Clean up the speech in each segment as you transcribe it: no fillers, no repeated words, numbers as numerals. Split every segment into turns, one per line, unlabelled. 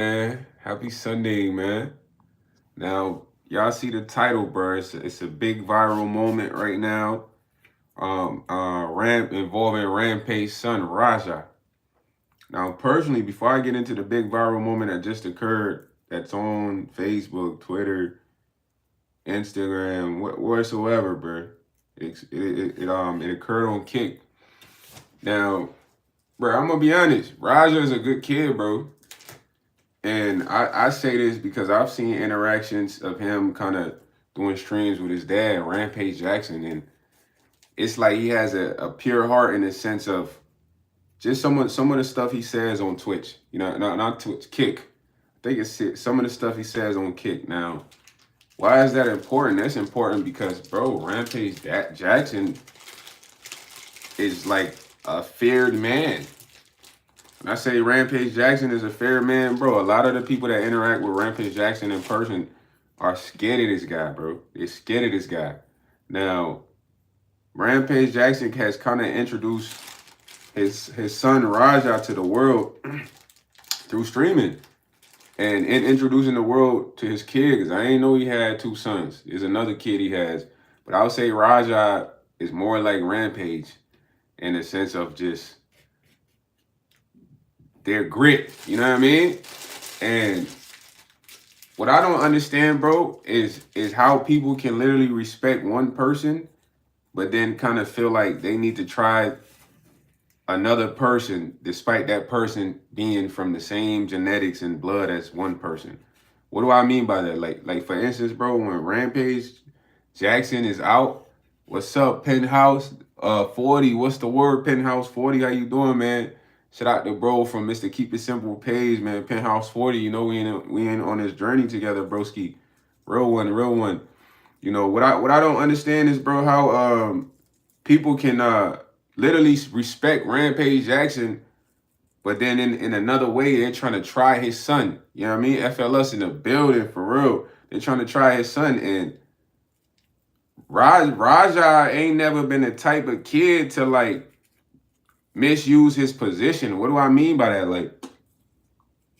Man, happy Sunday, man. Now, y'all see the title, bro. It's a big viral moment right now. Involving Rampage Son Raja. Now, personally, before I get into the big viral moment that just occurred, that's on Facebook, Twitter, Instagram, whatsoever, bro. It occurred on Kick. Now, bro, I'm gonna be honest. Raja is a good kid, bro. And I say this because I've seen interactions of him kind of doing streams with his dad, Rampage Jackson, and it's like he has a pure heart in the sense of just some of the stuff he says on Twitch. Not Twitch, Kick. I think some of the stuff he says on Kick. Now, why is that important? That's important because, bro, Jackson is like a feared man. When I say Rampage Jackson is a fair man, bro, a lot of the people that interact with Rampage Jackson in person are scared of this guy, bro. They're scared of this guy. Now, Rampage Jackson has kind of introduced his son Raja to the world through streaming and in introducing the world to his kids. I ain't know he had two sons. There's another kid he has, but I would say Raja is more like Rampage in the sense of just their grit. You know what I mean? And what I don't understand, bro, is how people can literally respect one person, but then kind of feel like they need to try another person despite that person being from the same genetics and blood as one person. What do I mean by that? Like for instance, bro, when Rampage Jackson is out, what's up, Penthouse 40? What's the word, Penthouse 40? How you doing, man? Shout out to bro from Mr. Keep It Simple page, man. Penthouse 40. You know we ain't on this journey together, broski. Real one, real one. You know what I don't understand is, bro, how people can literally respect Rampage Jackson, but then in another way they're trying to try his son. You know what I mean? FLS in the building for real. They're trying to try his son, and Raja ain't never been the type of kid to like misuse his position. What do I mean by that? Like,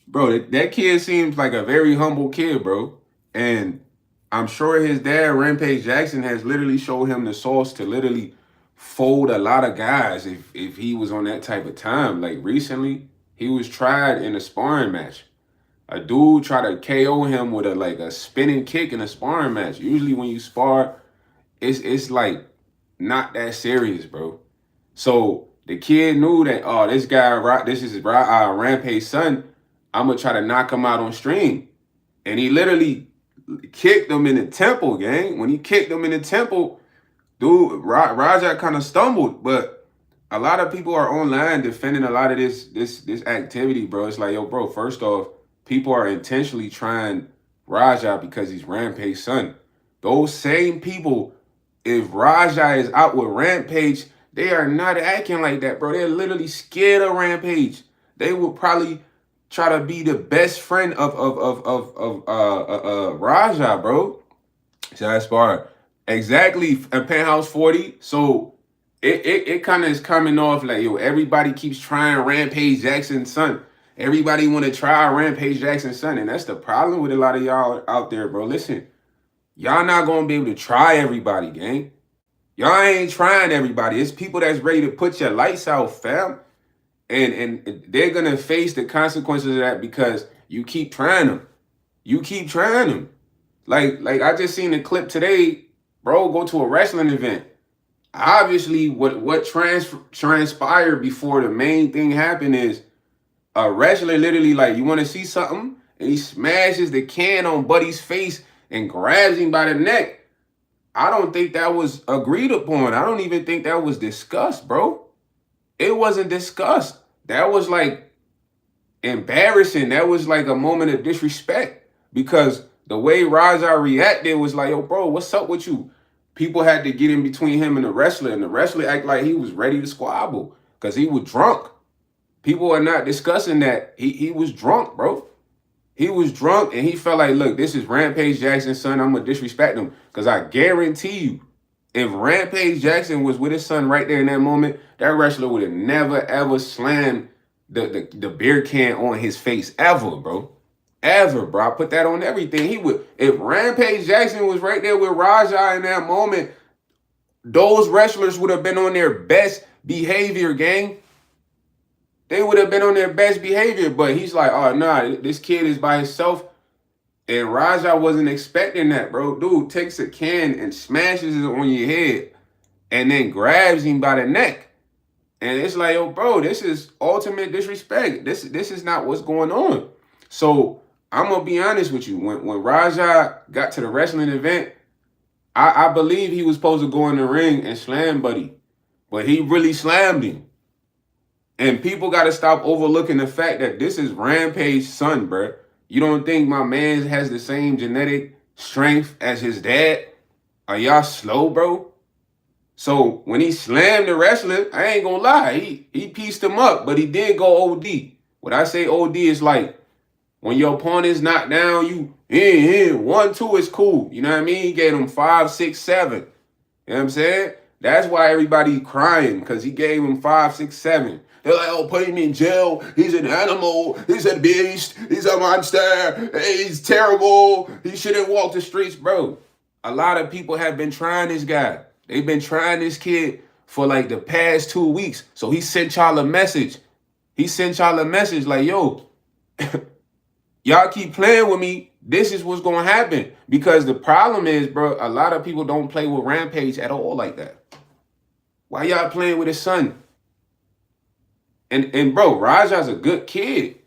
bro, that kid seems like a very humble kid, bro. And I'm sure his dad, Rampage Jackson, has literally showed him the sauce to literally fold a lot of guys if he was on that type of time. Like recently, he was tried in a sparring match. A dude tried to KO him with a spinning kick in a sparring match. Usually when you spar, it's like not that serious, bro. So the kid knew that, oh, this guy, this is Rampage's son. I'm gonna try to knock him out on stream, and he literally kicked him in the temple, gang. When he kicked him in the temple, dude, Raja kind of stumbled, but a lot of people are online defending a lot of this activity, bro. It's like, yo, bro, first off, people are intentionally trying Raja because he's Rampage's son. Those same people, if Raja is out with Rampage, they are not acting like that, bro. They're literally scared of Rampage. They will probably try to be the best friend of Raja, bro. So that's far. Exactly, a Penthouse 40. So it kind of is coming off like, yo, everybody keeps trying Rampage Jackson's son. Everybody want to try Rampage Jackson's son. And that's the problem with a lot of y'all out there, bro. Listen, y'all not going to be able to try everybody, gang. Y'all ain't trying everybody. It's people that's ready to put your lights out, fam. And they're going to face the consequences of that because you keep trying them. You keep trying them. Like I just seen a clip today, bro, go to a wrestling event. Obviously, what transpired before the main thing happened is a wrestler literally, like, you want to see something? And he smashes the can on Buddy's face and grabs him by the neck. I don't think that was agreed upon. I don't even think that was discussed, bro. It wasn't discussed. That was like embarrassing. That was like a moment of disrespect because the way Raja reacted was like, yo, bro, what's up with you? People had to get in between him and the wrestler act like he was ready to squabble because he was drunk. People are not discussing that. He was drunk, bro. He was drunk and he felt like, look, this is Rampage Jackson's son. I'm going to disrespect him because I guarantee you, if Rampage Jackson was with his son right there in that moment, that wrestler would have never, ever slammed the beer can on his face ever, bro. Ever, bro. I put that on everything. He would, if Rampage Jackson was right there with Raja in that moment, those wrestlers would have been on their best behavior, gang. They would have been on their best behavior. But he's like, oh, nah, this kid is by himself. And Raja wasn't expecting that, bro. Dude takes a can and smashes it on your head and then grabs him by the neck. And it's like, yo, bro, this is ultimate disrespect. This is not what's going on. So I'm gonna be honest with you. When Raja got to the wrestling event, I believe he was supposed to go in the ring and slam Buddy, but he really slammed him. And people got to stop overlooking the fact that this is Rampage's son, bro. You don't think my man has the same genetic strength as his dad? Are y'all slow, bro? So when he slammed the wrestler, I ain't gonna lie, he pieced him up, but he did go OD. When I say OD, it's like when your opponent's knocked down, you 1, 2 is cool. You know what I mean? He gave him 5, 6, 7. You know what I'm saying? That's why everybody crying, because he gave him 5, 6, 7. They're like, oh, put him in jail. He's an animal. He's a beast. He's a monster. He's terrible. He shouldn't walk the streets, bro. A lot of people have been trying this guy. They've been trying this kid for like the past 2 weeks. So he sent y'all a message. He sent y'all a message like, yo, y'all keep playing with me. This is what's going to happen. Because the problem is, bro, a lot of people don't play with Rampage at all like that. Why y'all playing with his son? And bro, Raja's a good kid.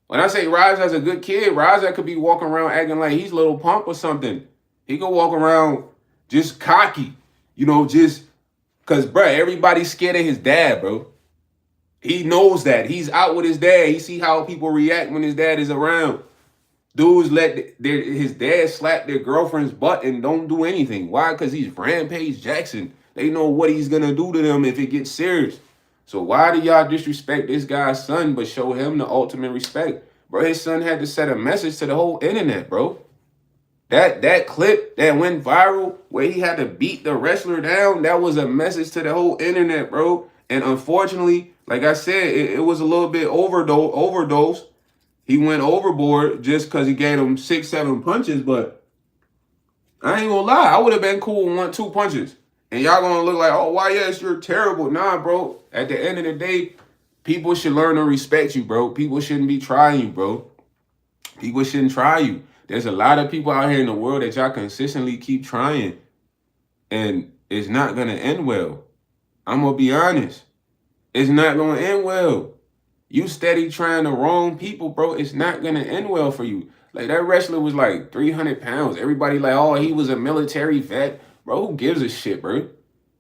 When I say Raja's a good kid, Raja could be walking around acting like he's Little Pump or something. He could walk around just cocky, you know, just because, bro, everybody's scared of his dad, bro. He knows that. He's out with his dad. He see how people react when his dad is around. Dudes let his dad slap their girlfriend's butt and don't do anything. Why? Because he's Rampage Jackson. They know what he's going to do to them if it gets serious. So why do y'all disrespect this guy's son but show him the ultimate respect? Bro, his son had to send a message to the whole internet, bro. That clip that went viral where he had to beat the wrestler down, that was a message to the whole internet, bro. And unfortunately, like I said, it was a little bit overdose. He went overboard just because he gave him 6, 7 punches, but I ain't gonna lie, I would have been cool with 1, 2 punches. And y'all gonna look like, oh, why, yes, you're terrible. Nah, bro. At the end of the day, people should learn to respect you, bro. People shouldn't be trying you, bro. People shouldn't try you. There's a lot of people out here in the world that y'all consistently keep trying, and it's not gonna end well. I'm gonna be honest. It's not gonna end well. You steady trying the wrong people, bro. It's not gonna end well for you. Like, that wrestler was like 300 pounds. Everybody like, oh, he was a military vet. Bro, who gives a shit, bro?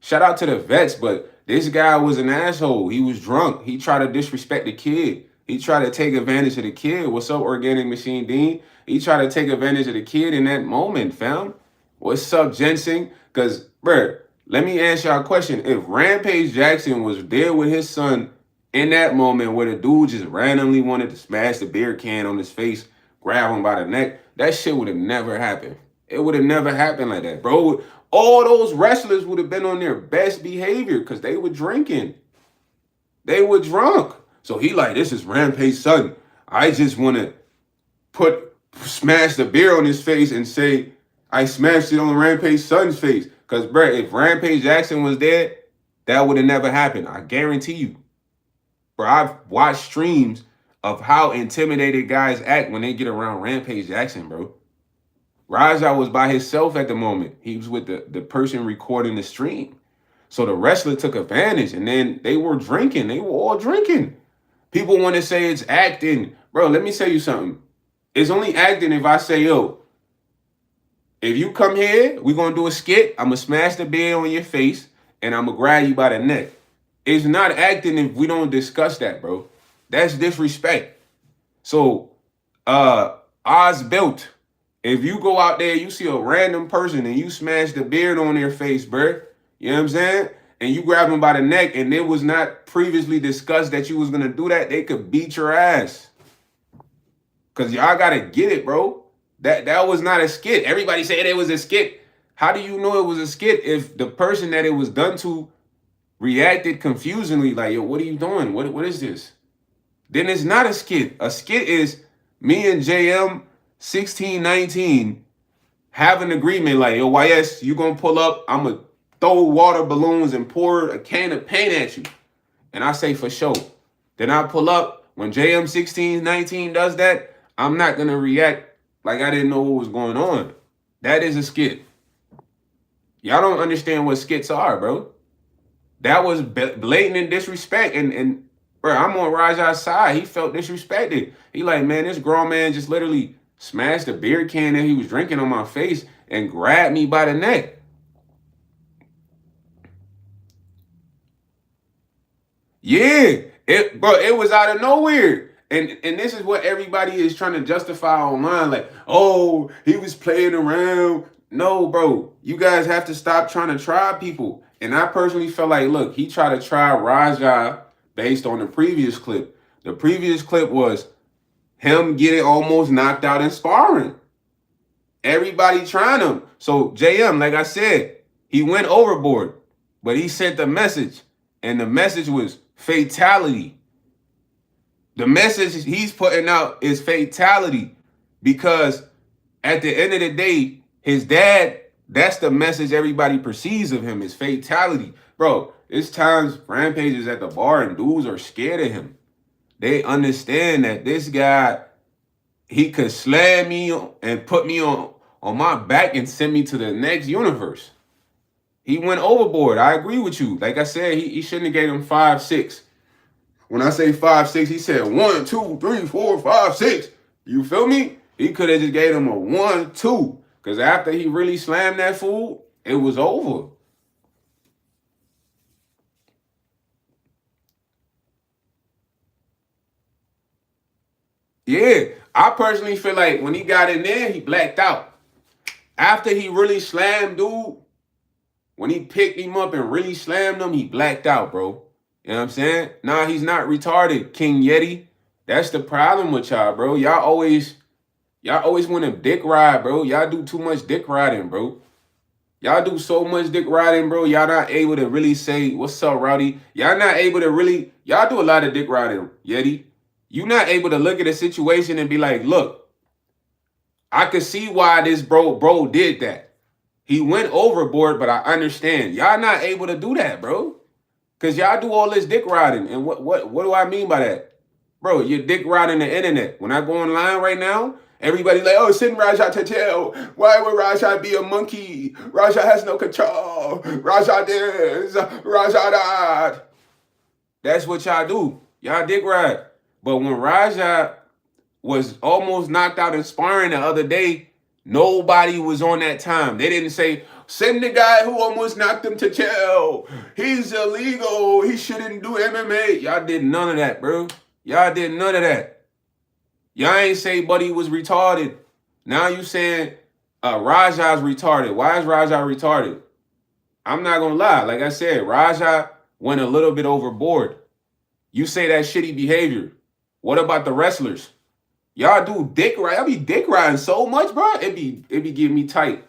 Shout out to the vets, but this guy was an asshole. He was drunk. He tried to disrespect the kid. He tried to take advantage of the kid. What's up, Organic Machine Dean? He tried to take advantage of the kid in that moment, fam. What's up, Jensen? Because, bro, let me ask y'all a question. If Rampage Jackson was there with his son in that moment where the dude just randomly wanted to smash the beer can on his face, grab him by the neck, that shit would have never happened. It would have never happened like that, bro. All those wrestlers would have been on their best behavior because they were drinking. They were drunk. So he like, this is Rampage's son. I just want to smash the beer on his face and say, I smashed it on Rampage's son's face. Because, bro, if Rampage Jackson was there, that would have never happened. I guarantee you. Bro, I've watched streams of how intimidated guys act when they get around Rampage Jackson, bro. Raja was by himself at the moment. He was with the person recording the stream. So the wrestler took advantage, and then they were drinking. They were all drinking. People want to say it's acting. Bro, let me tell you something. It's only acting if I say, yo, if you come here, we're going to do a skit. I'm going to smash the beer on your face, and I'm going to grab you by the neck. It's not acting if we don't discuss that, bro. That's disrespect. So, Oz built. If you go out there, you see a random person and you smash the beard on their face, bro. You know what I'm saying? And you grab them by the neck and it was not previously discussed that you was going to do that, they could beat your ass. Because y'all got to get it, bro. That was not a skit. Everybody said it was a skit. How do you know it was a skit if the person that it was done to reacted confusingly like, yo, what are you doing? What is this? Then it's not a skit. A skit is Me and JM 1619 have an agreement like, yo, YS, you gonna pull up, I'm gonna throw water balloons and pour a can of paint at you. And I say, for sure. Then I pull up. When JM 1619 does that, I'm not gonna react like I didn't know what was going on. That is a skit. Y'all don't understand what skits are, bro. That was blatant disrespect. And bro, I'm on Raja's side. He felt disrespected. He like, man, this grown man just literally smashed a beer can that he was drinking on my face and grabbed me by the neck. Yeah, it was out of nowhere. And this is what everybody is trying to justify online. Like, oh, he was playing around. No, bro. You guys have to stop trying to try people. And I personally felt like, look, he tried to try Raja based on the previous clip. The previous clip was him getting almost knocked out in sparring. Everybody trying him. So JM, like I said, he went overboard, but he sent a message. And the message was fatality. The message he's putting out is fatality because at the end of the day, his dad, that's the message everybody perceives of him is fatality. Bro, it's times Rampage is at the bar and dudes are scared of him. They understand that this guy, he could slam me and put me on my back and send me to the next universe. He went overboard. I agree with you. Like I said, he shouldn't have gave him 5-6. When I say 5-6, he said 1, 2, 3, 4, 5, 6. You feel me? He could have just gave him a 1, 2. Because after he really slammed that fool, it was over. Yeah, I personally feel like when he got in there, he blacked out. After he really slammed dude, when he picked him up and really slammed him, he blacked out, bro. You know what I'm saying? Nah, he's not retarded, King Yeti. That's the problem with y'all, bro. Y'all always want to dick ride, bro. Y'all do too much dick riding, bro. Y'all do so much dick riding, bro. Y'all not able to really say, what's up, Rowdy? Y'all not able to really, y'all do a lot of dick riding, Yeti. You not able to look at a situation and be like, look, I could see why this bro did that. He went overboard, but I understand. Y'all not able to do that, bro. Because y'all do all this dick riding. And what do I mean by that? Bro, you're dick riding the internet. When I go online right now, everybody's like, oh, send Raja to jail. Why would Raja be a monkey? Raja has no control. Raja this. Raja that. That's what y'all do. Y'all dick ride. But when Raja was almost knocked out in sparring the other day, nobody was on that time. They didn't say, send the guy who almost knocked him to jail. He's illegal. He shouldn't do MMA. Y'all did none of that, bro. Y'all did none of that. Y'all ain't say Buddy was retarded. Now you saying Raja's retarded. Why is Raja retarded? I'm not going to lie. Like I said, Raja went a little bit overboard. You say that shitty behavior. What about the wrestlers? Y'all do dick ride. Y'all be dick riding so much, bro. It be getting me tight.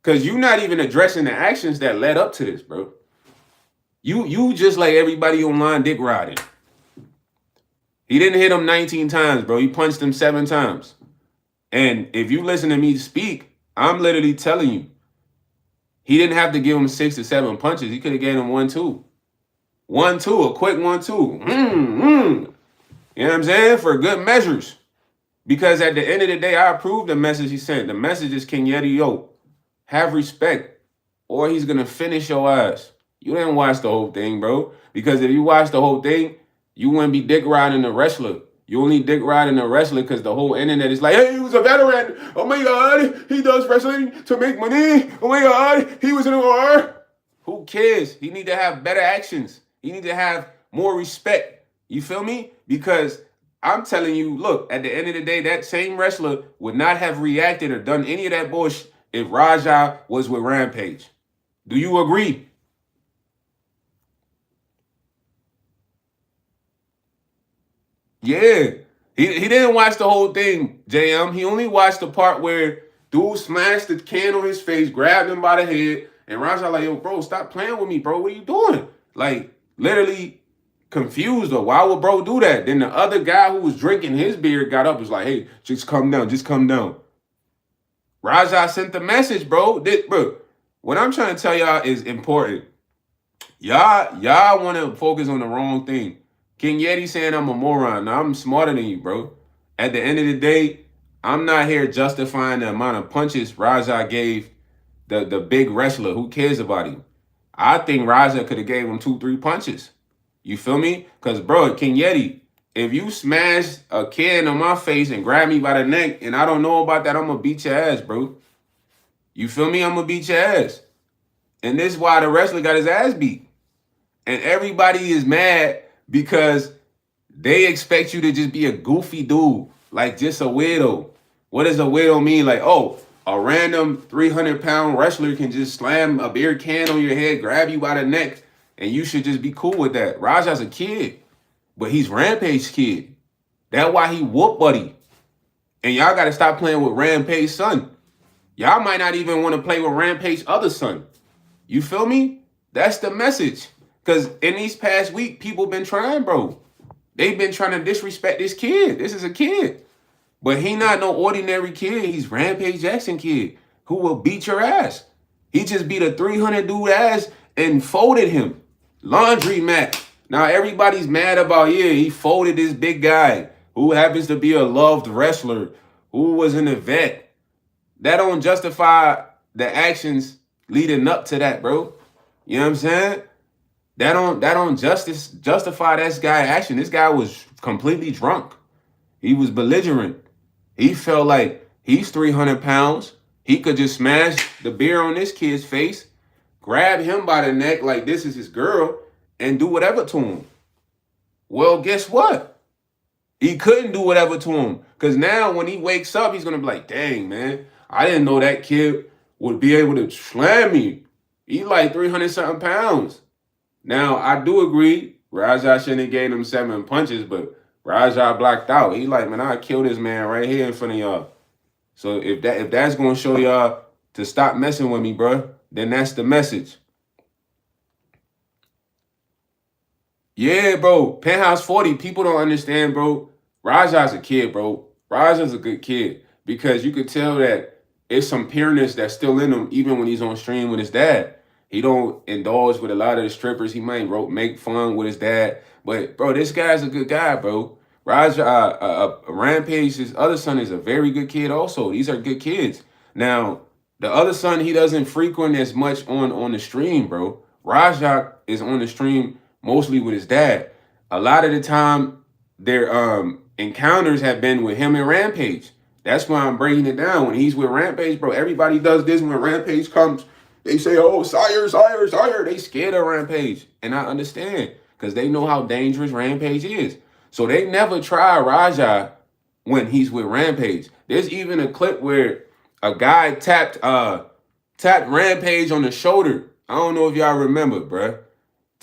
Because you're not even addressing the actions that led up to this, bro. You just like everybody online dick riding. He didn't hit him 19 times, bro. He punched him 7 times. And if you listen to me speak, I'm literally telling you, he didn't have to give him 6 to 7 punches. He could have gave him 1, 2. 1, 2, a quick 1, 2. You know what I'm saying? For good measures. Because at the end of the day, I approve the message he sent. The message is, King Yeti, yo, have respect, or he's going to finish your ass. You didn't watch the whole thing, bro. Because if you watch the whole thing, you wouldn't be dick riding the wrestler. You only dick riding the wrestler because the whole internet is like, hey, he was a veteran. Oh, my God. He does wrestling to make money. Oh, my God. He was in a war. Who cares? He need to have better actions. He need to have more respect. You feel me? Because I'm telling you, look, at the end of the day, that same wrestler would not have reacted or done any of that bullshit if Raja was with Rampage. Do you agree? Yeah. He didn't watch the whole thing, JM. He only watched the part where dude smashed the can on his face, grabbed him by the head, and Raja like, yo, bro, stop playing with me, bro. What are you doing? Like, literally, confused though. Why would bro do that? Then the other guy who was drinking his beer got up, was like, hey, just come down, just come down. Raja sent the message, bro. Bro, what I'm trying to tell y'all is important. Y'all want to focus on the wrong thing. King Yeti saying I'm a moron. Now, I'm smarter than you, bro. At the end of the day, I'm not here justifying the amount of punches Raja gave the big wrestler. Who cares about him? I think Raja could have gave him 2-3 punches. You feel me? Because, bro, King Yeti, if you smash a can on my face and grab me by the neck and I don't know about that, I'm going to beat your ass, bro. You feel me? I'm going to beat your ass. And this is why the wrestler got his ass beat. And everybody is mad because they expect you to just be a goofy dude, like just a weirdo. What does a weirdo mean? Like, oh, a random 300-pound wrestler can just slam a beer can on your head, grab you by the neck, and you should just be cool with that. Raja's a kid, but he's Rampage kid. That's why he whoop buddy. And y'all got to stop playing with Rampage son. Y'all might not even want to play with Rampage other son. You feel me? That's the message. Because in these past week, people been trying, bro. They've been trying to disrespect this kid. This is a kid. But he not no ordinary kid. He's Rampage Jackson kid who will beat your ass. He just beat a 300 dude ass and folded him. Laundry mat. Now everybody's mad about, yeah, he folded this big guy who happens to be a loved wrestler who was an vet. That don't justify the actions leading up to that, bro. You know what I'm saying? That don't justify this guy's action. This guy was completely drunk. He was belligerent. He felt like he's 300 pounds. He could just smash the beer on this kid's face, grab him by the neck like this is his girl, and do whatever to him. Well, guess what? He couldn't do whatever to him. Because now when he wakes up, he's going to be like, dang, man, I didn't know that kid would be able to slam me. He's like 300-something pounds. Now, I do agree, Raja shouldn't have gave him 7 punches, but Raja blocked out. He like, man, I'll kill this man right here in front of y'all. So if that's going to show y'all to stop messing with me, bro, then that's the message. Yeah, bro, Penthouse 40, people don't understand, bro. Raja's a kid, bro. Raja's a good kid because you could tell that it's some pureness that's still in him even when he's on stream with his dad. He don't indulge with a lot of the strippers. He might make fun with his dad. But, bro, this guy's a good guy, bro. Raja, Rampage, his other son, is a very good kid also. These are good kids. Now, the other son, he doesn't frequent as much on the stream, bro. Raja is on the stream mostly with his dad. A lot of the time, their encounters have been with him and Rampage. That's why I'm breaking it down. When he's with Rampage, bro, everybody does this when Rampage comes. They say, oh, sire, sire, sire. They scared of Rampage. And I understand because they know how dangerous Rampage is. So they never try Raja when he's with Rampage. There's even a clip where a guy tapped Rampage on the shoulder. I don't know if y'all remember, bruh.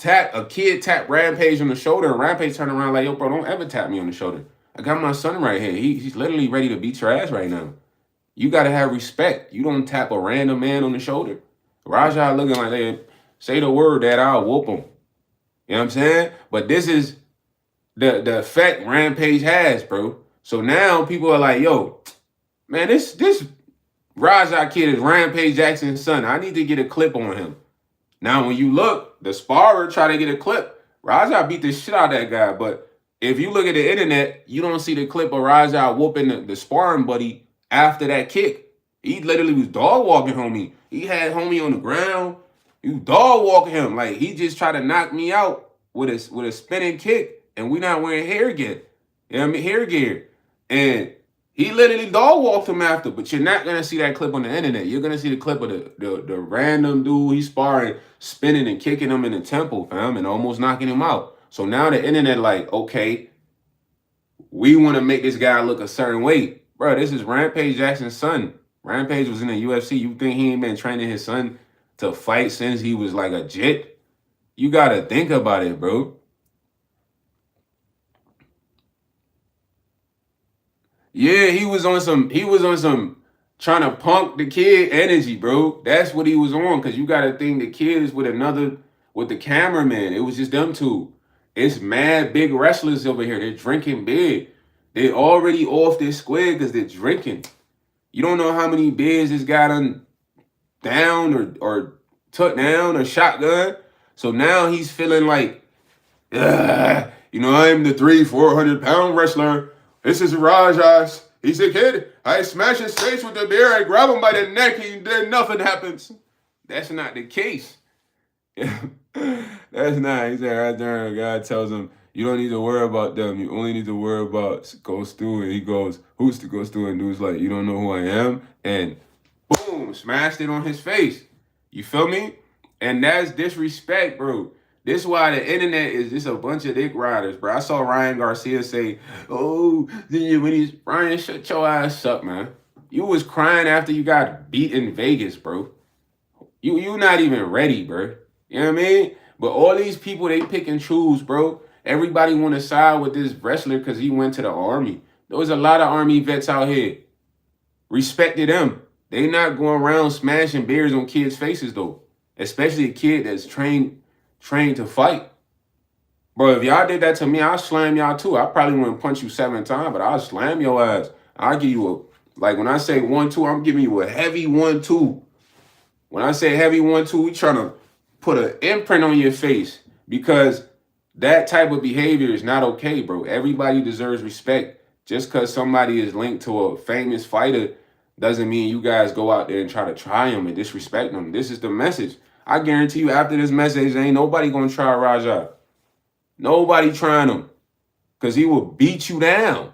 A kid tapped Rampage on the shoulder, and Rampage turned around like, yo, bro, don't ever tap me on the shoulder. I got my son right here. He's literally ready to beat your ass right now. You got to have respect. You don't tap a random man on the shoulder. Raja looking like, hey, say the word that I'll whoop him. You know what I'm saying? But this is the effect Rampage has, bro. So now people are like, yo, man, this Raja kid is Rampage Jackson's son. I need to get a clip on him. Now, when you look, the sparrer try to get a clip. Raja beat the shit out of that guy. But if you look at the internet, you don't see the clip of Raja whooping the sparring buddy after that kick. He literally was dog walking homie. He had homie on the ground. He was dog walking him. Like, he just tried to knock me out with a spinning kick. And we not wearing hair gear. You know what I mean? Hair gear. And he literally dog walked him after. But you're not going to see that clip on the internet. You're going to see the clip of the random dude he's sparring, spinning and kicking him in the temple, fam, and almost knocking him out. So now the internet like, okay, we want to make this guy look a certain way. Bro, this is Rampage Jackson's son. Rampage was in the UFC. You think he ain't been training his son to fight since he was like a jit? You got to think about it, bro. Yeah, he was on some trying to punk the kid energy, bro. That's what he was on, because you got to think the kid is with the cameraman. It was just them two. It's mad big wrestlers over here. They're drinking big. They already off this square because they're drinking. You don't know how many beers this guy done down or took down or shotgun. So now he's feeling like, I'm the 400-pound wrestler. This is Rajas. He said, kid, I smash his face with the beer. I grab him by the neck. Then nothing happens. That's not the case. That's not. He said right there, God tells him, you don't need to worry about them. You only need to worry about Ghost Stu. And he goes, who's the Ghost Stu? And dude's like, you don't know who I am? And boom, smashed it on his face. You feel me? And that's disrespect, bro. This is why the internet is just a bunch of dick riders, bro. I saw Ryan Garcia say, Ryan, shut your ass up, man. You was crying after you got beat in Vegas, bro. You not even ready, bro. You know what I mean? But all these people, they pick and choose, bro. Everybody want to side with this wrestler because he went to the Army. There was a lot of Army vets out here. Respected them. They not going around smashing beers on kids' faces, though. Especially a kid that's trained to fight. Bro, if y'all did that to me, I'll slam y'all too. I probably wouldn't punch you 7 times, but I'll slam your ass. I'll give you when I say 1-2, I'm giving you a heavy 1-2. When I say heavy 1-2, we trying to put an imprint on your face because that type of behavior is not okay, bro. Everybody deserves respect. Just because somebody is linked to a famous fighter doesn't mean you guys go out there and try him and disrespect him. This is the message. I guarantee you after this message, ain't nobody going to try Raja. Nobody trying him because he will beat you down.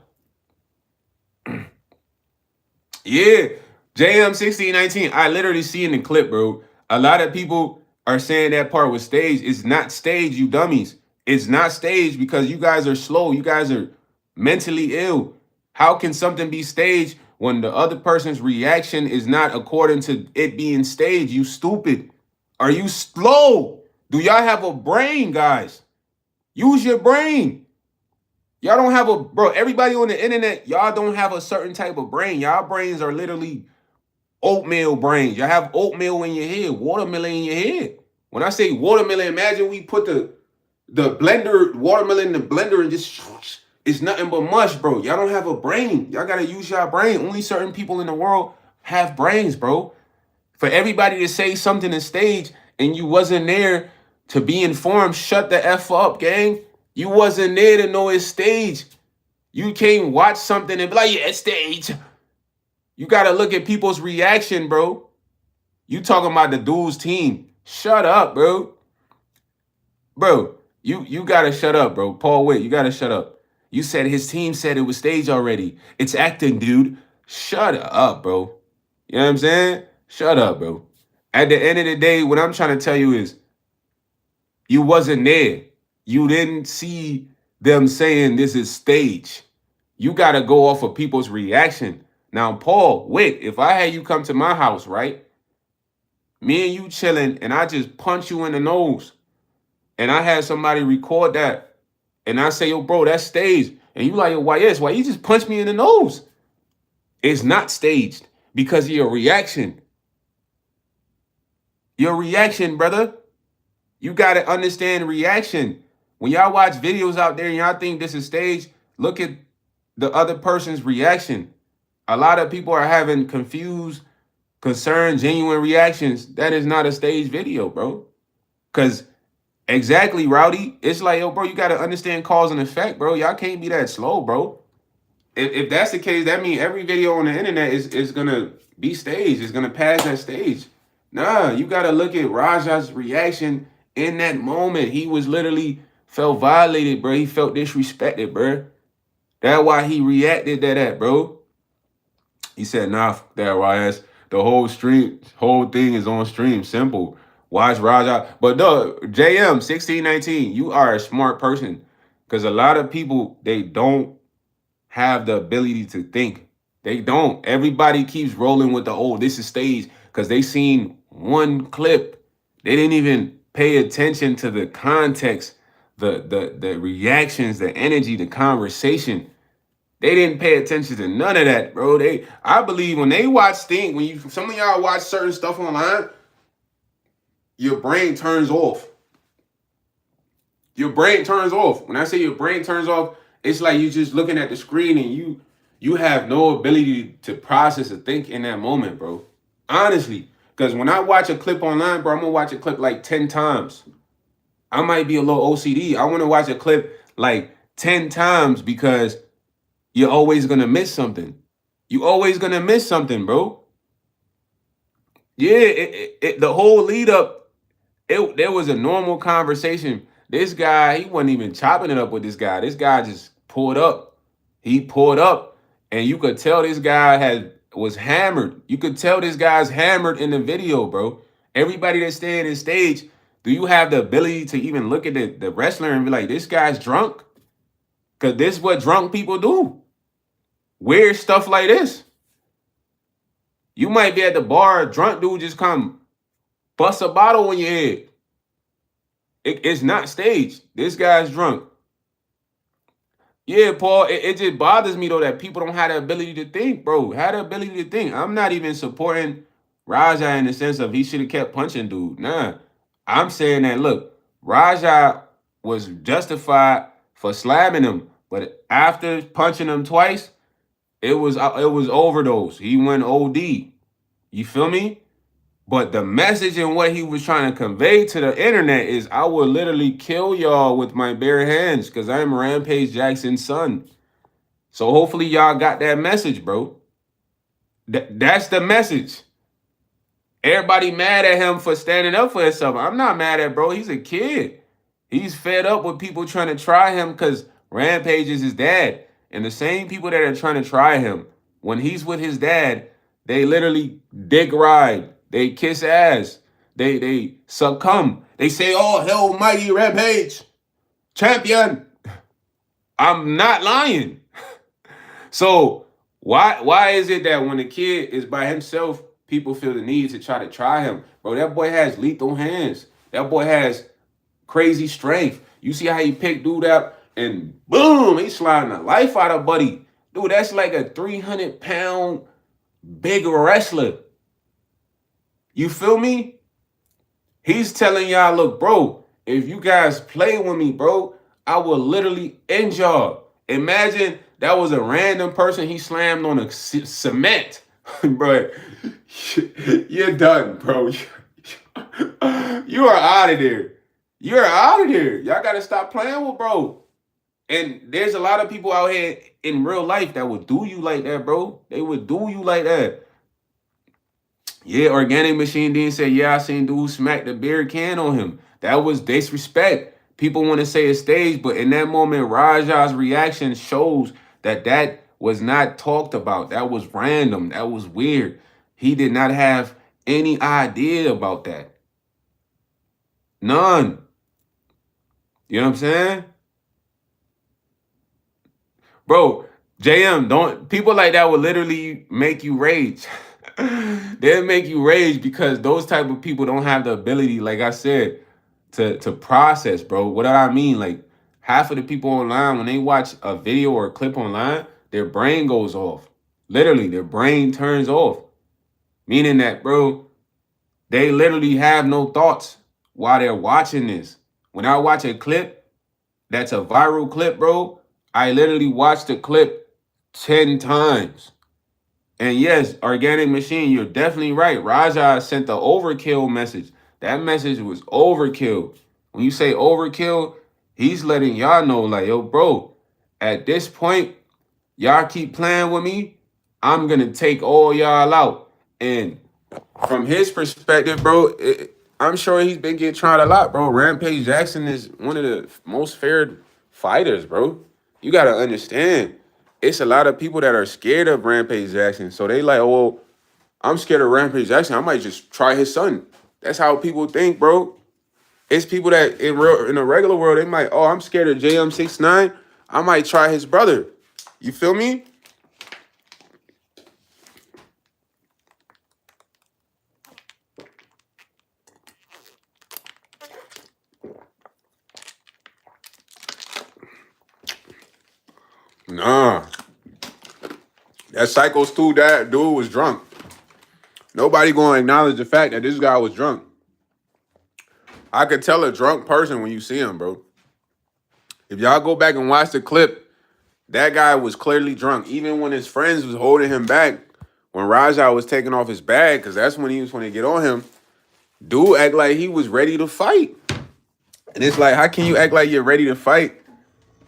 Yeah. JM1619, I literally see in the clip, bro. A lot of people are saying that part was staged. It's not staged, you dummies. It's not staged because you guys are slow. You guys are mentally ill. How can something be staged when the other person's reaction is not according to it being staged? You stupid. Are you slow? Do y'all have a brain, guys? Use your brain. Y'all don't have bro, everybody on the internet, y'all don't have a certain type of brain. Y'all brains are literally oatmeal brains. Y'all have oatmeal in your head, watermelon in your head. When I say watermelon, imagine we put the watermelon in the blender and just, it's nothing but mush, bro. Y'all don't have a brain. Y'all got to use y'all brain. Only certain people in the world have brains, bro. For everybody to say something in stage and you wasn't there to be informed, shut the F up, gang. You wasn't there to know it's stage. You can't watch something and be like, yeah, it's stage. You got to look at people's reaction, bro. You talking about the dude's team. Shut up, bro. Bro, you got to shut up, bro. Paul Witt, you got to shut up. You said his team said it was staged already. It's acting, dude. Shut up, bro. You know what I'm saying? Shut up, bro. At the end of the day, what I'm trying to tell you is you wasn't there. You didn't see them saying this is stage. You got to go off of people's reaction. Now, Paul, wait, if I had you come to my house, right? Me and you chilling, and I just punch you in the nose, and I had somebody record that, and I say, yo, bro, that's staged. And you like, yo, why you just punch me in the nose? It's not staged because of your reaction. Your reaction, brother. You got to understand reaction. When y'all watch videos out there and y'all think this is staged, look at the other person's reaction. A lot of people are having confused, concerned, genuine reactions. That is not a staged video, bro. Because exactly, Rowdy, it's like, yo, bro, you got to understand cause and effect, bro. Y'all can't be that slow, bro. If that's the case, that means every video on the internet is going to be staged. It's going to pass that stage. Nah, you got to look at Raja's reaction in that moment. He was literally felt violated, bro. He felt disrespected, bro. That's why he reacted to that, bro. He said, nah, fuck that, Ryan. The whole thing is on stream. Simple. Watch Raja. But no, JM 1619, you are a smart person. Because a lot of people, they don't have the ability to think. They don't. Everybody keeps rolling with the, this is stage. Because they seen one clip. They didn't even pay attention to the context, the reactions, the energy, the conversation. They didn't pay attention to none of that, bro. I believe when they watch things, some of y'all watch certain stuff online, your brain turns off. Your brain turns off. When I say your brain turns off, it's like you just looking at the screen and you have no ability to process or think in that moment, bro. Honestly. Because when I watch a clip online, bro, I'm gonna watch a clip like 10 times. I might be a little OCD. I want to watch a clip like 10 times because you're always gonna miss something. You always gonna miss something, bro. Yeah, the whole lead up, there was a normal conversation. This guy, he wasn't even chopping it up with this guy. This guy just pulled up. He pulled up, and you could tell this guy was hammered. You could tell this guy's hammered in the video, bro. Everybody that's staying in stage, do you have the ability to even look at the wrestler and be like, this guy's drunk? Because this is what drunk people do. Weird stuff like this. You might be at the bar, a drunk dude just come bust a bottle on your head. It's not staged. This guy's drunk. Yeah, Paul, it just bothers me though that people don't have the ability to think, bro. Have the ability to think. I'm not even supporting Raja in the sense of he should have kept punching dude. Nah. I'm saying that look, Raja was justified for slamming him, but after punching him twice, it was overdose. He went OD. You feel me? But the message and what he was trying to convey to the internet is I will literally kill y'all with my bare hands because I'm Rampage Jackson's son. So hopefully y'all got that message, bro. That's the message. Everybody mad at him for standing up for himself. I'm not mad at bro. He's a kid. He's fed up with people trying to try him because Rampage is his dad. And the same people that are trying to try him, when he's with his dad, they literally dick ride. They kiss ass. They succumb. They say, oh, hell mighty Rampage. Champion. I'm not lying. So why is it that when a kid is by himself, people feel the need to try him? Bro, that boy has lethal hands. That boy has crazy strength. You see how he picked dude up and boom, he's sliding the life out of buddy. Dude, that's like a 300-pound big wrestler. You feel me? He's telling y'all, look, bro, if you guys play with me, bro, I will literally end y'all. Imagine that was a random person he slammed on a cement. Bro, you're done, bro. You are out of there. You're out of there. Y'all got to stop playing with bro. And there's a lot of people out here in real life that would do you like that, bro. They would do you like that. Yeah, Organic Machine didn't say, yeah, I seen dude smack the beer can on him. That was disrespect. People want to say it's staged, but in that moment, Raja's reaction shows that was not talked about. That was random. That was weird. He did not have any idea about that. None. You know what I'm saying? Bro, JM, don't people like that will literally make you rage. They'll make you rage because those type of people don't have the ability, like I said, to process, bro. What do I mean? Like half of the people online, when they watch a video or a clip online, their brain goes off. Literally, their brain turns off. Meaning that, bro, they literally have no thoughts while they're watching this. When I watch a clip that's a viral clip, bro, I literally watched the clip 10 times. And yes, Organic Machine, you're definitely right. Raja sent the overkill message. That message was overkill. When you say overkill, he's letting y'all know, like, yo, bro, at this point, y'all keep playing with me, I'm going to take all y'all out. And from his perspective, bro, I'm sure he's been getting tried a lot, bro. Rampage Jackson is one of the most feared fighters, bro. You got to understand. It's a lot of people that are scared of Rampage Jackson. So they like, oh, well, I'm scared of Rampage Jackson. I might just try his son. That's how people think, bro. It's people that in the regular world, they might, oh, I'm scared of JM69. I might try his brother. You feel me? Nah. That Psycho Stu that dude was drunk. Nobody gonna acknowledge the fact that this guy was drunk. I could tell a drunk person when you see him, bro. If y'all go back and watch the clip, that guy was clearly drunk. Even when his friends was holding him back, when Raja was taking off his bag, because that's when he was going to get on him, dude act like he was ready to fight. And it's like, how can you act like you're ready to fight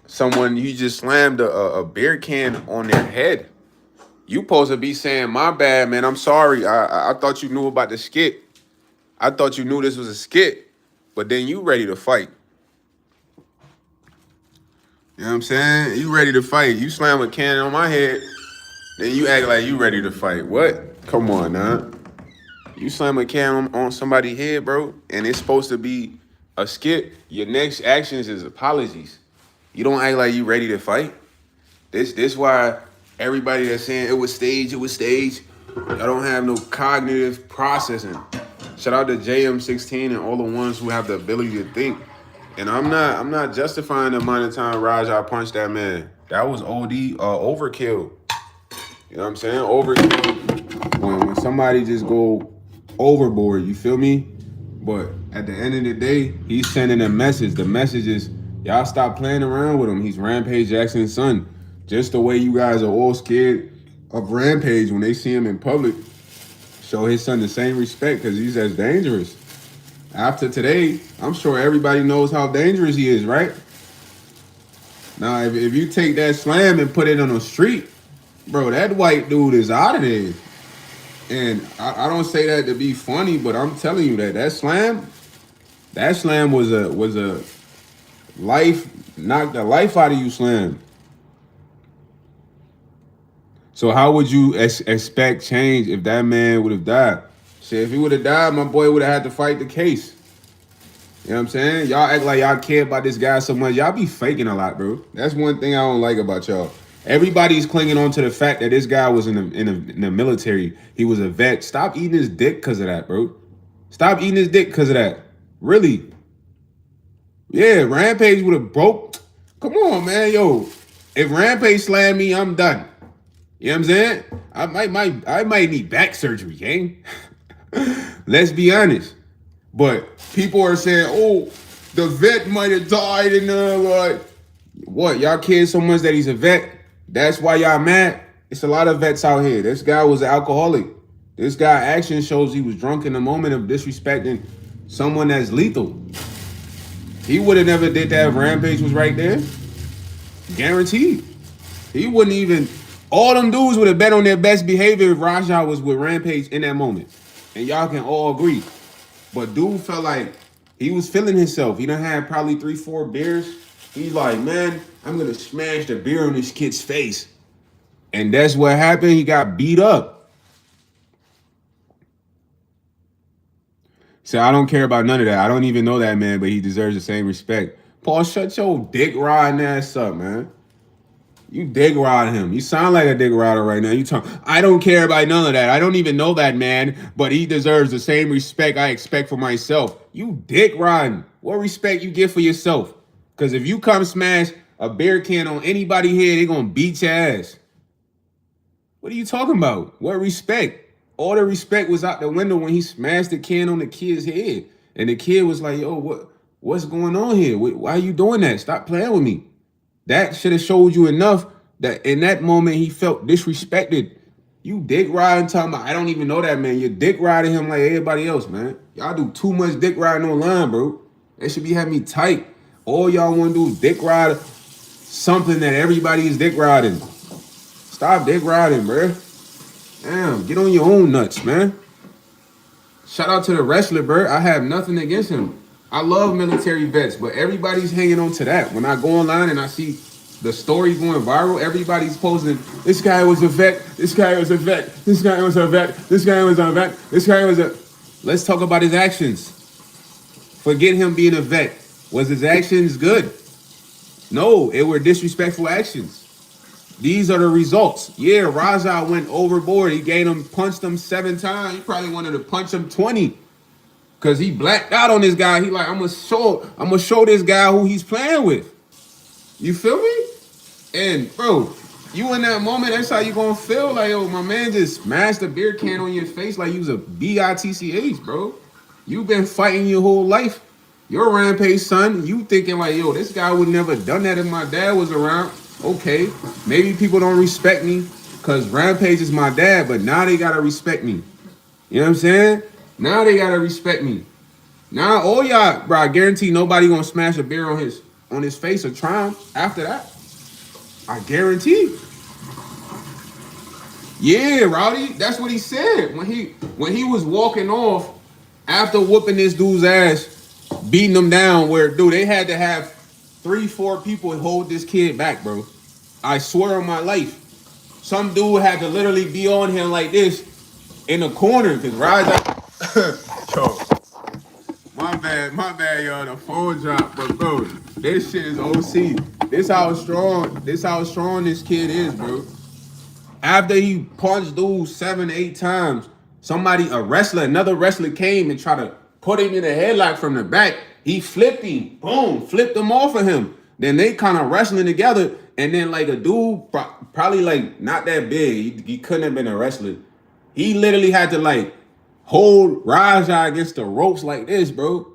someone you just slammed a beer can on their head? You supposed to be saying, my bad, man, I'm sorry. I thought you knew about the skit. I thought you knew this was a skit. But then you ready to fight. You know what I'm saying? You ready to fight. You slam a can on my head, then you act like you ready to fight. What? Come on, nah. You slam a can on somebody's head, bro, and it's supposed to be a skit. Your next actions is apologies. You don't act like you ready to fight. This why everybody that's saying it was staged, I don't have no cognitive processing. Shout out to JM16 and all the ones who have the ability to think. And I'm not justifying the amount of time Raja punched that man. That was overkill. You know what I'm saying? Overkill. When somebody just go overboard, you feel me? But at the end of the day, he's sending a message. The message is, y'all stop playing around with him. He's Rampage Jackson's son. Just the way you guys are all scared of Rampage when they see him in public, show his son the same respect because he's as dangerous. After today, I'm sure everybody knows how dangerous he is, right? Now, if you take that slam and put it on the street, bro, that white dude is out of there. And I don't say that to be funny, but I'm telling you that slam was a life, knocked the life out of you slam. So how would you expect change if that man would have died? Shit, if he would have died, my boy would have had to fight the case. You know what I'm saying? Y'all act like y'all care about this guy so much. Y'all be faking a lot, bro. That's one thing I don't like about y'all. Everybody's clinging on to the fact that this guy was in the military. He was a vet. Stop eating his dick because of that, bro. Stop eating his dick because of that. Really. Yeah, Rampage would have broke. Come on, man. Yo, if Rampage slammed me, I'm done. You know what I'm saying? I might need back surgery, gang. Let's be honest. But people are saying, oh, the vet might have died and what? Y'all care so much that he's a vet? That's why y'all mad? It's a lot of vets out here. This guy was an alcoholic. This guy action shows he was drunk in the moment of disrespecting someone that's lethal. He would have never did that if Rampage was right there. Guaranteed. He wouldn't even... All them dudes would have been on their best behavior if Raja was with Rampage in that moment. And y'all can all agree. But dude felt like he was feeling himself. He done had probably 3-4 beers. He's like, man, I'm going to smash the beer on this kid's face. And that's what happened. He got beat up. So I don't care about none of that. I don't even know that man, but he deserves the same respect. Paul, shut your dick riding ass up, man. You dick ride him. You sound like a dick rider right now. You talk. I don't care about none of that. I don't even know that man, but he deserves the same respect I expect for myself. You dick riding. What respect you give for yourself? Because if you come smash a beer can on anybody's head, they gonna beat your ass. What are you talking about? What respect? All the respect was out the window when he smashed the can on the kid's head, and the kid was like, "Yo, what's going on here? Why are you doing that? Stop playing with me." That should have showed you enough that in that moment he felt disrespected. You dick riding talking about, I don't even know that man. You're dick riding him like everybody else, man. Y'all do too much dick riding online, bro. That should be having me tight. All y'all want to do is dick ride something that everybody is dick riding. Stop dick riding, bro. Damn, get on your own nuts, man. Shout out to the wrestler, bro. I have nothing against him. I love military vets, but everybody's hanging on to that. When I go online and I see the story going viral, everybody's posting, this guy was a vet, this guy was a vet, this guy was a vet, this guy was a vet, this guy was a... Let's talk about his actions. Forget him being a vet. Was his actions good? No, it were disrespectful actions. These are the results. Yeah, Raja went overboard. He punched him 7 times. He probably wanted to punch him 20. Cause he blacked out on this guy. He like, I'm gonna show this guy who he's playing with. You feel me? And bro, you in that moment, that's how you gonna feel. Like, yo, my man just smashed a beer can on your face like you was a bitch, bro. You've been fighting your whole life. You're Rampage son. You thinking like, yo, this guy would never done that if my dad was around. Okay, maybe people don't respect me because Rampage is my dad, but now they gotta respect me. You know what I'm saying? Now they gotta respect me. Now all y'all, bro, I guarantee nobody gonna smash a beer on his face or try him after that. I guarantee. Yeah, Rowdy, that's what he said when he was walking off after whooping this dude's ass, beating him down. Where dude, they had to have 3, 4 people hold this kid back, bro. I swear on my life, some dude had to literally be on him like this in the corner because Raja. Yo, my bad, y'all. The phone dropped, but bro, this shit is OC. This how strong this kid is, bro. After he punched dude 7, 8 times, another wrestler came and tried to put him in a headlock from the back. He flipped him, boom, flipped him off of him. Then they kind of wrestling together, and then like a dude, probably like not that big, he couldn't have been a wrestler. He literally had to like hold Raja against the ropes like this, bro.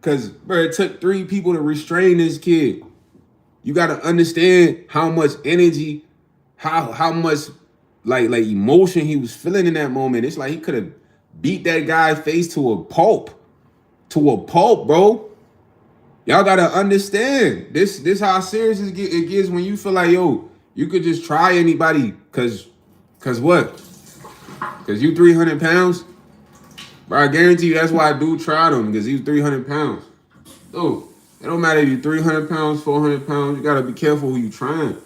Cause bro, it took 3 people to restrain this kid. You gotta understand how much energy, how much like emotion he was feeling in that moment. It's like he could have beat that guy's face to a pulp. Bro. Y'all gotta understand. This how serious it gets when you feel like, yo, you could just try anybody cause what? Cause you 300 pounds? Bro, I guarantee you that's why I do try them, because he was 300 pounds. Dude, it don't matter if you're 300 pounds, 400 pounds, you gotta be careful who you trying.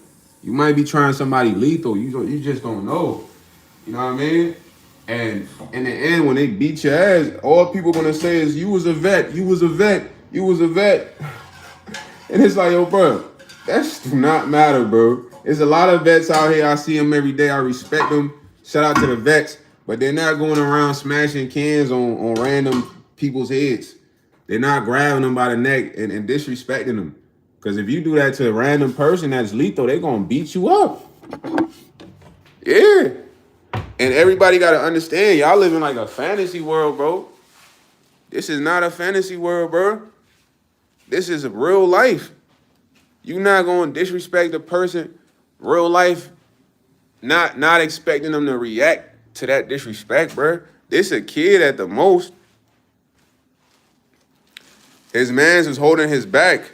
You might be trying somebody lethal. You just don't know. You know what I mean? And in the end, when they beat your ass, all people gonna say is, you was a vet, you was a vet, you was a vet. And it's like, yo, bro, that do not matter, bro. There's a lot of vets out here. I see them every day. I respect them. Shout out to the vets. But they're not going around smashing cans on random people's heads. They're not grabbing them by the neck and disrespecting them. Because if you do that to a random person that's lethal, they're going to beat you up. Yeah. And everybody got to understand, y'all live in like a fantasy world, bro. This is not a fantasy world, bro. This is real life. You not going to disrespect a person, real life, not expecting them to react to that disrespect, bro. This a kid at the most. His man's was holding his back.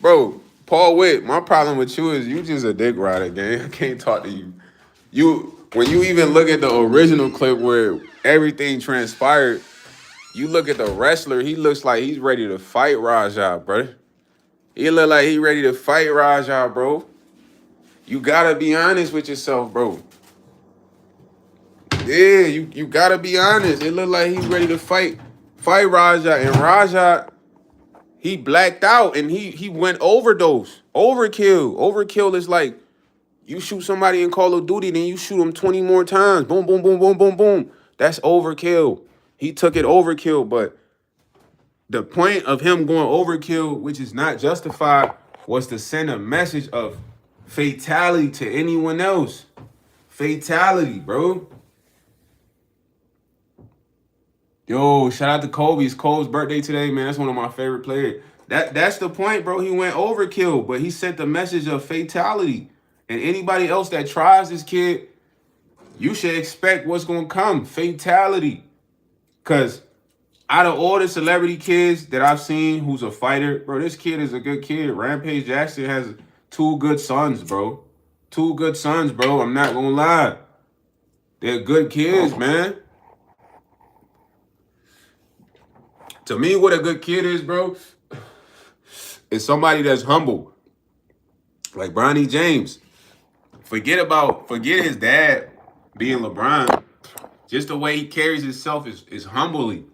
Bro, Paul Witt, my problem with you is you just a dick rider, gang. I can't talk to you. When you even look at the original clip where everything transpired, you look at the wrestler, he looks like he's ready to fight Raja, bro. He look like he ready to fight Raja, bro. You gotta be honest with yourself, bro. Yeah, you gotta be honest. It looked like he's ready to fight Raja, and Raja, he blacked out and he went overdose. Overkill is like you shoot somebody in Call of Duty, then you shoot them 20 more times. Boom, boom, boom, boom, boom, boom. That's overkill. He took it overkill, but the point of him going overkill, which is not justified, was to send a message of fatality to anyone else. Fatality, bro. Yo, shout out to Kobe. It's Kobe's birthday today, man. That's one of my favorite players. That's the point, bro. He went overkill, but he sent the message of fatality. And anybody else that tries this kid, you should expect what's going to come. Fatality. Because out of all the celebrity kids that I've seen who's a fighter, bro, this kid is a good kid. Rampage Jackson has 2 good sons, bro. 2 good sons, bro. I'm not going to lie. They're good kids, man. To me, what a good kid is, bro, is somebody that's humble. Like Bronny James. Forget his dad being LeBron. Just the way he carries himself is humbly.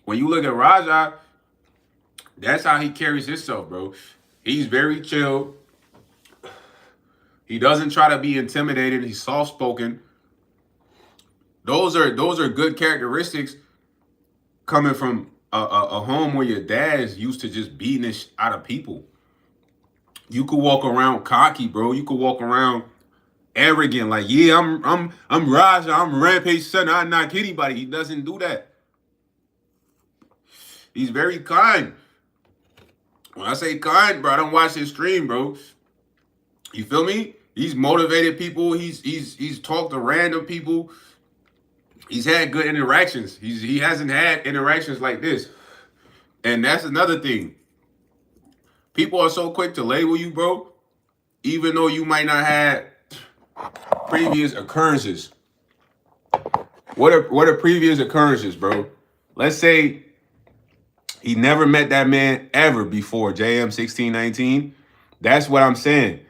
When you look at Raja, that's how he carries himself, bro. He's very chill. He doesn't try to be intimidated. He's soft-spoken. Those are good characteristics coming from a home where your dad's used to just beating the out of people. You could walk around cocky, bro. You could walk around arrogant, like, yeah, I'm Raja, I'm Rampage Son, I knock anybody. He doesn't do that. He's very kind. When I say kind, bro, I don't watch his stream, bro. You feel me? He's motivated people. He's talked to random people. He's had good interactions. He hasn't had interactions like this. And that's another thing. People are so quick to label you, bro, even though you might not have previous occurrences. What are previous occurrences, bro? Let's say he never met that man ever before JM 1619. That's what I'm saying.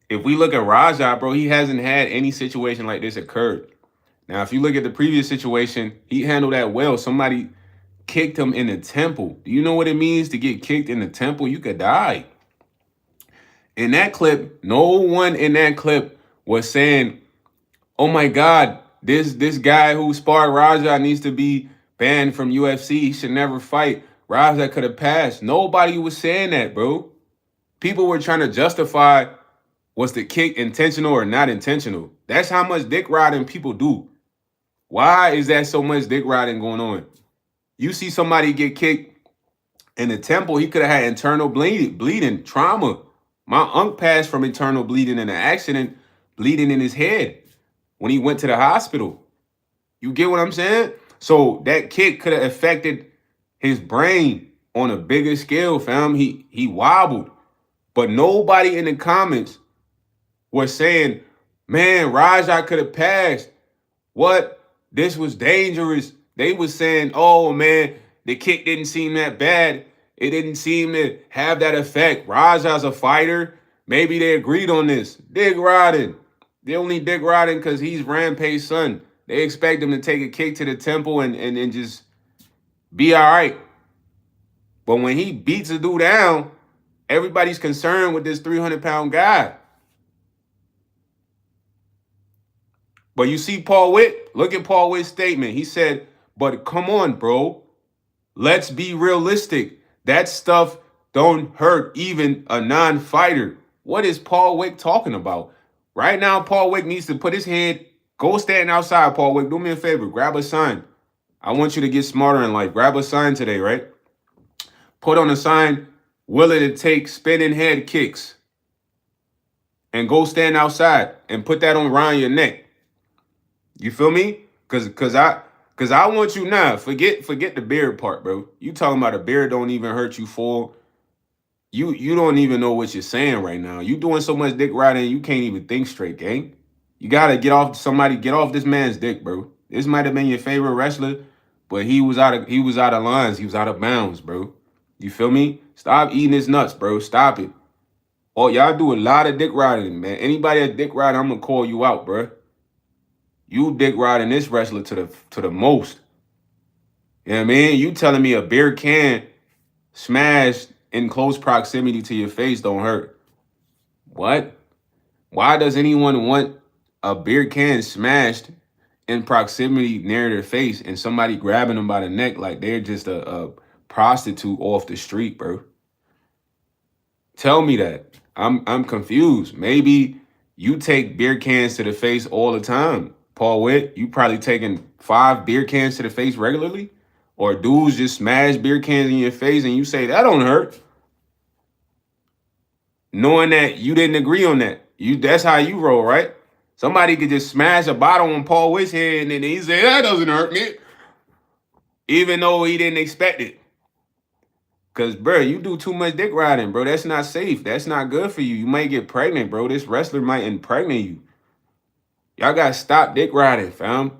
If we look at Raja, bro, he hasn't had any situation like this occurred. Now, if you look at the previous situation, he handled that well. Somebody kicked him in the temple. Do you know what it means to get kicked in the temple? You could die. In that clip, no one in that clip was saying, oh my God, this guy who sparred Raja needs to be banned from UFC. He should never fight. Raja could have passed. Nobody was saying that, bro. People were trying to justify was the kick intentional or not intentional. That's how much dick riding people do. Why is that so much dick riding going on? You see somebody get kicked in the temple, he could have had internal bleeding, trauma. My uncle passed from internal bleeding in an accident, bleeding in his head when he went to the hospital. You get what I'm saying? So that kick could have affected his brain on a bigger scale, fam. He wobbled. But nobody in the comments was saying, man, Raja could have passed. What? This was dangerous. They was saying, oh, man, the kick didn't seem that bad. It didn't seem to have that effect. Raja's a fighter. Maybe they agreed on this. Dick riding. They only dick riding because he's Rampage Son. They expect him to take a kick to the temple and just be all right. But when he beats a dude down, everybody's concerned with this 300-pound guy. But you see Paul Witt? Look at Paul Witt's statement. He said, but come on, bro. Let's be realistic. That stuff don't hurt even a non-fighter. What is Paul Witt talking about? Right now, Paul Witt needs to put his head, go stand outside, Paul Witt. Do me a favor. Grab a sign. I want you to get smarter in life. Grab a sign today, right? Put on a sign, willing to take spinning head kicks. And go stand outside and put that on around your neck. You feel me? Cause I want you now. Forget the beard part, bro. You talking about a beard don't even hurt you for. You don't even know what you're saying right now. You doing so much dick riding, you can't even think straight, gang. You gotta get off this man's dick, bro. This might have been your favorite wrestler, but he was out of lines. He was out of bounds, bro. You feel me? Stop eating his nuts, bro. Stop it. Oh, y'all do a lot of dick riding, man. Anybody that dick riding, I'm gonna call you out, bro. You dick riding this wrestler to the most. You know what I mean? You telling me a beer can smashed in close proximity to your face don't hurt. What? Why does anyone want a beer can smashed in proximity near their face and somebody grabbing them by the neck like they're just a prostitute off the street, bro? Tell me that. I'm confused. Maybe you take beer cans to the face all the time. Paul Witt, you probably taking 5 beer cans to the face regularly? Or dudes just smash beer cans in your face and you say, that don't hurt. Knowing that you didn't agree on that. That's how you roll, right? Somebody could just smash a bottle on Paul Witt's head and then he say, that doesn't hurt me. Even though he didn't expect it. Because, bro, you do too much dick riding, bro. That's not safe. That's not good for you. You might get pregnant, bro. This wrestler might impregnate you. Y'all got to stop dick riding, fam.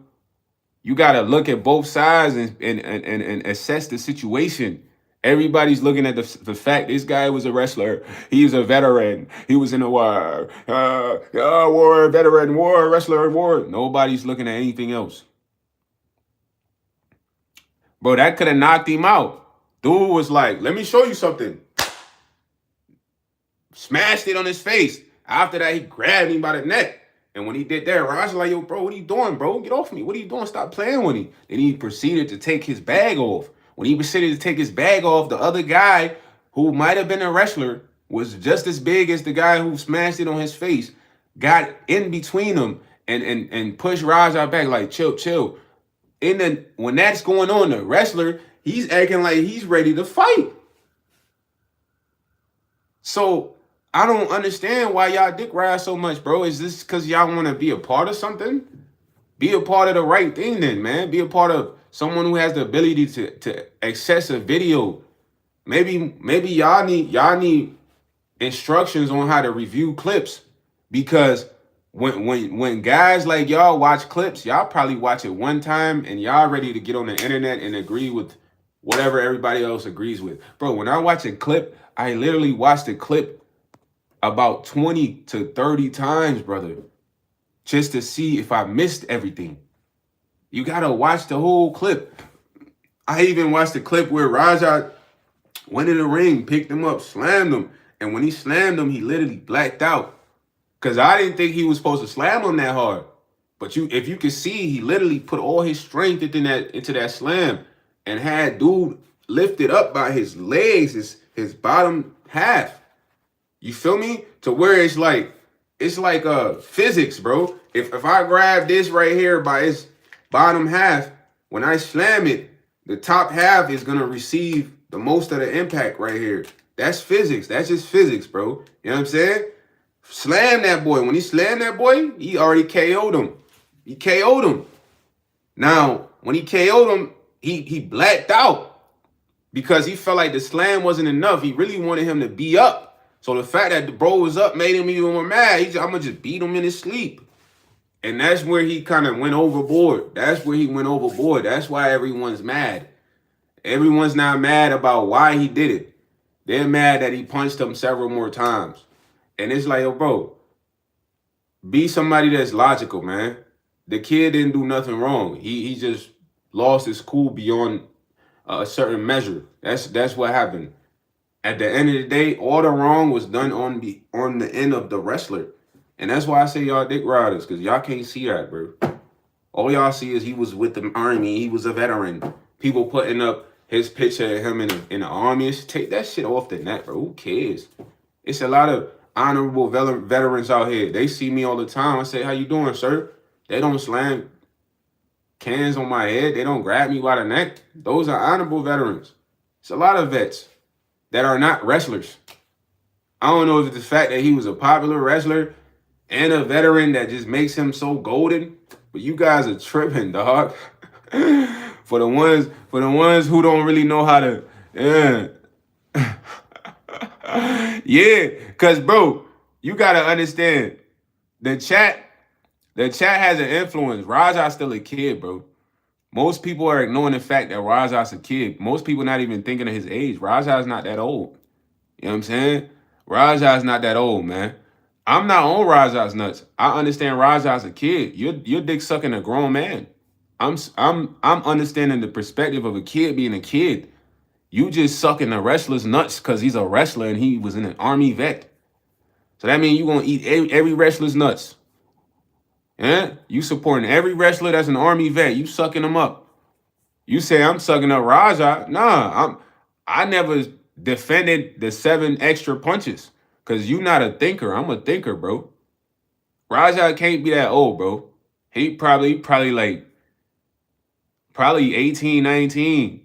You got to look at both sides and assess the situation. Everybody's looking at the fact this guy was a wrestler. He's a veteran. He was in a war. War, veteran, war, wrestler, war. Nobody's looking at anything else. Bro, that could have knocked him out. Dude was like, let me show you something. Smashed it on his face. After that, he grabbed him by the neck. And when he did that, Raj was like, yo, bro, what are you doing, bro? Get off me. What are you doing? Stop playing with him. Then he proceeded to take his bag off. When he proceeded to take his bag off, the other guy, who might have been a wrestler, was just as big as the guy who smashed it on his face, got in between them and pushed Raj out back like, chill. When that's going on, the wrestler he's acting like he's ready to fight. So I don't understand why y'all dick ride so much, bro. Is this because y'all want to be a part of something? Be a part of the right thing then, man. Be a part of someone who has the ability to access a video. Maybe y'all need instructions on how to review clips, because when guys like y'all watch clips, y'all probably watch it one time and y'all ready to get on the internet and agree with whatever everybody else agrees with. Bro, when I watch a clip, I literally watch the clip about 20 to 30 times, brother, just to see if I missed everything. You gotta watch the whole clip. I even watched the clip where Raja went in the ring, picked him up, slammed him, and when he slammed him, he literally blacked out. Cause I didn't think he was supposed to slam him that hard. But if you can see, he literally put all his strength into that slam and had dude lifted up by his legs, his bottom half. You feel me? To where it's like physics, bro. If I grab this right here by its bottom half, when I slam it, the top half is gonna receive the most of the impact right here. That's physics. That's just physics, bro. You know what I'm saying? Slam that boy. When he slammed that boy, he already KO'd him. He KO'd him. Now, when he KO'd him, he blacked out because he felt like the slam wasn't enough. He really wanted him to be up. So the fact that the bro was up made him even more mad. I'm going to just beat him in his sleep. And that's where he kind of went overboard. That's where he went overboard. That's why everyone's mad. Everyone's not mad about why he did it. They're mad that he punched him several more times. And it's like, yo, bro, be somebody that's logical, man. The kid didn't do nothing wrong. He just lost his cool beyond a certain measure. That's what happened. At the end of the day, all the wrong was done on the end of the wrestler. And that's why I say y'all dick riders, because y'all can't see that, bro. All y'all see is he was with the army. He was a veteran. People putting up his picture of him in the army. Take that shit off the net, bro. Who cares? It's a lot of honorable veterans out here. They see me all the time. I say, how you doing, sir? They don't slam cans on my head. They don't grab me by the neck. Those are honorable veterans. It's a lot of vets that are not wrestlers. I don't know if it's the fact that he was a popular wrestler and a veteran that just makes him so golden, but you guys are tripping, dog. For the ones who don't really know how to, yeah, because, bro, you got to understand, the chat has an influence. Raja's still a kid, bro. Most people are ignoring the fact that Raja's a kid. Most people not even thinking of his age. Raja's not that old. You know what I'm saying? Raja's not that old, man. I'm not on Raja's nuts. I understand Raja's a kid. You're dick sucking a grown man. I'm understanding the perspective of a kid being a kid. You just sucking a wrestler's nuts because he's a wrestler and he was in an army vet. So that means you're going to eat every wrestler's nuts. Yeah? You supporting every wrestler that's an army vet. You sucking them up. You say I'm sucking up Raja. Nah, I never defended the 7 extra punches because you not a thinker. I'm a thinker, bro. Raja can't be that old, bro. He probably 18, 19.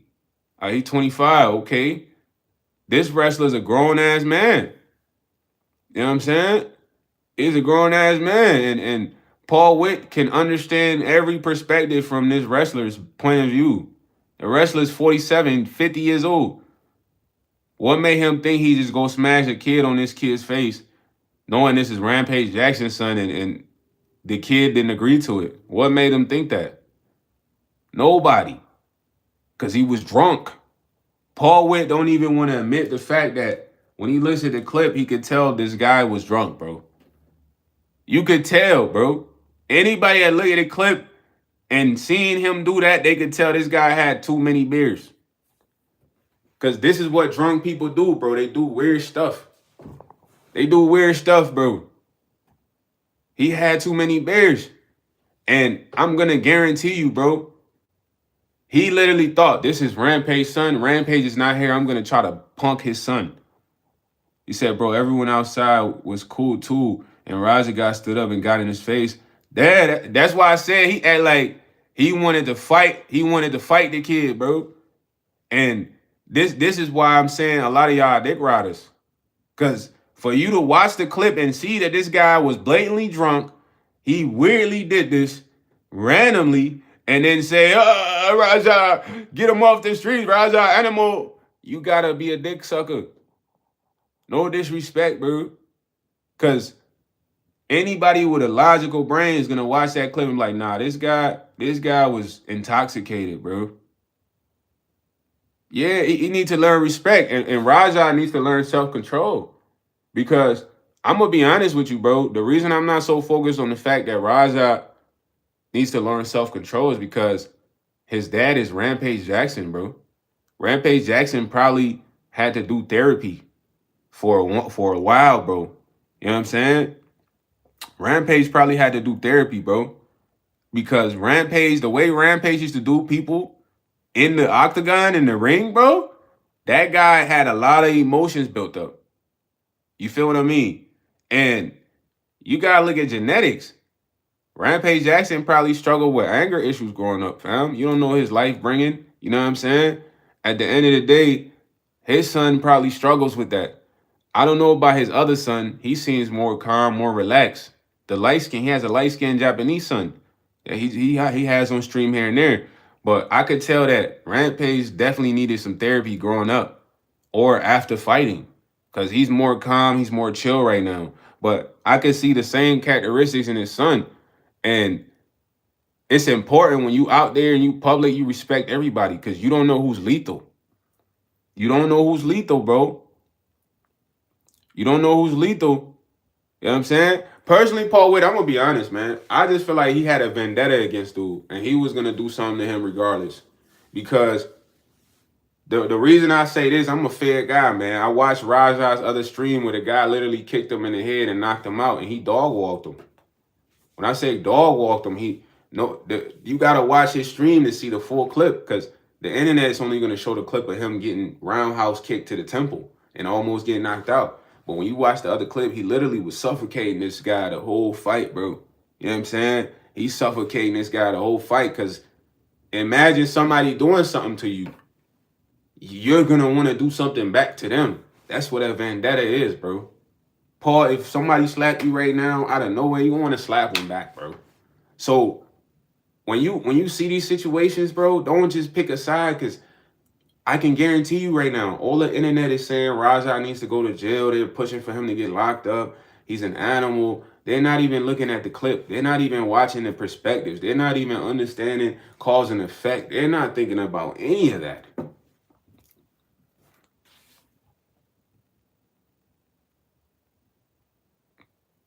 He 25, okay. This wrestler's a grown-ass man. You know what I'm saying? He's a grown-ass man. And Paul Witt can understand every perspective from this wrestler's point of view. The wrestler's 47, 50 years old. What made him think he just go smash a kid on this kid's face, knowing this is Rampage Jackson's son and the kid didn't agree to it? What made him think that? Nobody. Because he was drunk. Paul Witt don't even want to admit the fact that when he listened to the clip, he could tell this guy was drunk, bro. You could tell, bro. Anybody that look at the clip and seeing him do that, they could tell this guy had too many beers. Because this is what drunk people do, bro. They do weird stuff. They do weird stuff, bro. He had too many beers. And I'm going to guarantee you, bro, he literally thought, this is Rampage's son. Rampage is not here. I'm going to try to punk his son. He said, bro, everyone outside was cool too. And Raja got stood up and got in his face. That's why I said he act like he wanted to fight. He wanted to fight the kid, bro. And this is why I'm saying a lot of y'all dick riders. Because for you to watch the clip and see that this guy was blatantly drunk, he weirdly did this randomly, and then say, Raja, get him off the street, Raja, animal. You gotta be a dick sucker. No disrespect, bro. Because anybody with a logical brain is gonna watch that clip and be like, nah, this guy was intoxicated, bro. Yeah, he needs to learn respect, and Raja needs to learn self-control. Because I'm gonna be honest with you, bro. The reason I'm not so focused on the fact that Raja needs to learn self-control is because his dad is Rampage Jackson, bro. Rampage Jackson probably had to do therapy for a while, bro. You know what I'm saying? Rampage probably had to do therapy, bro. Because Rampage, the way Rampage used to do people in the octagon, in the ring, bro, that guy had a lot of emotions built up. You feel what I mean? And you gotta look at genetics. Rampage Jackson probably struggled with anger issues growing up, fam. You don't know his life bringing. You know what I'm saying? At the end of the day, his son probably struggles with that. I don't know about his other son. He seems more calm, more relaxed. The light skin, he has a light skinned Japanese son that he has on stream here and there. But I could tell that Rampage definitely needed some therapy growing up or after fighting, because he's more calm, he's more chill right now. But I could see the same characteristics in his son. And it's important when you out there and you public, you respect everybody, because you don't know who's lethal. You don't know who's lethal, bro. You don't know who's lethal. You know what I'm saying? Personally, Paul Witt, I'm going to be honest, man. I just feel like he had a vendetta against dude, and he was going to do something to him regardless. Because the reason I say this, I'm a fair guy, man. I watched Raja's other stream where the guy literally kicked him in the head and knocked him out, and he dog walked him. When I say dog walked him, you got to watch his stream to see the full clip, because the internet is only going to show the clip of him getting roundhouse kicked to the temple and almost getting knocked out. But when you watch the other clip, he literally was suffocating this guy the whole fight, bro. You know what I'm saying? He's suffocating this guy the whole fight, because imagine somebody doing something to you. You're going to want to do something back to them. That's what a vendetta is, bro. Paul, if somebody slapped you right now, out of nowhere, you want to slap them back, bro. So when you see these situations, bro, don't just pick a side, because I can guarantee you right now, all the internet is saying Raja needs to go to jail. They're pushing for him to get locked up. He's an animal. They're not even looking at the clip. They're not even watching the perspectives. They're not even understanding cause and effect. They're not thinking about any of that.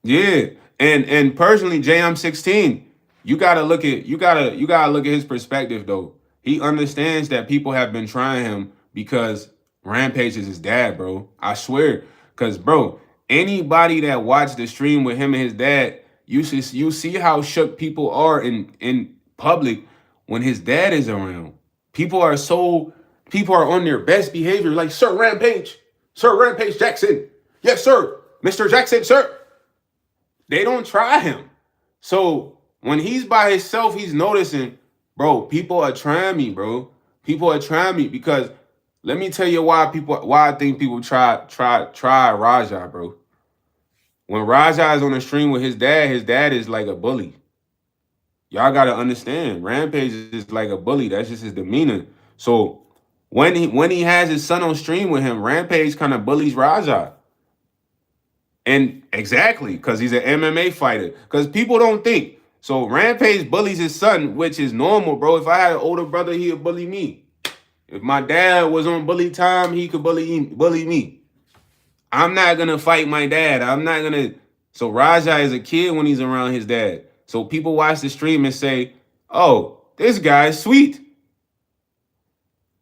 Yeah. And personally, JM16, you gotta look at his perspective though. He understands that people have been trying him because Rampage is his dad, bro. I swear. Cause bro, anybody that watched the stream with him and his dad, you see how shook people are in public when his dad is around. People are on their best behavior, like Sir Rampage Jackson. Yes, sir. Mr. Jackson, sir. They don't try him. So when he's by himself, he's noticing, bro, people are trying me, bro. People are trying me, because let me tell you why I think people try Raja, bro. When Raja is on the stream with his dad is like a bully. Y'all gotta understand, Rampage is like a bully. That's just his demeanor. So when he has his son on stream with him, Rampage kind of bullies Raja. And exactly, because he's an MMA fighter. Because people don't think. So Rampage bullies his son, which is normal, bro. If I had an older brother, he would bully me. If my dad was on bully time, he could bully me. I'm not going to fight my dad. I'm not going to. So Raja is a kid when he's around his dad. So people watch the stream and say, oh, this guy's sweet.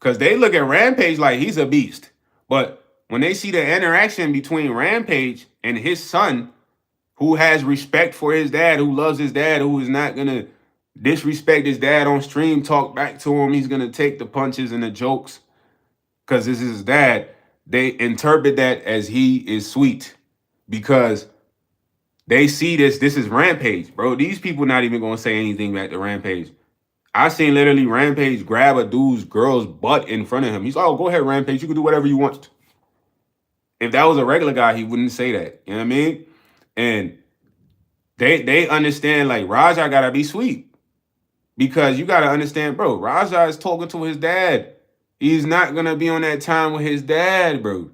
Because they look at Rampage like he's a beast. But when they see the interaction between Rampage and his son, who has respect for his dad, who loves his dad, who is not going to disrespect his dad on stream, talk back to him, he's going to take the punches and the jokes because this is his dad, they interpret that as he is sweet, because they see this is Rampage, bro. These people not even going to say anything back to Rampage. I seen literally Rampage grab a dude's girl's butt in front of him. He's like, oh, go ahead, Rampage. You can do whatever you want. If that was a regular guy, he wouldn't say that. You know what I mean? And they understand, like, Raja gotta be sweet. Because you gotta understand, bro, Raja is talking to his dad. He's not gonna be on that time with his dad, bro.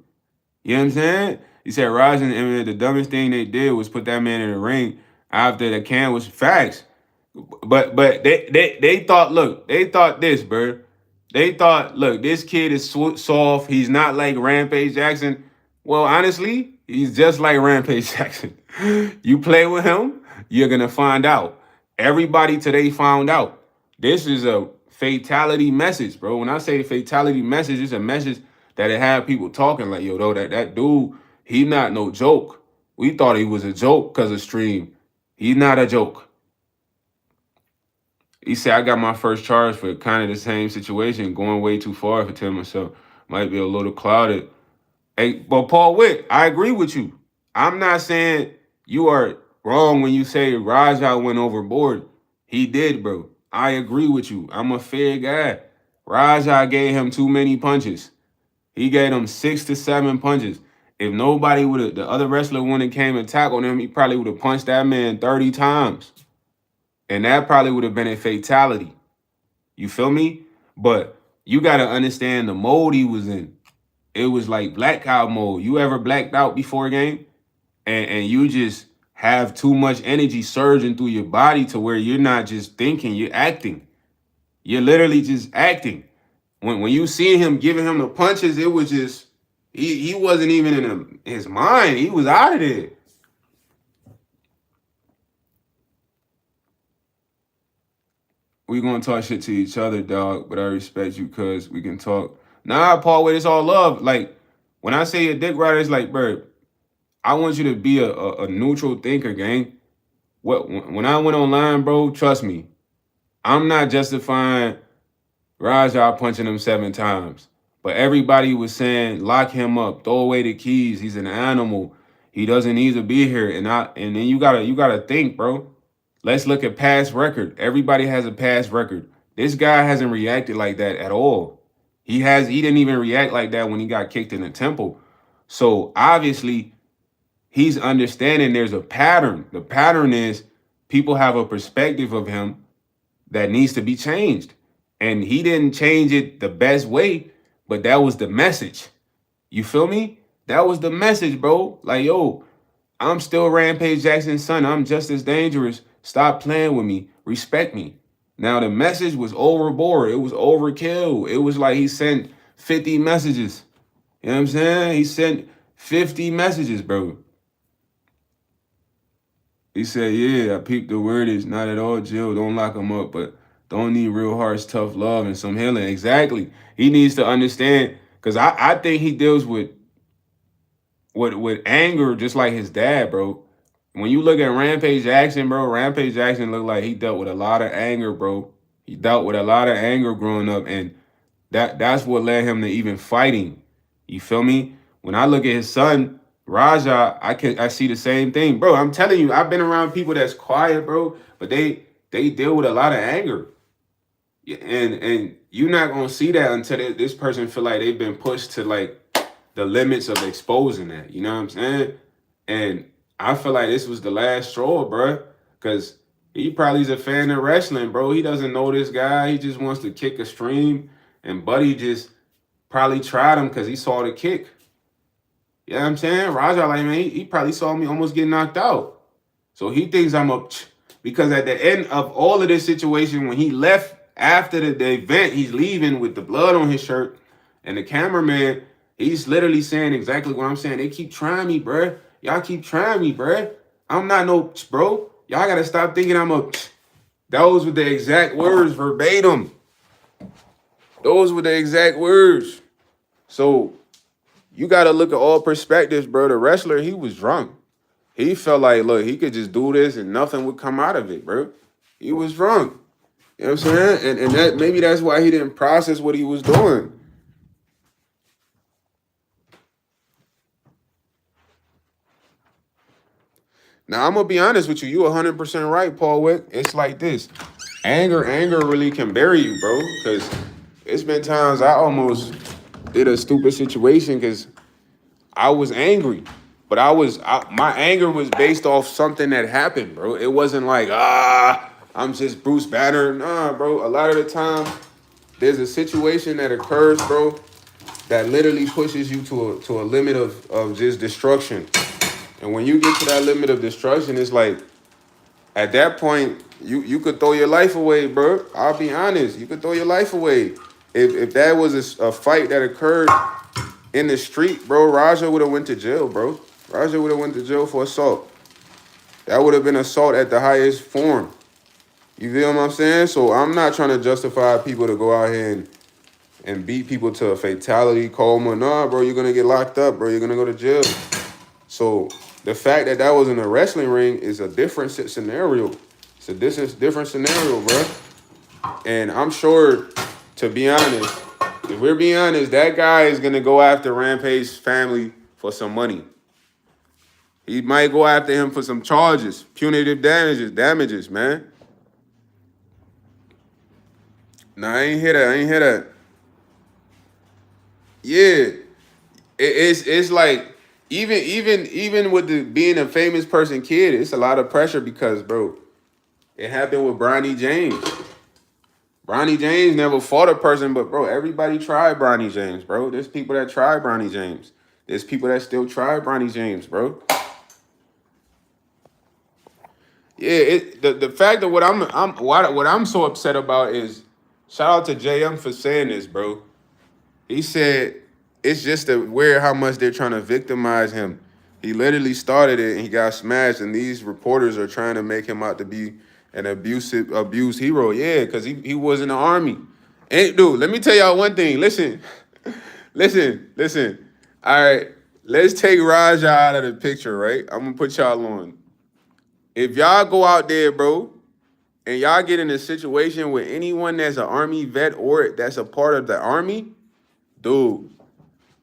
You know what I'm saying? He said Raja and the dumbest thing they did was put that man in the ring after the can was facts. But they thought, look, they thought this, bro. They thought, look, this kid is soft. He's not like Rampage Jackson. Well, honestly, he's just like Rampage Jackson. You play with him, you're gonna find out. Everybody today found out. This is a fatality message, bro. When I say fatality message, it's a message that it had people talking like, yo, though, that dude, he not no joke. We thought he was a joke because of stream. He's not a joke. He said, I got my first charge for kind of the same situation, going way too far for Tim myself. Might be a little clouded. Hey, but Paul Witt, I agree with you. I'm not saying you are wrong when you say Raja went overboard. He did, bro. I agree with you. I'm a fair guy. Raja gave him too many punches. He gave him 6 to 7 punches. If nobody would have, the other wrestler wouldn't have came and tackled him, he probably would have punched that man 30 times. And that probably would have been a fatality. You feel me? But you got to understand the mode he was in. It was like blackout mode. You ever blacked out before a game? And you just have too much energy surging through your body to where you're not just thinking, you're acting. You're literally just acting. When you see him giving him the punches, it was just, he wasn't even in his mind. He was out of there. We gonna talk shit to each other, dog, but I respect you because we can talk. Nah, Paul, wait, it's all love. Like, when I say a dick rider, it's like, bro, I want you to be a neutral thinker, gang. When I went online, bro, trust me, I'm not justifying Raja punching him 7 times. But everybody was saying, lock him up, throw away the keys. He's an animal. He doesn't need to be here. And then you gotta think, bro. Let's look at past record. Everybody has a past record. This guy hasn't reacted like that at all. He didn't even react like that when he got kicked in the temple. So obviously, he's understanding there's a pattern. The pattern is people have a perspective of him that needs to be changed. And he didn't change it the best way, but that was the message. You feel me? That was the message, bro. Like, yo, I'm still Rampage Jackson's son. I'm just as dangerous. Stop playing with me. Respect me. Now, the message was overboard. It was overkill. It was like he sent 50 messages. You know what I'm saying? He sent 50 messages, bro. He said, yeah, I peeped the wordage. Not at all, Jill. Don't lock him up, but don't need real harsh, tough love and some healing. Exactly. He needs to understand, because I think he deals with anger just like his dad, bro. When you look at Rampage Jackson, bro, Rampage Jackson looked like he dealt with a lot of anger, bro. He dealt with a lot of anger growing up, and that's what led him to even fighting. You feel me? When I look at his son, Raja, I see the same thing. Bro, I'm telling you, I've been around people that's quiet, bro, but they deal with a lot of anger. And you're not gonna see that until this person feel like they've been pushed to like the limits of exposing that. You know what I'm saying? And I feel like this was the last straw, bro, because he probably is a fan of wrestling, bro. He doesn't know this guy. He just wants to kick a stream, and Buddy just probably tried him because he saw the kick. You know what I'm saying? Raja, like, man, he probably saw me almost get knocked out. So he thinks I'm a... Because at the end of all of this situation, when he left after the event, he's leaving with the blood on his shirt, and the cameraman, he's literally saying exactly what I'm saying. They keep trying me, bruh. Y'all keep trying me, bruh. I'm not no... Bro, y'all got to stop thinking I'm a... Those were the exact words, verbatim. Those were the exact words. So... You got to look at all perspectives, bro. The wrestler, he was drunk. He felt like, look, he could just do this and nothing would come out of it, bro. He was drunk. You know what I'm saying? And that maybe that's why he didn't process what he was doing. Now, I'm going to be honest with you. You 100% right, Paul Wick. It's like this. Anger really can bury you, bro. Because it's been times I almost did a stupid situation because I was angry, but my anger was based off something that happened, bro. It wasn't like I'm just Bruce Banner. Nah, bro. A lot of the time, there's a situation that occurs, bro, that literally pushes you to a limit of just destruction. And when you get to that limit of destruction, it's like at that point, you could throw your life away, bro. I'll be honest. You could throw your life away. If that was a fight that occurred in the street, bro, Raja would have went to jail, bro. Raja would have went to jail for assault. That would have been assault at the highest form. You feel what I'm saying? So I'm not trying to justify people to go out here and beat people to a fatality, coma. Nah, bro, you're gonna get locked up, bro. You're gonna go to jail. So the fact that that was in a wrestling ring is a different scenario. It's a different scenario, bro. And I'm sure, to be honest, if we're being honest, that guy is gonna go after Rampage's family for some money. He might go after him for some charges, punitive damages, man. Nah, I ain't hear that. Yeah, it's like even with being a famous person kid, it's a lot of pressure because, bro, it happened with Bronny James. Bronny James never fought a person, but bro, everybody tried Bronny James, bro. There's people that tried Bronny James. There's people that still try Bronny James, bro. Yeah, the fact that what I'm so upset about is, shout out to JM for saying this, bro. He said it's just weird how much they're trying to victimize him. He literally started it and he got smashed, and these reporters are trying to make him out to be an abused hero. Yeah, because he was in the army. And dude, let me tell y'all one thing. Listen, listen. All right, let's take Raja out of the picture, right? I'm gonna put y'all on. If y'all go out there, bro, and y'all get in a situation with anyone that's an army vet or that's a part of the army, dude,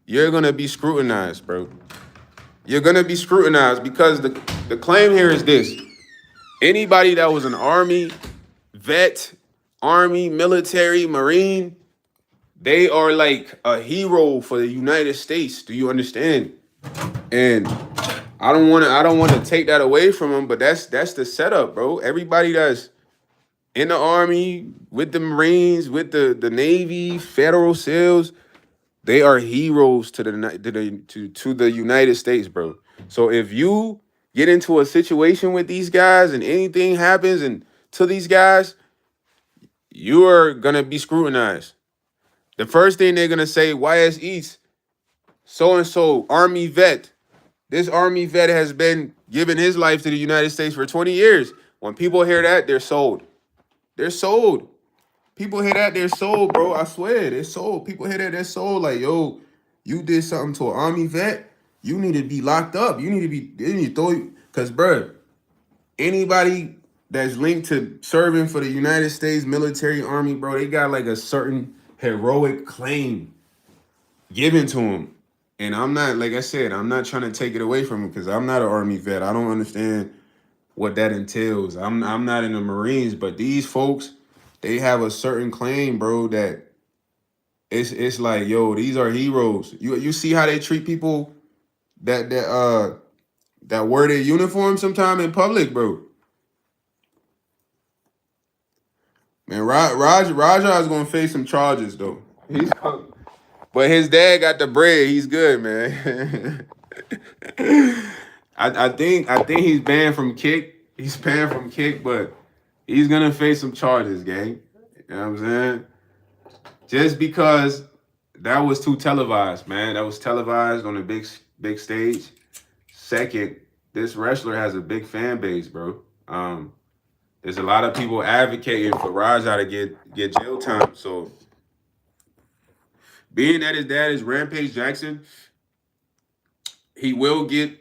you're gonna be scrutinized, bro. You're gonna be scrutinized because the claim here is this: anybody that was an army vet, army, military, marine, they are like a hero for the United States. Do you understand? And I don't want to take that away from them, but that's the setup, bro. Everybody that's in the army, with the Marines, with the Navy, Federal SEALs, they are heroes to the United States, bro. So if you get into a situation with these guys and anything happens and to these guys, you are gonna be scrutinized. The first thing they're gonna say, YS East, so and so, Army vet. This Army vet has been giving his life to the United States for 20 years. When people hear that, they're sold. They're sold. People hear that, they're sold, bro. I swear, they're sold. People hear that, they're sold. Like, yo, you did something to an Army vet, you need to be locked up. They need to throw you. Because, bro, anybody that's linked to serving for the United States military army, bro, they got like a certain heroic claim given to them. And I'm not, like I said, I'm not trying to take it away from them because I'm not an Army vet. I don't understand what that entails. I'm not in the Marines, but these folks, they have a certain claim, bro, that it's like, yo, these are heroes. You see how they treat people that wear their uniform sometime in public, bro. Man, Raja is gonna face some charges though. But his dad got the bread. He's good, man. I think he's banned from kick. He's banned from kick, but he's gonna face some charges, gang. You know what I'm saying? Just because that was too televised, man. That was televised on a big stage. Second, this wrestler has a big fan base, bro. There's a lot of people advocating for Raja to get jail time. So being that his dad is Rampage Jackson, he will get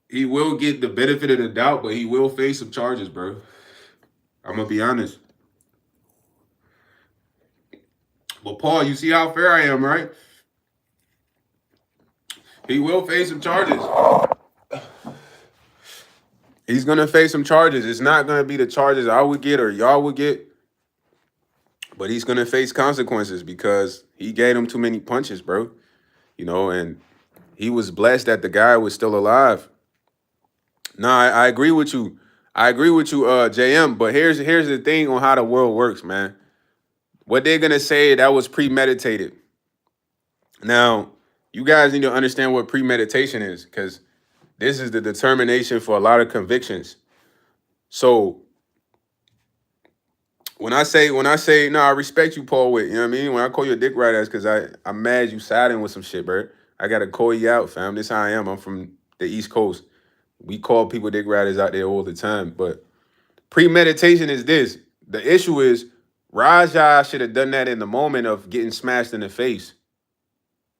the benefit of the doubt, but he will face some charges, bro. I'm gonna be honest. But Paul, you see how fair I am, right? He will face some charges. He's gonna face some charges. It's not gonna be the charges I would get or y'all would get, but he's gonna face consequences because he gave him too many punches, bro. And he was blessed that the guy was still alive. No, I agree with you. I agree with you, JM. But here's the thing on how the world works, man. What they're gonna say that was premeditated. Now, you guys need to understand what premeditation is, because this is the determination for a lot of convictions. So when I say no, I respect you, Paul Witt. You know what I mean? When I call you a dick rider, that's because I'm mad you siding with some shit, bro. I gotta call you out, fam. This how I am. I'm from the East Coast. We call people dick riders out there all the time. But premeditation is this. The issue is Raja should have done that in the moment of getting smashed in the face.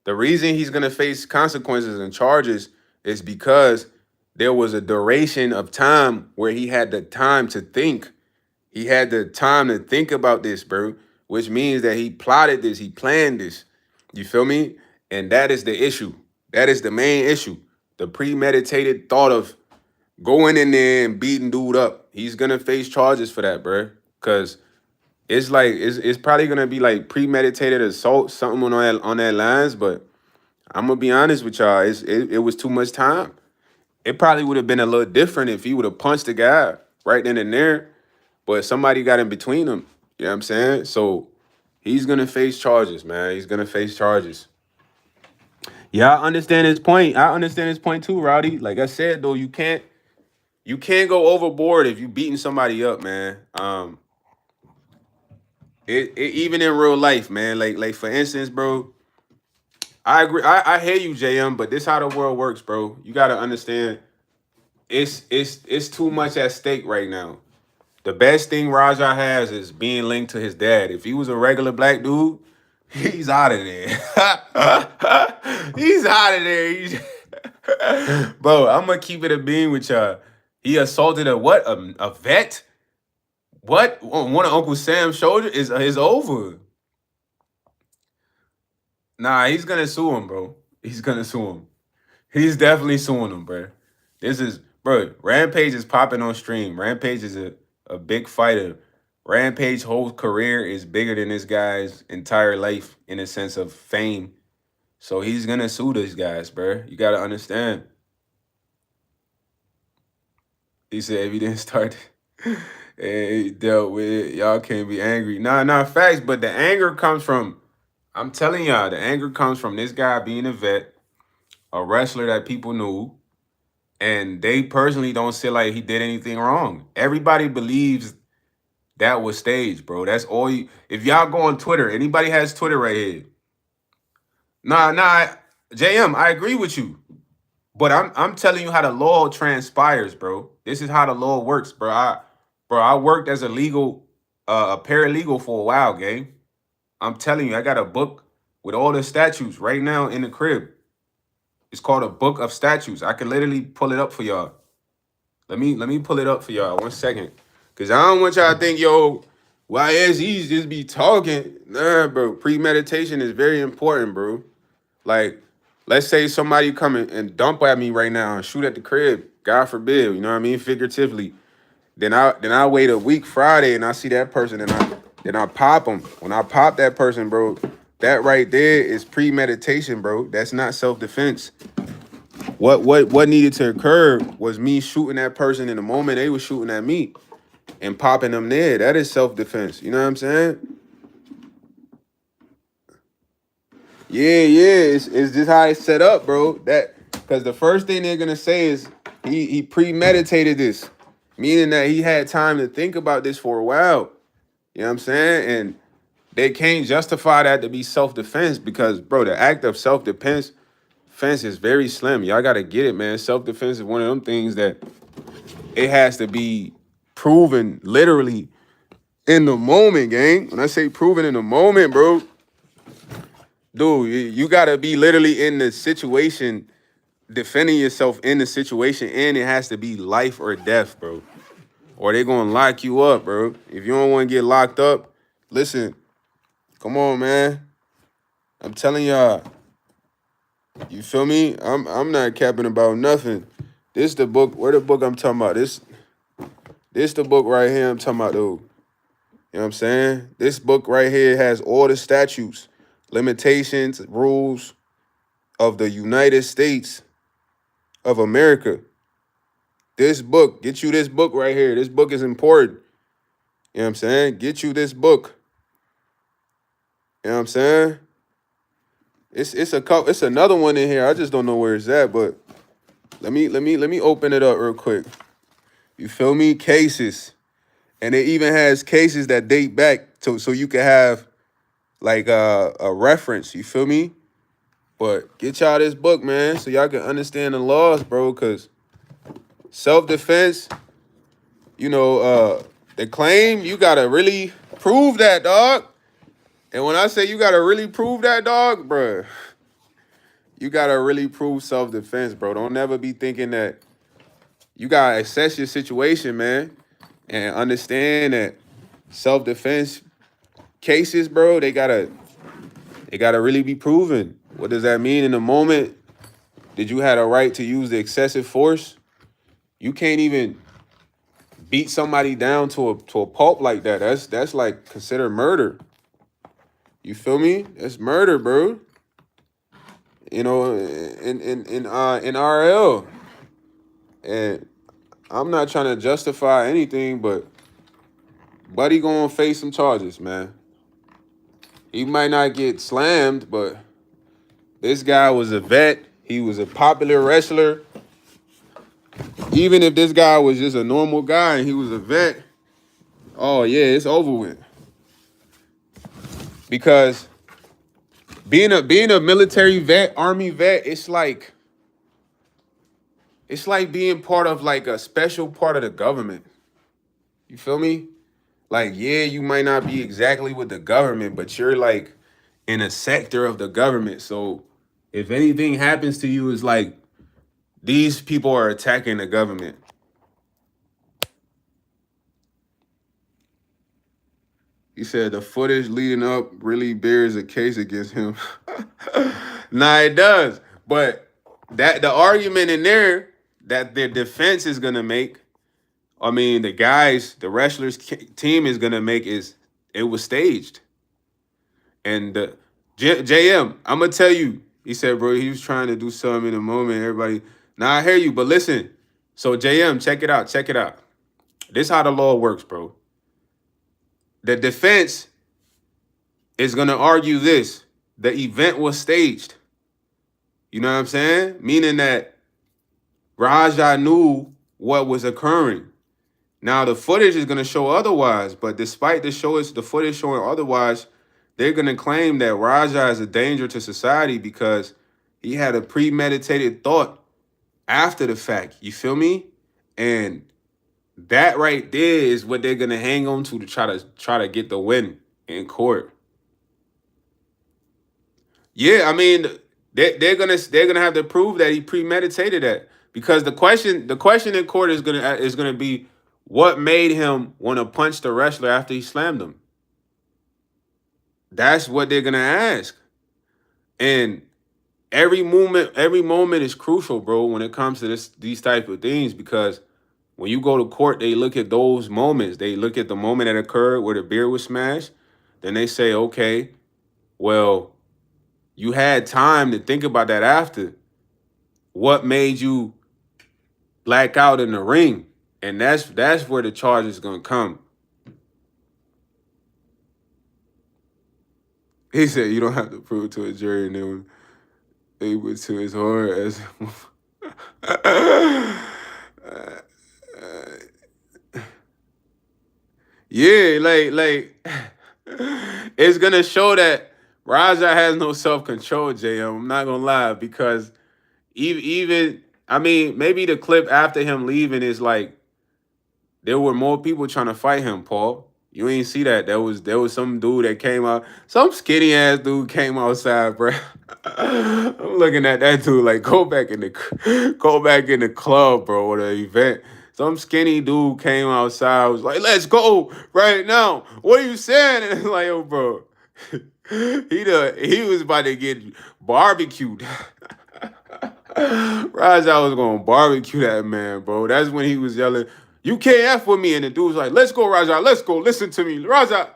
The reason he's gonna face consequences and charges is because there was a duration of time where he had the time to think. He had the time to think about this, bro, which means that he plotted this, he planned this. You feel me? And that is the issue. That is the main issue. The premeditated thought of going in there and beating dude up. He's gonna face charges for that, bro. Cause it's like it's probably gonna be like premeditated assault, something on that lines. But I'm gonna be honest with y'all, it was too much time. It probably would have been a little different if he would have punched the guy right then and there. But somebody got in between them. You know what I'm saying? So he's gonna face charges, man. He's gonna face charges. Yeah, I understand his point. I understand his point too, Rowdy. Like I said, though, you can't go overboard if you beating somebody up, man. Even in real life, man. Like for instance, bro. I agree. I hear you, JM, but this how the world works, bro. You gotta understand. It's too much at stake right now. The best thing Raja has is being linked to his dad. If he was a regular black dude, he's out of there. He's out of there. Bro, I'm gonna keep it a bean with y'all. He assaulted a what? A vet? What? On one of Uncle Sam's shoulders is over. Nah, he's gonna sue him, bro. He's gonna sue him. He's definitely suing him, bro. Bro, Rampage is popping on stream. Rampage is a big fighter. Rampage whole career is bigger than this guy's entire life in a sense of fame. So he's gonna sue these guys, bro. You gotta understand. He said if he didn't start and he dealt with it, y'all can't be angry. Nah, facts, but the anger comes from, I'm telling y'all, the anger comes from this guy being a vet, a wrestler that people knew, and they personally don't feel like he did anything wrong. Everybody believes that was staged, bro. That's all you. If y'all go on Twitter, anybody has Twitter right here. Nah, JM, I agree with you. But I'm telling you how the law transpires, bro. This is how the law works, bro. I worked as a paralegal for a while, gang. I'm telling you, I got a book with all the statutes right now in the crib. It's called a book of statutes. I can literally pull it up for y'all. Let me pull it up for y'all 1 second. Cause I don't want y'all to think, yo, YSEs just be talking. Nah, bro. Premeditation is very important, bro. Like, let's say somebody come and dump at me right now and shoot at the crib. God forbid, you know what I mean? Figuratively. Then I wait a week Friday and I see that person and I pop them. When I pop that person, bro, that right there is premeditation, bro. That's not self-defense. What needed to occur was me shooting that person in the moment they were shooting at me and popping them there. That is self-defense. You know what I'm saying? Yeah. It's just how it's set up, bro. That because the first thing they're gonna say is he premeditated this, meaning that he had time to think about this for a while. You know what I'm saying? And they can't justify that to be self-defense because, bro, the act of self-defense is very slim. Y'all gotta get it, man. Self-defense is one of them things that it has to be proven literally in the moment, gang. When I say proven in the moment, bro, dude, you gotta be literally in the situation, defending yourself in the situation, and it has to be life or death, bro. Or they gonna lock you up, bro. If you don't want to get locked up, listen, come on, man. I'm telling y'all. You feel me? I'm not capping about nothing. This the book. Where the book I'm talking about? This This the book right here I'm talking about, though. You know what I'm saying? This book right here has all the statutes, limitations, rules of the United States of America. This book, get you this book right here. This book is important. You know what I'm saying? Get you this book. You know what I'm saying? It's another one in here. I just don't know where it's at, but let me open it up real quick. You feel me? Cases. And it even has cases that date back to so you can have like a reference. You feel me? But get y'all this book, man, so y'all can understand the laws, bro, because self-defense, the claim, you gotta really prove that, dog. And when I say you gotta really prove that, dog, bro, you gotta really prove self-defense, bro. Don't never be thinking that you gotta assess your situation, man, and understand that self-defense cases, bro, they gotta really be proven. What does that mean in the moment? Did you have a right to use the excessive force? You can't even beat somebody down to a pulp like that. That's like considered murder. You feel me? That's murder, bro. In RL. And I'm not trying to justify anything, but Buddy gonna face some charges, man. He might not get slammed, but this guy was a vet. He was a popular wrestler. Even if this guy was just a normal guy and he was a vet, oh yeah, it's over with. Because being a military vet, army vet, it's like being part of like a special part of the government. You feel me? Like, yeah, you might not be exactly with the government, but you're like in a sector of the government. So if anything happens to you, it's like these people are attacking the government. He said the footage leading up really bears a case against him. Nah, it does. But that the argument in there that their defense is gonna make, I mean, the wrestlers team is gonna make is it was staged. And JM, I'm gonna tell you, he said, bro, he was trying to do something in the moment. Everybody, now I hear you, but listen. So JM, check it out, check it out. This is how the law works, bro. The defense is gonna argue this: the event was staged. You know what I'm saying? Meaning that Raja knew what was occurring. Now the footage is gonna show otherwise, but despite the footage showing otherwise, they're gonna claim that Raja is a danger to society because he had a premeditated thought after the fact. You feel me? And that right there is what they're gonna hang on to try to get the win in court. Yeah, I mean, they're gonna have to prove that he premeditated that because the question in court is gonna be what made him want to punch the wrestler after he slammed him. That's what they're gonna ask, and every moment is crucial, bro, when it comes to these type of things because when you go to court, they look at those moments. They look at the moment that occurred where the beer was smashed. Then they say, okay, well, you had time to think about that after. What made you black out in the ring? And that's where the charge is gonna come. He said you don't have to prove to a jury and then able to his horror as yeah, like it's gonna show that Raja has no self-control, JM. I'm not gonna lie, because even I mean, maybe the clip after him leaving is like there were more people trying to fight him, Paul. You ain't see that. There was some dude that came out, some skinny ass dude came outside, bro. I'm looking at that dude like go back in the club, bro, or the event. Some skinny dude came outside, was like, "Let's go right now." What are you saying? And it's like, "Yo, bro, he was about to get barbecued." Raja was gonna barbecue that man, bro. That's when he was yelling. You can't F with me. And the dude's like, let's go, Raja. Let's go. Listen to me. Raja.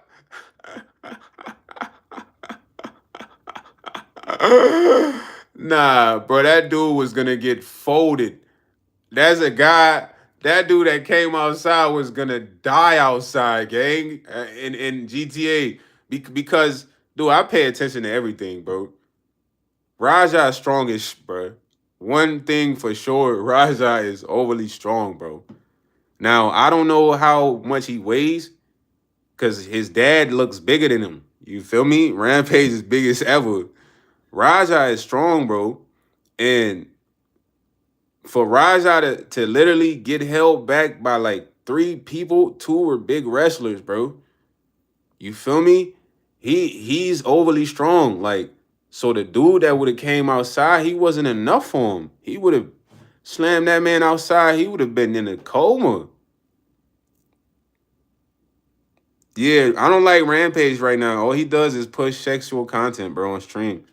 Nah, bro, that dude was gonna get folded. That's a guy. That dude that came outside was gonna die outside, gang, in GTA. Because, dude, I pay attention to everything, bro. Raja is strongest, bro. One thing for sure, Raja is overly strong, bro. Now, I don't know how much he weighs, because his dad looks bigger than him. You feel me? Rampage is biggest ever. Raja is strong, bro. And for Raja to literally get held back by like 3 people, 2 were big wrestlers, bro. You feel me? He's overly strong. Like, so the dude that would have came outside, he wasn't enough for him. He would have slammed that man outside. He would have been in a coma. Yeah, I don't like Rampage right now. All he does is push sexual content, bro, on stream.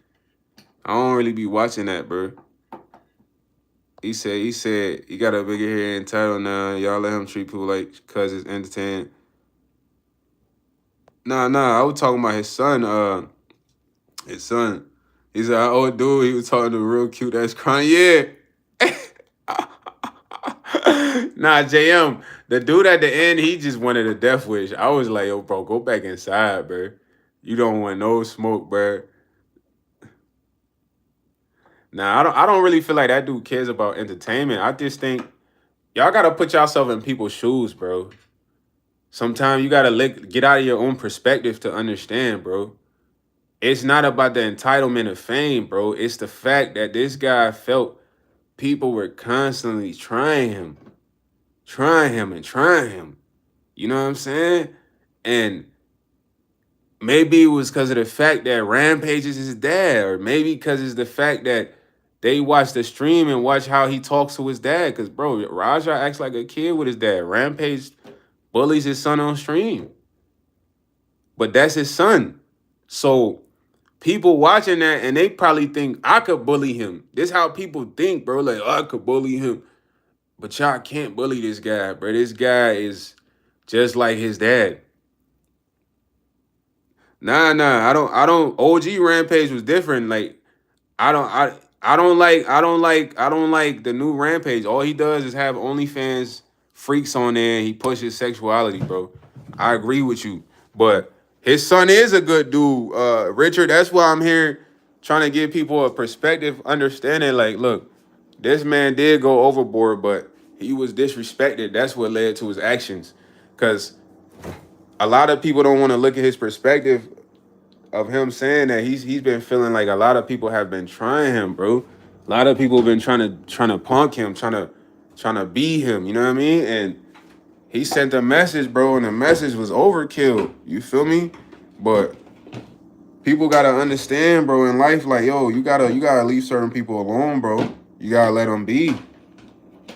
I don't really be watching that, bro. He said he got a bigger hair and title now. Y'all let him treat people like cuz it's entertaining. Nah, I was talking about his son. His son. He's like, oh, dude, he was talking to a real cute ass crying. Yeah. Nah, JM, the dude at the end, he just wanted a death wish. I was like, yo, bro, go back inside, bro. You don't want no smoke, bro. Nah, I don't really feel like that dude cares about entertainment. I just think y'all gotta put yourself in people's shoes, bro. Sometimes you gotta get out of your own perspective to understand, bro. It's not about the entitlement of fame, bro. It's the fact that this guy felt people were constantly trying him. You know what I'm saying? And maybe it was because of the fact that Rampage is his dad, or maybe because it's the fact that they watch the stream and watch how he talks to his dad. Because, bro, Raja acts like a kid with his dad. Rampage bullies his son on stream. But that's his son. So people watching that, and they probably think I could bully him. This how people think, bro. Like, oh, I could bully him. But y'all can't bully this guy, bro. This guy is just like his dad. Nah. I don't. OG Rampage was different. Like, I don't like the new Rampage. All he does is have OnlyFans freaks on there. And he pushes sexuality, bro. I agree with you, but his son is a good dude, Richard. That's why I'm here trying to give people a perspective, understanding. Like, look, this man did go overboard, but he was disrespected. That's what led to his actions. Because a lot of people don't want to look at his perspective of him saying that he's been feeling like a lot of people have been trying him, bro. A lot of people have been trying to punk him, trying to be him. You know what I mean? And he sent a message, bro, and the message was overkill. You feel me? But people gotta understand, bro, in life, like, yo, you gotta leave certain people alone, bro. You gotta let them be.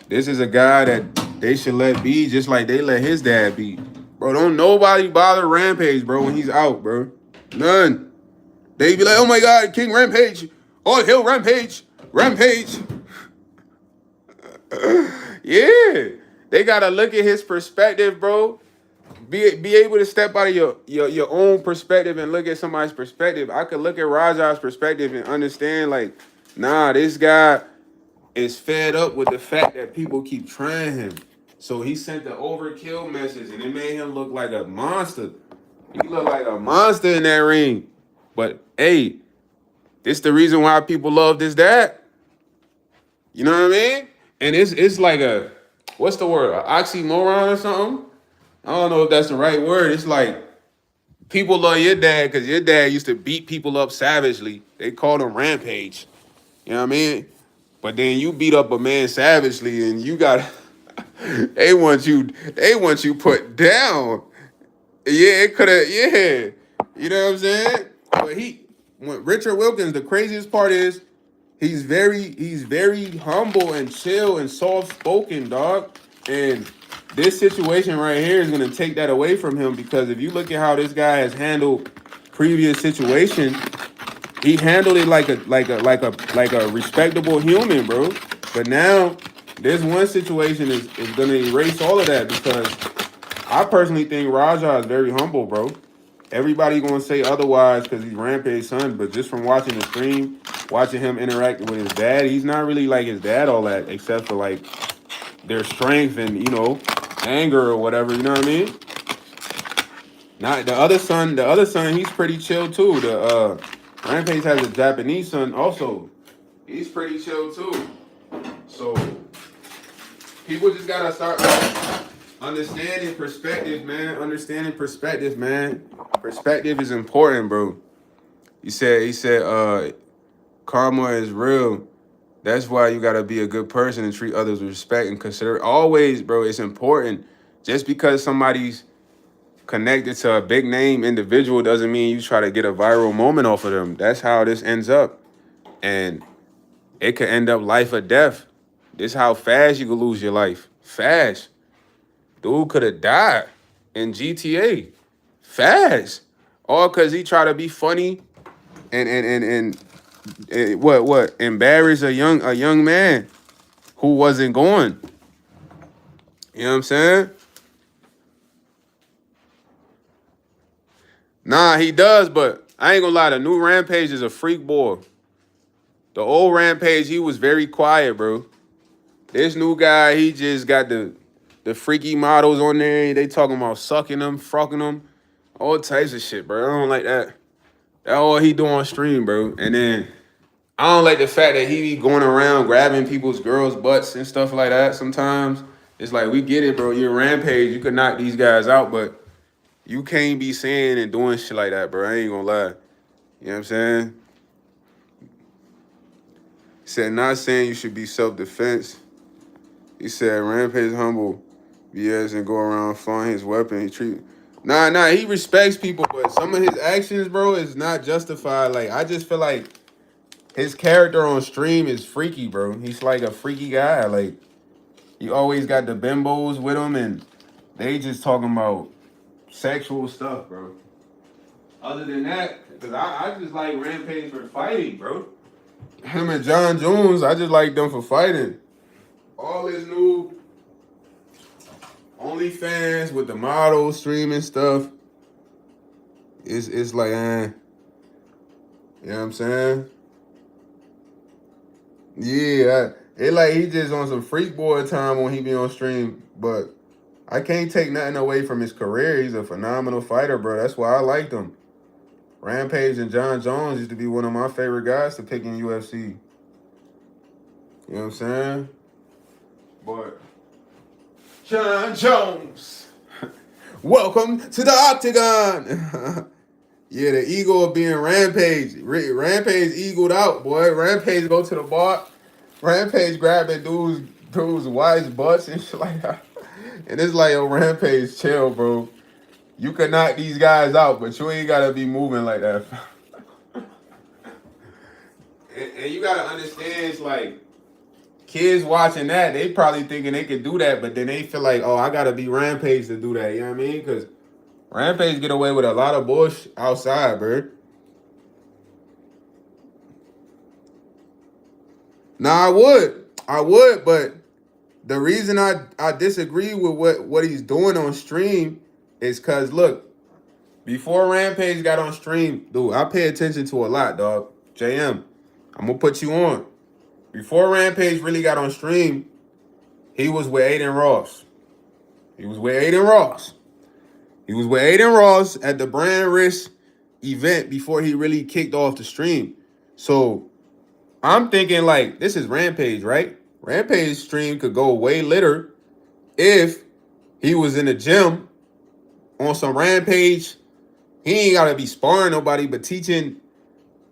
This is a guy that they should let be, just like they let his dad be. Bro, don't nobody bother Rampage, bro, when he's out, bro. None. They be like, oh my God, King Rampage. Oh, Hill Rampage. Rampage. Yeah. They gotta look at his perspective, bro. Be able to step out of your own perspective and look at somebody's perspective. I could look at Raja's perspective and understand, like, nah, this guy is fed up with the fact that people keep trying him. So he sent the overkill message, and it made him look like a monster. He looked like a monster in that ring. But hey, this the reason why people love this dad. You know what I mean? And it's like a, what's the word? An oxymoron or something? I don't know if that's the right word. It's like people love your dad because your dad used to beat people up savagely. They called him Rampage. You know what I mean? But then you beat up a man savagely and you got they want you put down. Yeah, it could have, yeah. You know what I'm saying? But when Richard Wilkins, the craziest part is he's very humble and chill and soft-spoken, dog. And this situation right here is gonna take that away from him, because if you look at how this guy has handled previous situation, he handled it like a respectable human, bro. But now this one situation is gonna erase all of that because I personally think Raja is very humble, bro. Everybody gonna say otherwise because he's Rampage son, but just from watching the stream, watching him interact with his dad, he's not really like his dad all that, except for like their strength and anger or whatever. You know what I mean? Not the other son, he's pretty chill too. The Rampage has a Japanese son also. He's pretty chill too. So people just gotta start understanding perspective, man. Understanding perspective, man. Perspective is important, bro. He said, karma is real. That's why you gotta be a good person and treat others with respect and consider. Always, bro, it's important. Just because somebody's connected to a big name individual doesn't mean you try to get a viral moment off of them. That's how this ends up. And it could end up life or death. This is how fast you could lose your life. Fast. Dude could have died in GTA. Fast. All because he tried to be funny and what embarrass a young man who wasn't going. You know what I'm saying? Nah, he does, but I ain't gonna lie, the new Rampage is a freak boy. The old Rampage, he was very quiet, bro. This new guy, he just got the freaky models on there. They talking about sucking them, fucking them, all types of shit, bro. I don't like that. That's all he do on stream, bro. And then I don't like the fact that he be going around grabbing people's girls' butts and stuff like that. Sometimes it's like, we get it, bro. You're Rampage. You could knock these guys out, but you can't be saying and doing shit like that, bro. I ain't gonna lie. You know what I'm saying? He said, not saying you should be self-defense. He said, Rampage humble. BS and go around flying his weapon. He treat... Nah, he respects people, but some of his actions, bro, is not justified. Like, I just feel like his character on stream is freaky, bro. He's like a freaky guy. Like, he always got the bimbos with him, and they just talking about sexual stuff, bro. Other than that, because I just like Rampage for fighting, bro. Him and John Jones, I just like them for fighting. All his new OnlyFans with the models streaming stuff, it's like, you know what I'm saying? Yeah, it like he just on some freak boy time when he be on stream, but I can't take nothing away from his career. He's a phenomenal fighter, bro. That's why I liked him. Rampage and John Jones used to be one of my favorite guys to pick in UFC. You know what I'm saying? But John Jones, welcome to the Octagon. Yeah, the ego of being Rampage. Rampage egoed out, boy. Rampage go to the bar. Rampage grabbing dude's wife's butts and shit like that. And it's like, yo, Rampage, chill, bro. You can knock these guys out, but you ain't gotta be moving like that. and you gotta understand, it's like, kids watching that, they probably thinking they could do that, but then they feel like, oh, I gotta be Rampage to do that. You know what I mean? Because Rampage get away with a lot of bullshit outside, bro. Nah, I would, but the reason I disagree with what he's doing on stream is because, look, before Rampage got on stream, dude, I pay attention to a lot, dog. JM, I'm going to put you on. Before Rampage really got on stream, he was with Aiden Ross. He was with Aiden Ross at the Brand Risk event before he really kicked off the stream. So I'm thinking, like, this is Rampage, right? Rampage stream could go way later if he was in the gym on some Rampage. He ain't got to be sparring nobody, but teaching.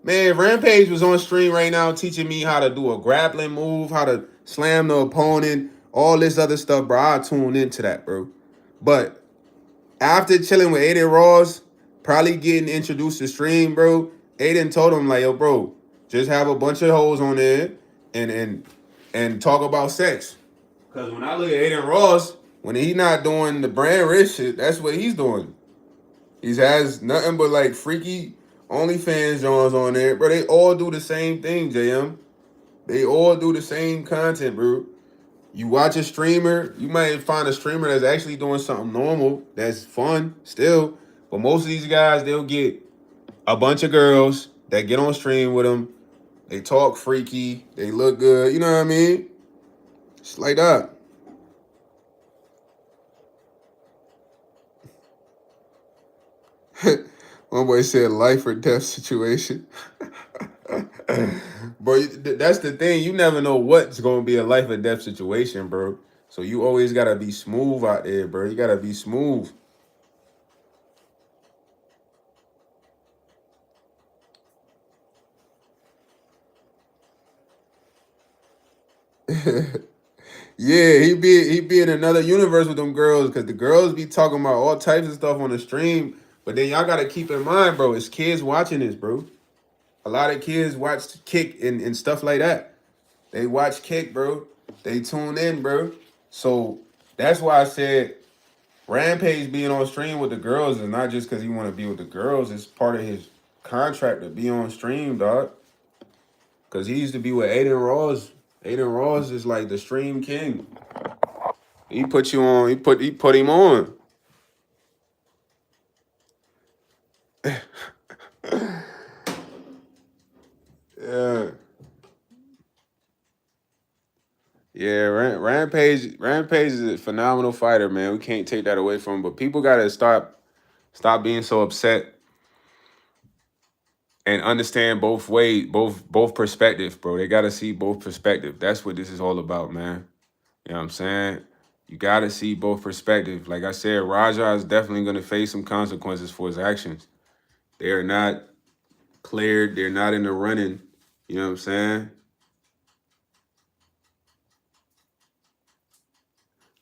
Man, if Rampage was on stream right now teaching me how to do a grappling move, how to slam the opponent, all this other stuff, bro, I'll tune into that, bro. But after chilling with Aiden Ross, probably getting introduced to stream, bro, Aiden told him, like, yo, bro, just have a bunch of hoes on there and talk about sex. Because when I look at Aiden Ross, when he not doing the Brand Risk shit, that's what he's doing. He has nothing but, like, freaky OnlyFans Johns on there. Bro, they all do the same thing, JM. They all do the same content, bro. You watch a streamer, you might find a streamer that's actually doing something normal, that's fun still. But most of these guys, they'll get a bunch of girls that get on stream with them. They talk freaky, they look good. You know what I mean? It's like that. One boy said life or death situation. Bro, that's the thing. You never know what's going to be a life or death situation, bro. So you always got to be smooth out there, bro. You got to be smooth. Yeah, he be in another universe with them girls because the girls be talking about all types of stuff on the stream. But then y'all gotta keep in mind, bro, it's kids watching this, bro. A lot of kids watch Kick and stuff like that. They watch Kick, bro. They tune in, bro. So that's why I said Rampage being on stream with the girls is not just because he want to be with the girls. It's part of his contract to be on stream, dog. Because he used to be with Aiden Ross. Aiden Ross is like the stream king. He put you on. He put him on. Yeah, yeah. Rampage is a phenomenal fighter, man. We can't take that away from him. But people gotta stop being so upset and understand both ways, both perspectives, bro. They gotta see both perspectives. That's what this is all about, man. You know what I'm saying? You gotta see both perspectives. Like I said, Raja is definitely gonna face some consequences for his actions. They are not cleared. They're not in the running. You know what I'm saying?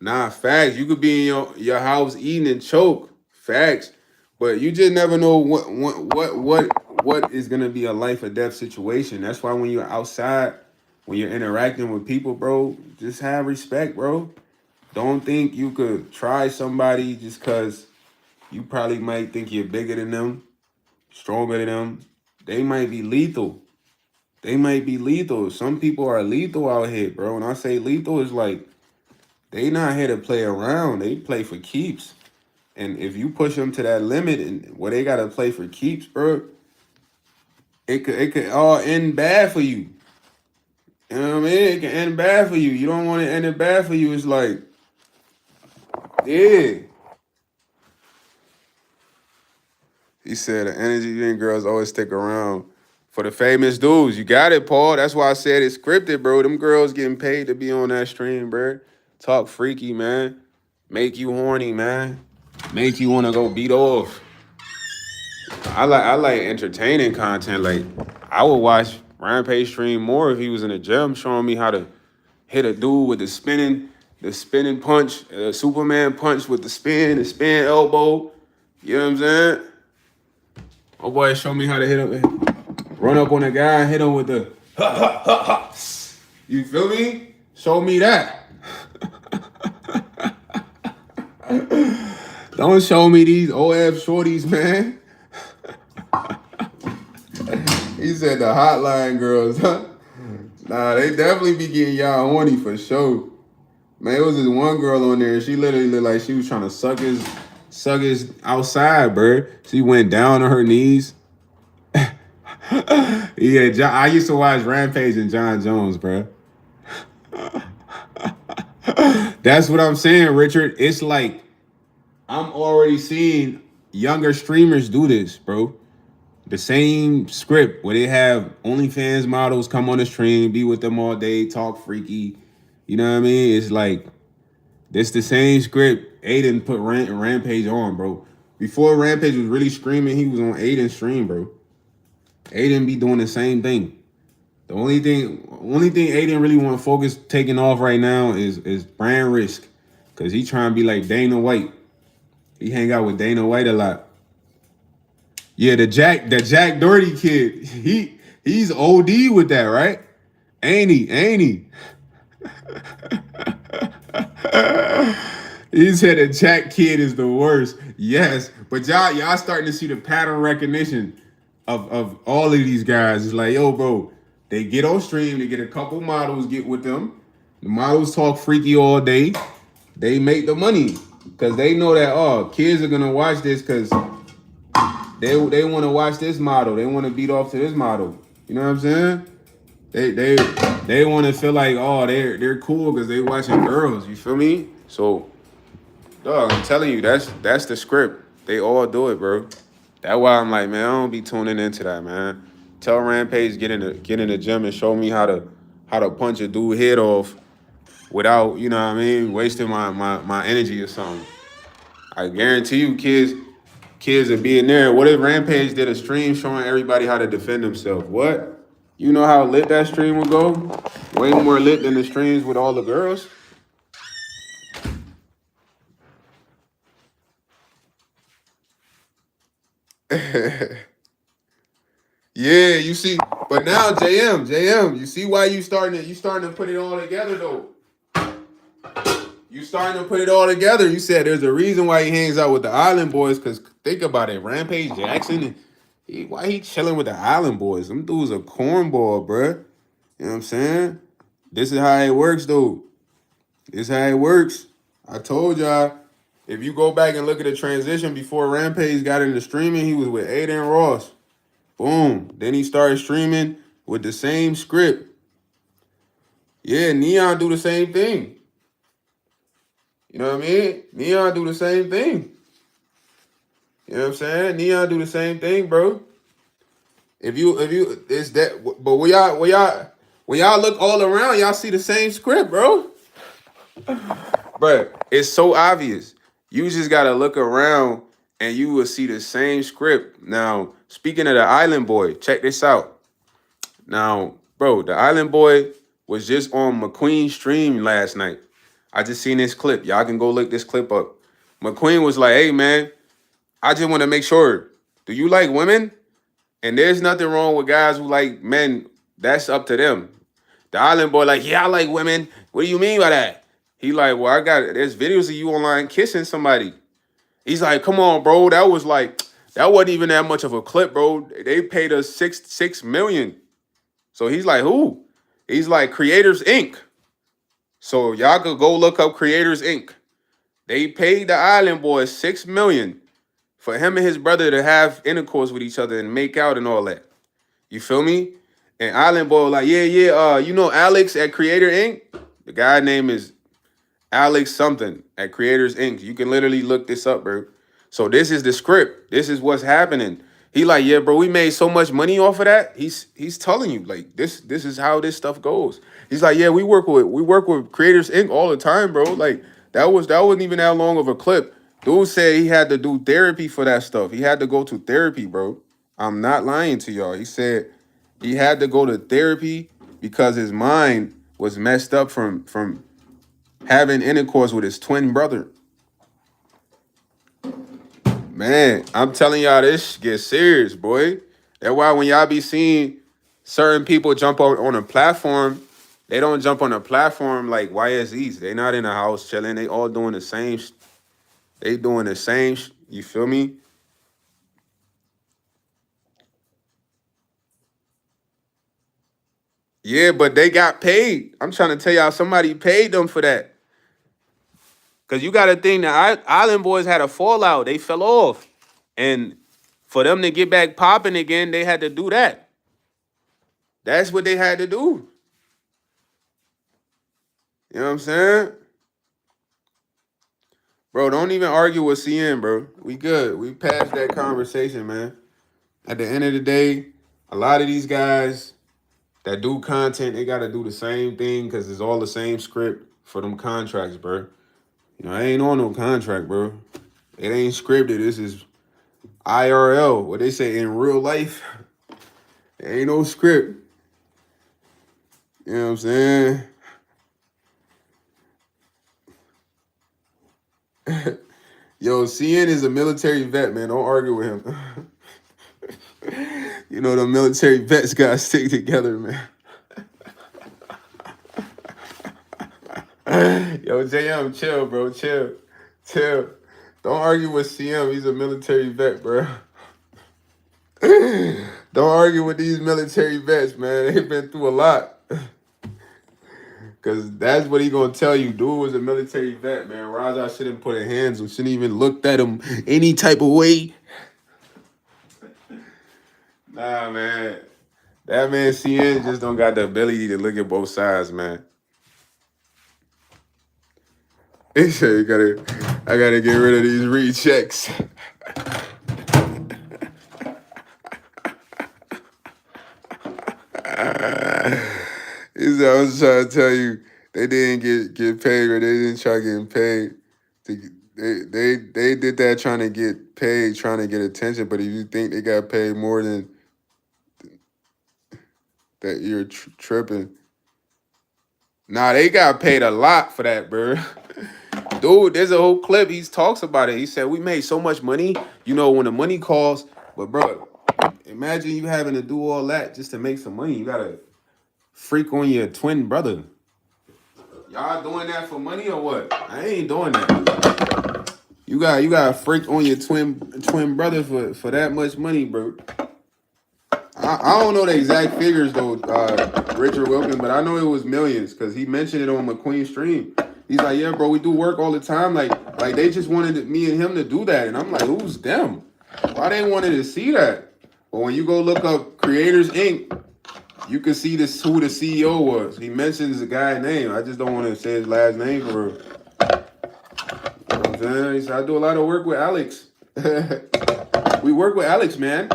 Nah, facts. You could be in your house eating and choke. Facts. But you just never know what is gonna be a life or death situation. That's why when you're outside, when you're interacting with people, bro, just have respect, bro. Don't think you could try somebody just cause you probably might think you're bigger than them, stronger than them. They might be lethal. They might be lethal. Some people are lethal out here, bro. When I say lethal, it's like they not here to play around. They play for keeps. And if you push them to that limit and where they gotta play for keeps, bro, it could all end bad for you. You know what I mean? It can end bad for you. You don't want to end it bad for you. It's like, yeah. He said the energy in girls always stick around for the famous dudes. You got it, Paul. That's why I said it's scripted, bro. Them girls getting paid to be on that stream, bro. Talk freaky, man. Make you horny, man. Make you want to go beat off. I like entertaining content. Like I would watch Rampage stream more if he was in the gym showing me how to hit a dude with the spinning punch, Superman punch with the spin elbow. You know what I'm saying? Oh boy, show me how to hit him. Run up on a guy, hit him with the ha ha ha ha. You feel me? Show me that. Don't show me these OF shorties, man. He said the hotline girls, huh? Nah, they definitely be getting y'all horny for sure. Man, it was this one girl on there. She literally looked like she was trying to suck his outside, bro. She went down on her knees. Yeah, I used to watch Rampage and John Jones, bro. That's what I'm saying, Richard. It's like I'm already seeing younger streamers do this, bro. The same script where they have OnlyFans models come on the stream, be with them all day, talk freaky. You know what I mean? It's like this the same script Aiden put Rampage on, bro. Before Rampage was really screaming, he was on Aiden's stream, bro. Aiden be doing the same thing. The only thing Aiden really want to focus taking off right now is brand risk, cause he trying to be like Dana White. He hang out with Dana White a lot. Yeah, the Jack Doherty kid. He's OD with that, right? Ain't he? Ain't he? He said the Jack kid is the worst. Yes, but y'all starting to see the pattern recognition of all of these guys. It's like, yo, bro, they get on stream, they get a couple models, get with them. The models talk freaky all day. They make the money because they know that kids are gonna watch this because they want to watch this model. They want to beat off to this model. You know what I'm saying? They want to feel like they're cool because they watching girls. You feel me? So, dog, I'm telling you, that's the script. They all do it, bro. That's why I'm like, man, I don't be tuning into that, man. Tell Rampage get in the gym and show me how to punch a dude head off without, you know what I mean, wasting my energy or something. I guarantee you, kids are being there. What if Rampage did a stream showing everybody how to defend themselves? What? You know how lit that stream would go? Way more lit than the streams with all the girls. Yeah, you see, but now JM, you see why you starting to put it all together though. You starting to put it all together. You said there's a reason why he hangs out with the Island Boys. Cause think about it, Rampage Jackson, why he chilling with the Island Boys? Them dudes a cornball, bruh. You know what I'm saying? This is how it works, though. This is how it works. I told y'all, if you go back and look at the transition before Rampage got into streaming, he was with Aiden Ross. Boom. Then he started streaming with the same script. Yeah, Neon do the same thing. You know what I mean? Neon do the same thing. You know what I'm saying? Neon do the same thing, bro. If you it's that, but when y'all look all around, y'all see the same script, bro. But it's so obvious. You just gotta look around and you will see the same script. Now, speaking of the Island Boy, check this out. Now, bro, the Island Boy was just on McQueen's stream last night. I just seen this clip. Y'all can go look this clip up. McQueen was like, hey man, I just want to make sure. Do you like women? And there's nothing wrong with guys who like men. That's up to them. The Island Boy like, yeah, I like women. What do you mean by that? He like, well, there's videos of you online kissing somebody. He's like, come on, bro. That wasn't even that much of a clip, bro. They paid us six million. So he's like, who? He's like, Creators Inc. So y'all could go look up Creators Inc. They paid the Island Boy 6 million for him and his brother to have intercourse with each other and make out and all that. You feel me? And Island Boy was like, yeah, you know Alex at Creator Inc.? The guy name is Alex something at Creators Inc. You can literally look this up, bro. So this is the script. This is what's happening. He like, yeah, bro, we made so much money off of that. He's telling you, like, this is how this stuff goes. He's like, yeah, we work with Creators Inc. all the time, bro. Like, that wasn't even that long of a clip. Dude said he had to do therapy for that stuff. He had to go to therapy, bro. I'm not lying to y'all. He said he had to go to therapy because his mind was messed up from having intercourse with his twin brother. Man, I'm telling y'all, this gets serious, boy. That's why when y'all be seeing certain people jump on a platform, they don't jump on a platform like YSEs. They not in a house chilling. They all doing the same. They doing the same. You feel me? Yeah, but they got paid. I'm trying to tell y'all, somebody paid them for that. Because you got to think that Island Boys had a fallout. They fell off. And for them to get back popping again, they had to do that. That's what they had to do. You know what I'm saying? Bro, don't even argue with CN, bro. We good. We passed that conversation, man. At the end of the day, a lot of these guys that do content, they got to do the same thing because it's all the same script for them contracts, bro. You know, I ain't on no contract, bro. It ain't scripted. This is IRL. What they say in real life, there ain't no script. You know what I'm saying? Yo, CN is a military vet, man. Don't argue with him. You know, the military vets gotta stick together, man. Yo, JM, chill, bro. Chill. Don't argue with CM. He's a military vet, bro. Don't argue with these military vets, man. They've been through a lot. Cause that's what he gonna tell you. Dude was a military vet, man. Raja shouldn't put hands on, shouldn't even looked at him any type of way. Nah, man. That man CN just don't got the ability to look at both sides, man. He said, I gotta get rid of these rechecks. He said, I was trying to tell you, they didn't get paid, or they didn't try getting paid. They did that trying to get paid, trying to get attention. But if you think they got paid more than that, you're tripping. Nah, they got paid a lot for that, bro. Dude, there's a whole clip. He talks about it. He said, we made so much money, you know, when the money calls. But, bro, imagine you having to do all that just to make some money. You got to freak on your twin brother. Y'all doing that for money or what? I ain't doing that. You got to freak on your twin brother for that much money, bro. I don't know the exact figures though, Richard Wilkins, but I know it was millions because he mentioned it on McQueen's stream. He's like, yeah, bro, we do work all the time. Like they just wanted me and him to do that, and I'm like, who's them? Why they wanted to see that? But when you go look up Creators Inc., you can see this who the CEO was. He mentions the guy's name. I just don't want to say his last name for real. You know what I'm saying? He said, I do a lot of work with Alex. We work with Alex, man.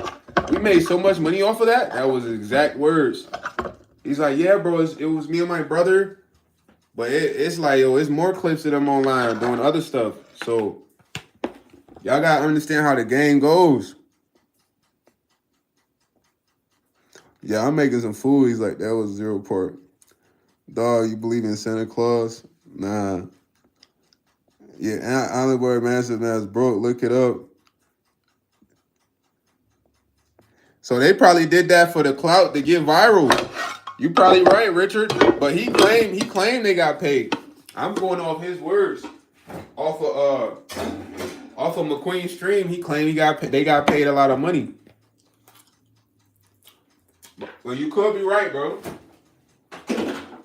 We made so much money off of that. That was his exact words. He's like, yeah, bro, it was me and my brother. But it's like, yo, it's more clips of them online doing other stuff. So y'all got to understand how the game goes. Yeah, I'm making some food. He's like, that was 0 part. Dog, you believe in Santa Claus? Nah. Yeah, Island Boy Massive Mass broke. Look it up. So they probably did that for the clout to get viral. You probably right, Richard. But he claimed they got paid. I'm going off his words. Off of McQueen's stream, he claimed they got paid a lot of money. Well, you could be right, bro.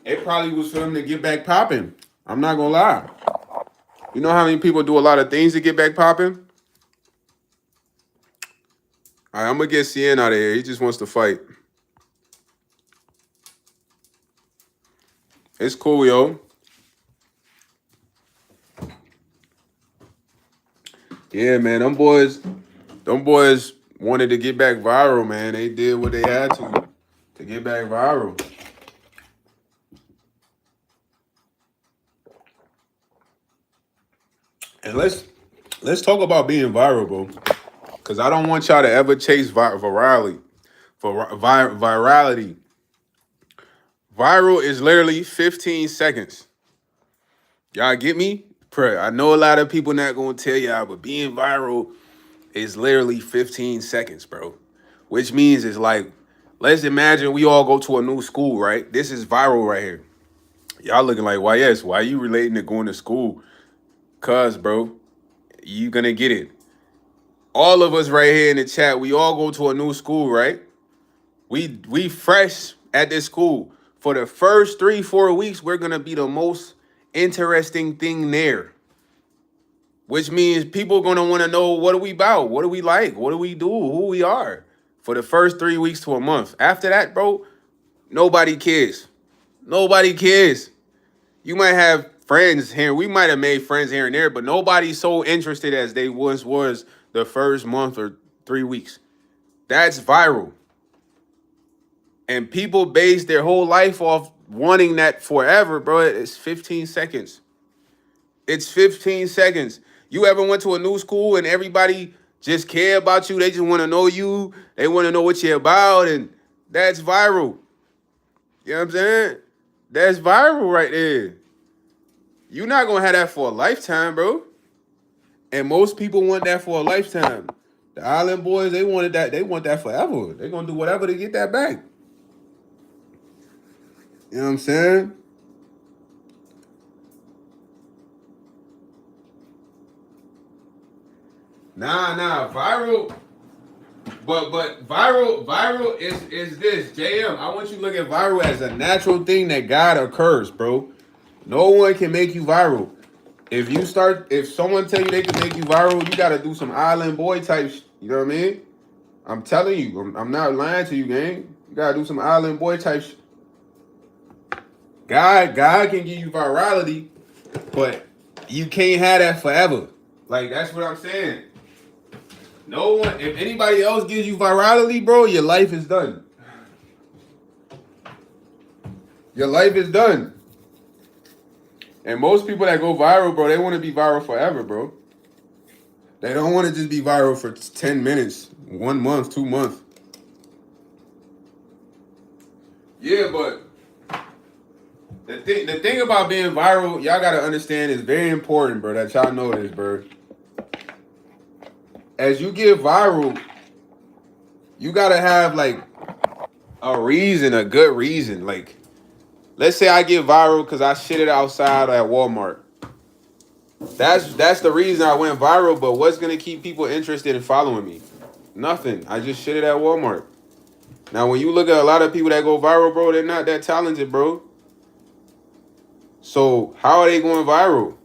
It probably was for them to get back popping. I'm not gonna lie. You know how many people do a lot of things to get back popping? All right, I'm gonna get CN out of here. He just wants to fight. It's cool, yo. Yeah, man, them boys wanted to get back viral, man. They did what they had to get back viral. And let's talk about being viral, bro. Because I don't want y'all to ever chase virality. Virality. Viral is literally 15 seconds. Y'all get me? I know a lot of people not going to tell y'all, but being viral is literally 15 seconds, bro. Which means it's like, let's imagine we all go to a new school, right? This is viral right here. Y'all looking like, why are you relating to going to school? Cuz, bro, you gonna get it. All of us right here in the chat, we all go to a new school, right? We fresh at this school. For the first 3-4 weeks, we're gonna be the most interesting thing there. Which means people are gonna want to know, what are we about? What do we like? What do we do? Who we are? For the first 3 weeks to a month. After that, bro, nobody cares. Nobody cares. You might have friends here. We might have made friends here and there, but nobody's so interested as they was the first month or 3 weeks. That's viral. And people base their whole life off wanting that forever, bro. It's 15 seconds. It's 15 seconds. You ever went to a new school and everybody just care about you? They just want to know you. They want to know what you're about, and that's viral. You know what I'm saying? That's viral right there. You're not going to have that for a lifetime, bro. And most people want that for a lifetime. The Island Boys, they wanted that. They want that forever. They're going to do whatever to get that back. You know what I'm saying? Nah, viral. But viral is this, JM. I want you to look at viral as a natural thing that God occurs, bro. No one can make you viral. If someone tell you they can make you viral, you gotta do some island boy type. You know what I mean? I'm telling you, I'm not lying to you, gang. You gotta do some island boy type. God can give you virality, but you can't have that forever. Like that's what I'm saying. No one, if anybody else gives you virality, bro, your life is done. Your life is done. And most people that go viral, bro, they want to be viral forever, bro. They don't want to just be viral for 10 minutes, 1 month, 2 months. Yeah, but the thing about being viral, y'all gotta understand is very important, bro. That y'all know this, bro. As you get viral, you gotta have like a reason, a good reason. Like, let's say I get viral because I shit it outside at Walmart. That's the reason I went viral. But what's gonna keep people interested in following me? Nothing. I just shit it at Walmart. Now, when you look at a lot of people that go viral, bro, they're not that talented, bro. So how are they going viral?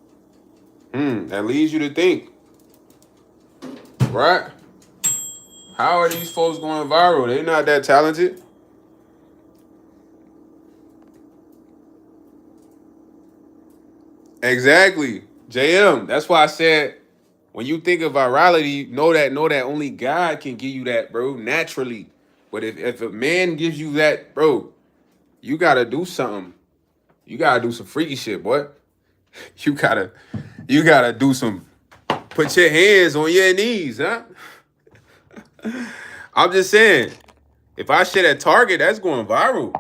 That leads you to think, right? How are these folks going viral? They're not that talented. Exactly. JM. That's why I said when you think of virality, know that only God can give you that, bro, naturally. But if a man gives you that, bro, you gotta do something. You gotta do some freaky shit, boy. You gotta do some. Put your hands on your knees, huh? I'm just saying, if I shit at Target, that's going viral.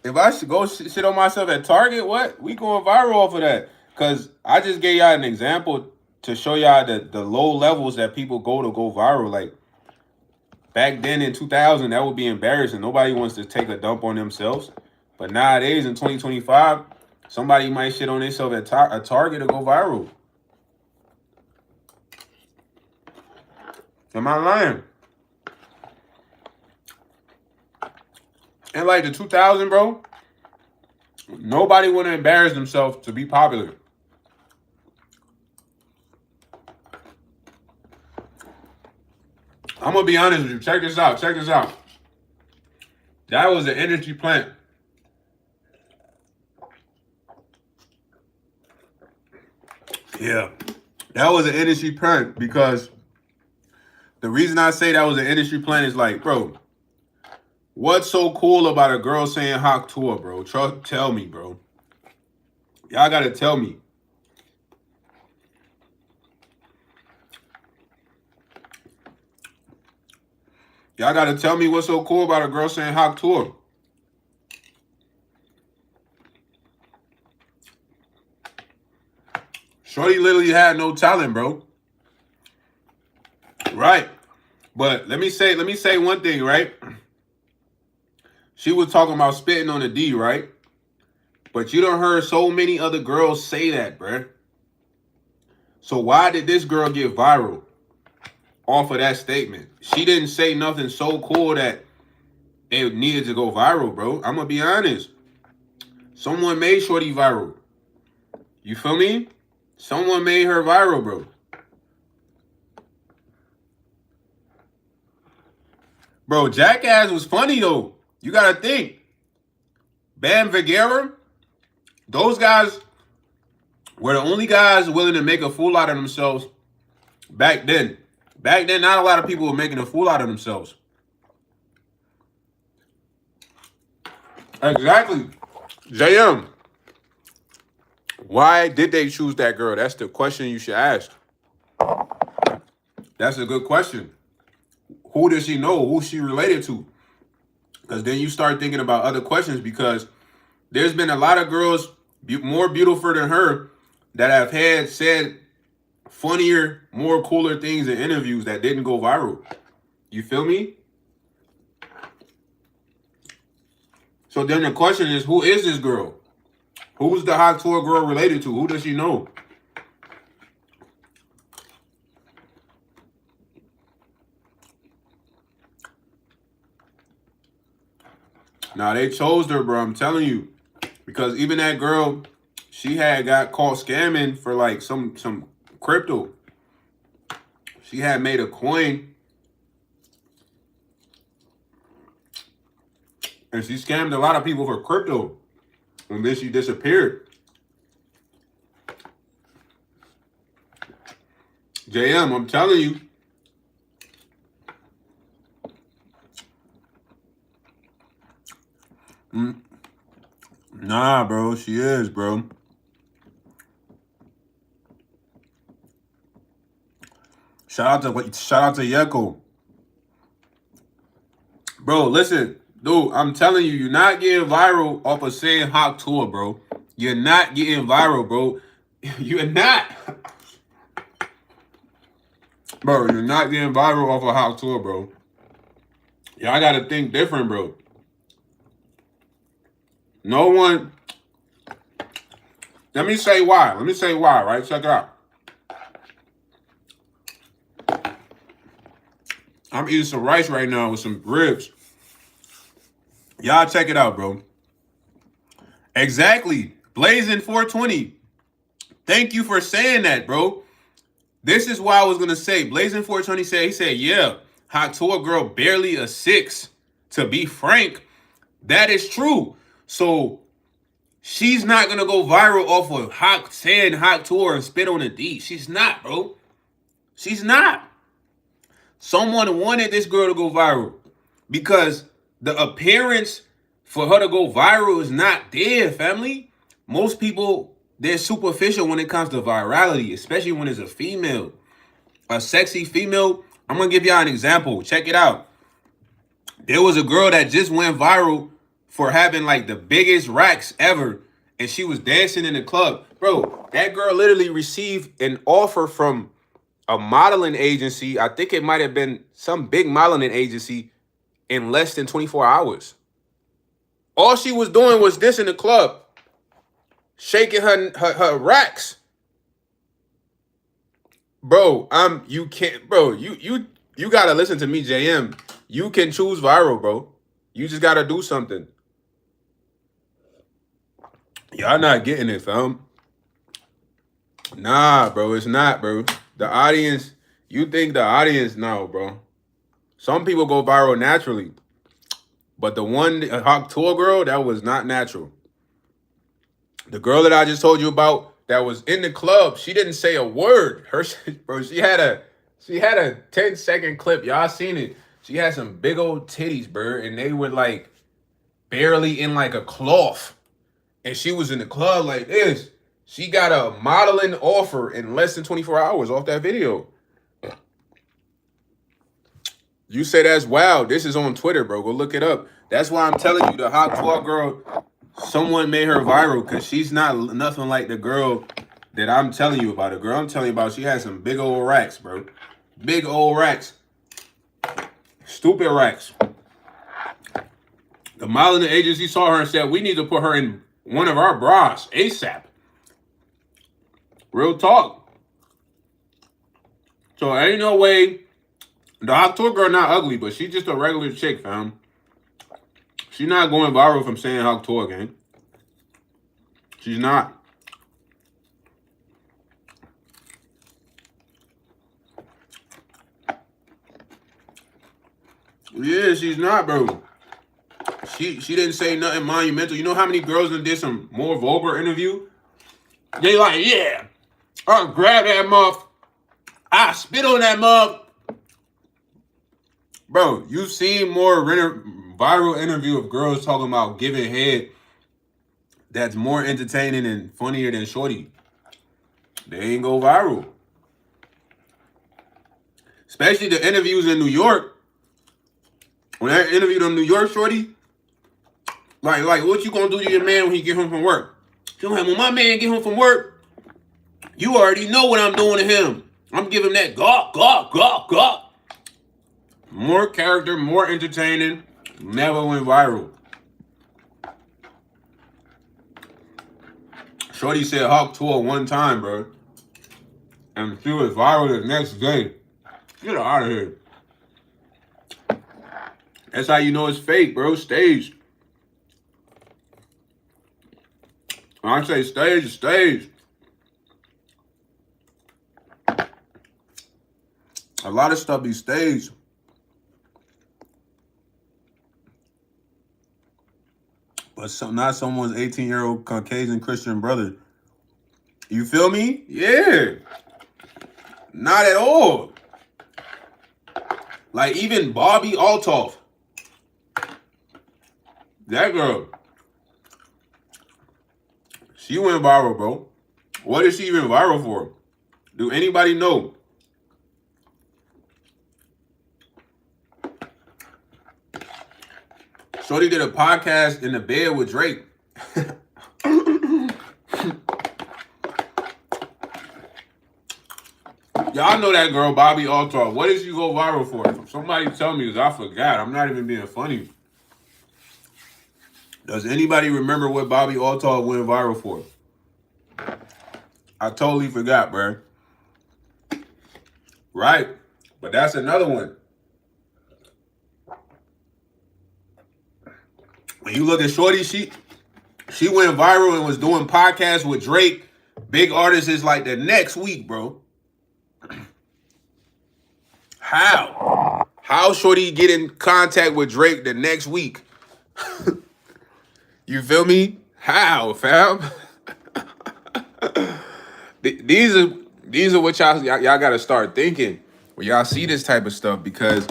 If I should go shit on myself at Target, what? We going viral off of that. Because I just gave y'all an example to show y'all the low levels that people go viral. Like, back then in 2000, that would be embarrassing. Nobody wants to take a dump on themselves. But nowadays, in 2025, somebody might shit on themselves at Target to go viral. Am I lying? And like the 2000, bro, nobody would embarrass themselves to be popular. I'm gonna be honest with you. Check this out. Check this out. That was an energy plant. Yeah. That was an industry plant because the reason I say that was an industry plant is like, bro, what's so cool about a girl saying hot tour, bro? Tell me, bro. Y'all gotta tell me. Y'all gotta tell me what's so cool about a girl saying hot tour. Shorty literally had no talent, bro. Right. But let me say one thing, right? She was talking about spitting on the D, right? But you done heard so many other girls say that, bruh. So why did this girl get viral off of that statement? She didn't say nothing so cool that it needed to go viral, bro. I'm gonna be honest. Someone made Shorty viral. You feel me? Someone made her viral, bro. Bro, Jackass was funny, though. You gotta think. Bam Vigera, those guys were the only guys willing to make a fool out of themselves back then. Back then, not a lot of people were making a fool out of themselves. Exactly. JM, why did they choose that girl? That's the question you should ask. That's a good question. Who does she know? Who's she related to? Because then you start thinking about other questions because there's been a lot of girls more beautiful than her that have had said funnier, more cooler things in interviews that didn't go viral. You feel me? So then the question is, who is this girl? Who's the hot tour girl related to? Who does she know? Nah, they chose her, bro. I'm telling you. Because even that girl, she had got caught scamming for like some crypto. She had made a coin. And she scammed a lot of people for crypto. And then she disappeared. JM, I'm telling you. Nah, bro, she is, bro. Shout out to Yeko. Bro, listen, dude, I'm telling you, you're not getting viral off of saying Hawk Tour, bro. You're not getting viral, bro. You're not. Bro, you're not getting viral off of Hawk Tour, bro. Y'all gotta think different, bro. No one. Let me say why, right? Check it out. I'm eating some rice right now with some ribs. Y'all check it out, bro. Exactly. Blazing 420. Thank you for saying that, bro. This is why I was going to say. Blazing 420 said, he said, yeah, Hot Tour girl barely a 6. To be frank, that is true. So she's not going to go viral off of saying Hot Tour and spit on a D. She's not, bro. She's not. Someone wanted this girl to go viral because the appearance for her to go viral is not there, family. Most people, they're superficial when it comes to virality, especially when it's a female, a sexy female. I'm going to give y'all an example. Check it out. There was a girl that just went viral for having like the biggest racks ever, and she was dancing in the club. Bro, that girl literally received an offer from a modeling agency. I think it might have been some big modeling agency in less than 24 hours. All she was doing was this in the club, shaking her racks. Bro, you can't, bro, you gotta listen to me, JM. You can choose viral, bro. You just gotta do something. Y'all not getting it, fam. Nah, bro, it's not, bro. The audience, you think the audience, no, bro. Some people go viral naturally. But the one Hawk Tour girl, that was not natural. The girl that I just told you about that was in the club, she didn't say a word. Bro, she had a 10-second clip. Y'all seen it. She had some big old titties, bro, and they were like barely in like a cloth. And she was in the club like this. She got a modeling offer in less than 24 hours off that video. You say that's wild. This is on Twitter, bro. Go look it up. That's why I'm telling you, the Hot Tour girl, someone made her viral because she's not nothing like the girl that I'm telling you about. The girl I'm telling you about, she has some big old racks, bro. Big old racks. Stupid racks. The modeling agency saw her and said, we need to put her in one of our bras ASAP. Real talk. So ain't no way. The Hot Tour girl not ugly, but she's just a regular chick, fam. She's not going viral from saying Hawk Tour, gang. She's not. Yeah, she's not, bro. She didn't say nothing monumental. You know how many girls that did some more vulgar interview? They like, yeah, I grab that muff. I spit on that muff. Bro, you've seen more viral interview of girls talking about giving head that's more entertaining and funnier than Shorty. They ain't go viral. Especially the interviews in New York. When I interviewed on New York, Shorty, like what you gonna do to your man when he get home from work? She's like, when my man get home from work, you already know what I'm doing to him. I'm giving him that gawk, gawk, gawk, gawk. More character, more entertaining, never went viral. Shorty said Hawk Tour one time, bro. And she was viral the next day. Get out of here. That's how you know it's fake, bro. Staged. When I say stage, stage. A lot of stuff be staged. But not someone's 18-year-old Caucasian Christian brother. You feel me? Yeah. Not at all. Like even Bobby Altoff. That girl. She went viral, bro. What is she even viral for? Do anybody know? Shorty did a podcast in the bed with Drake. Y'all know that girl, Bobby Altoff. What did she go viral for? Somebody tell me, because I forgot. I'm not even being funny. Does anybody remember what Bobby Altoff went viral for? I totally forgot, bro. Right. But that's another one. When you look at Shorty, she went viral and was doing podcasts with Drake. Big artists is like the next week, bro. How? How Shorty get in contact with Drake the next week? You feel me? How, fam? These are what y'all gotta start thinking when y'all see this type of stuff, because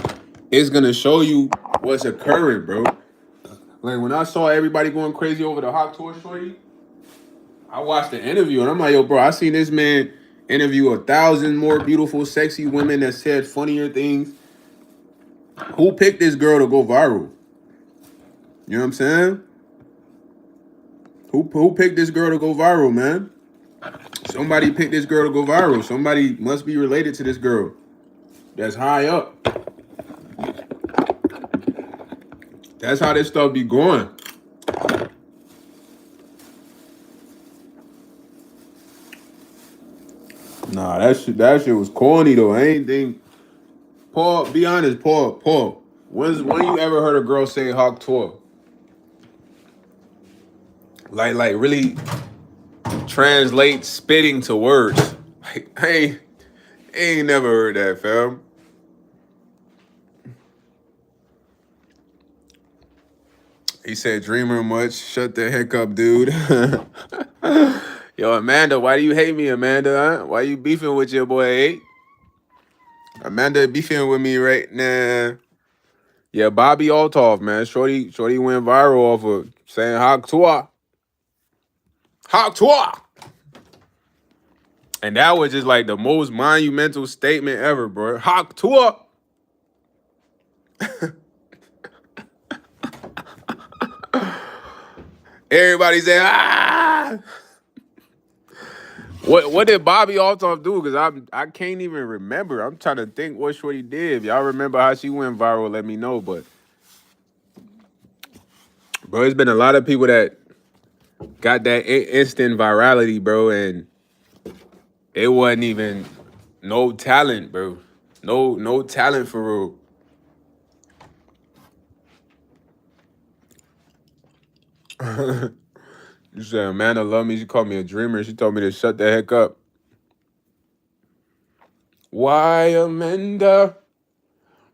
it's gonna show you what's occurring, bro. Like when I saw everybody going crazy over the Hot Tour Shorty, I watched the interview and I'm like, yo, bro, I seen this man interview 1,000 more beautiful, sexy women that said funnier things. Who picked this girl to go viral? You know what I'm saying? Who picked this girl to go viral, man? Somebody picked this girl to go viral. Somebody must be related to this girl that's high up. That's how this stuff be going. Nah, that shit was corny though. I ain't think. Paul, be honest, Paul. When you ever heard a girl say Hawk Tour? Like really translate spitting to words. Like I ain't never heard that, fam. He said, dreamer much. Shut the heck up, dude. Yo, Amanda, why do you hate me, Amanda? Huh? Why you beefing with your boy, eh? Amanda beefing with me right now. Yeah, Bobby Altoff, man. Shorty went viral off of saying Hawk Tour. Hawk Tour. And that was just like the most monumental statement ever, bro. Hawk Tour. Everybody say, ah. What did Bobby Altoff do? Because I can't even remember. I'm trying to think what Shorty did. If y'all remember how she went viral, let me know. But bro, there's been a lot of people that got that instant virality, bro, and it wasn't even no talent, bro. No talent for real. You said Amanda love me. She called me a dreamer. She told me to shut the heck up. Why, Amanda?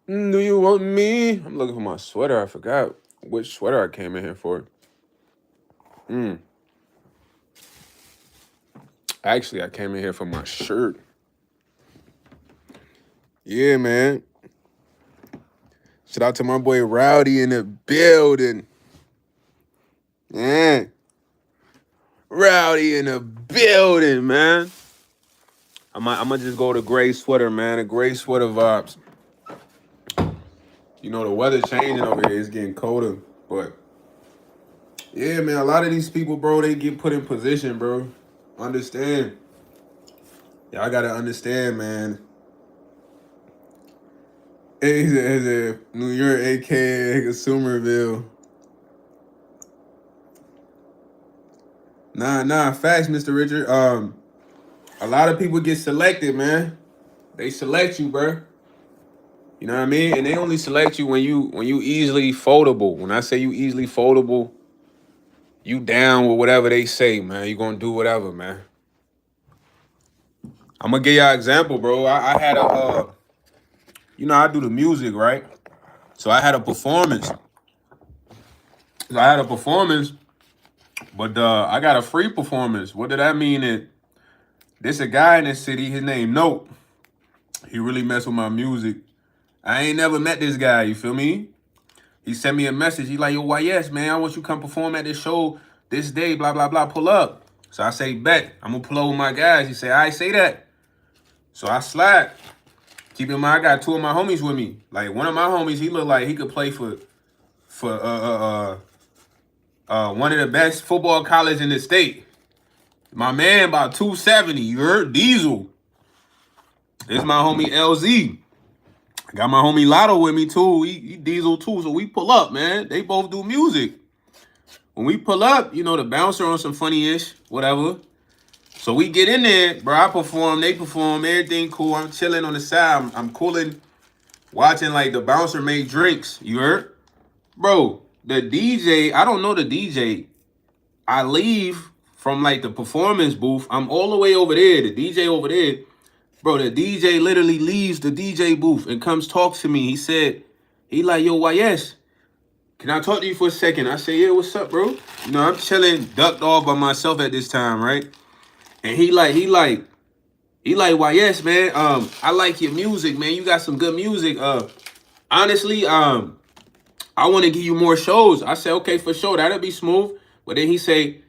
Do you want me? I'm looking for my sweater. I forgot which sweater I came in here for. Actually, I came in here for my shirt. Yeah, man. Shout out to my boy Rowdy in the building. Yeah. Rowdy in the building, man. I'm gonna just go to gray sweater, man. A gray sweater vibes. You know, the weather changing over here. It's getting colder. But, yeah, man, a lot of these people, bro, they get put in position, bro. Understand. Y'all gotta understand, man. It's a New York, a.k.a. Consumerville. Nah, facts, Mr. Richard. A lot of people get selected, man. They select you, bro. You know what I mean? And they only select you when you easily foldable. When I say you easily foldable, you down with whatever they say, man. You gonna do whatever, man. I'm gonna give y'all an example, bro. I had a, I do the music, right? So I had a performance. But I got a free performance. What did that mean? That there's a guy in this city. His name Note. He really mess with my music. I ain't never met this guy. You feel me? He sent me a message. He like, yo, why yes, man? I want you to come perform at this show this day. Blah blah blah. Pull up. So I say, bet. I'm gonna pull up with my guys. He say, I say that. So I slide. Keep in mind, I got two of my homies with me. Like one of my homies, he look like he could play for one of the best football college in the state. My man about 270. You heard? Diesel. This my homie LZ. I got my homie Lotto with me too. He Diesel too. So we pull up, man. They both do music. When we pull up, the bouncer on some funny-ish, whatever. So we get in there, bro. I perform, they perform, everything cool. I'm chilling on the side. I'm cooling, watching like the bouncer make drinks. You heard? Bro, the DJ, I don't know the DJ. I leave from like the performance booth. I'm all the way over there. The DJ over there. Bro, the DJ literally leaves the DJ booth and comes talk to me. He said, he like, yo, YS, can I talk to you for a second? I say, yeah, what's up, bro? I'm chilling, ducked off by myself at this time, right? And he like, YS, man, I like your music, man. You got some good music. Honestly, I want to give you more shows. I said, okay, for sure, that'll be smooth. But then he say,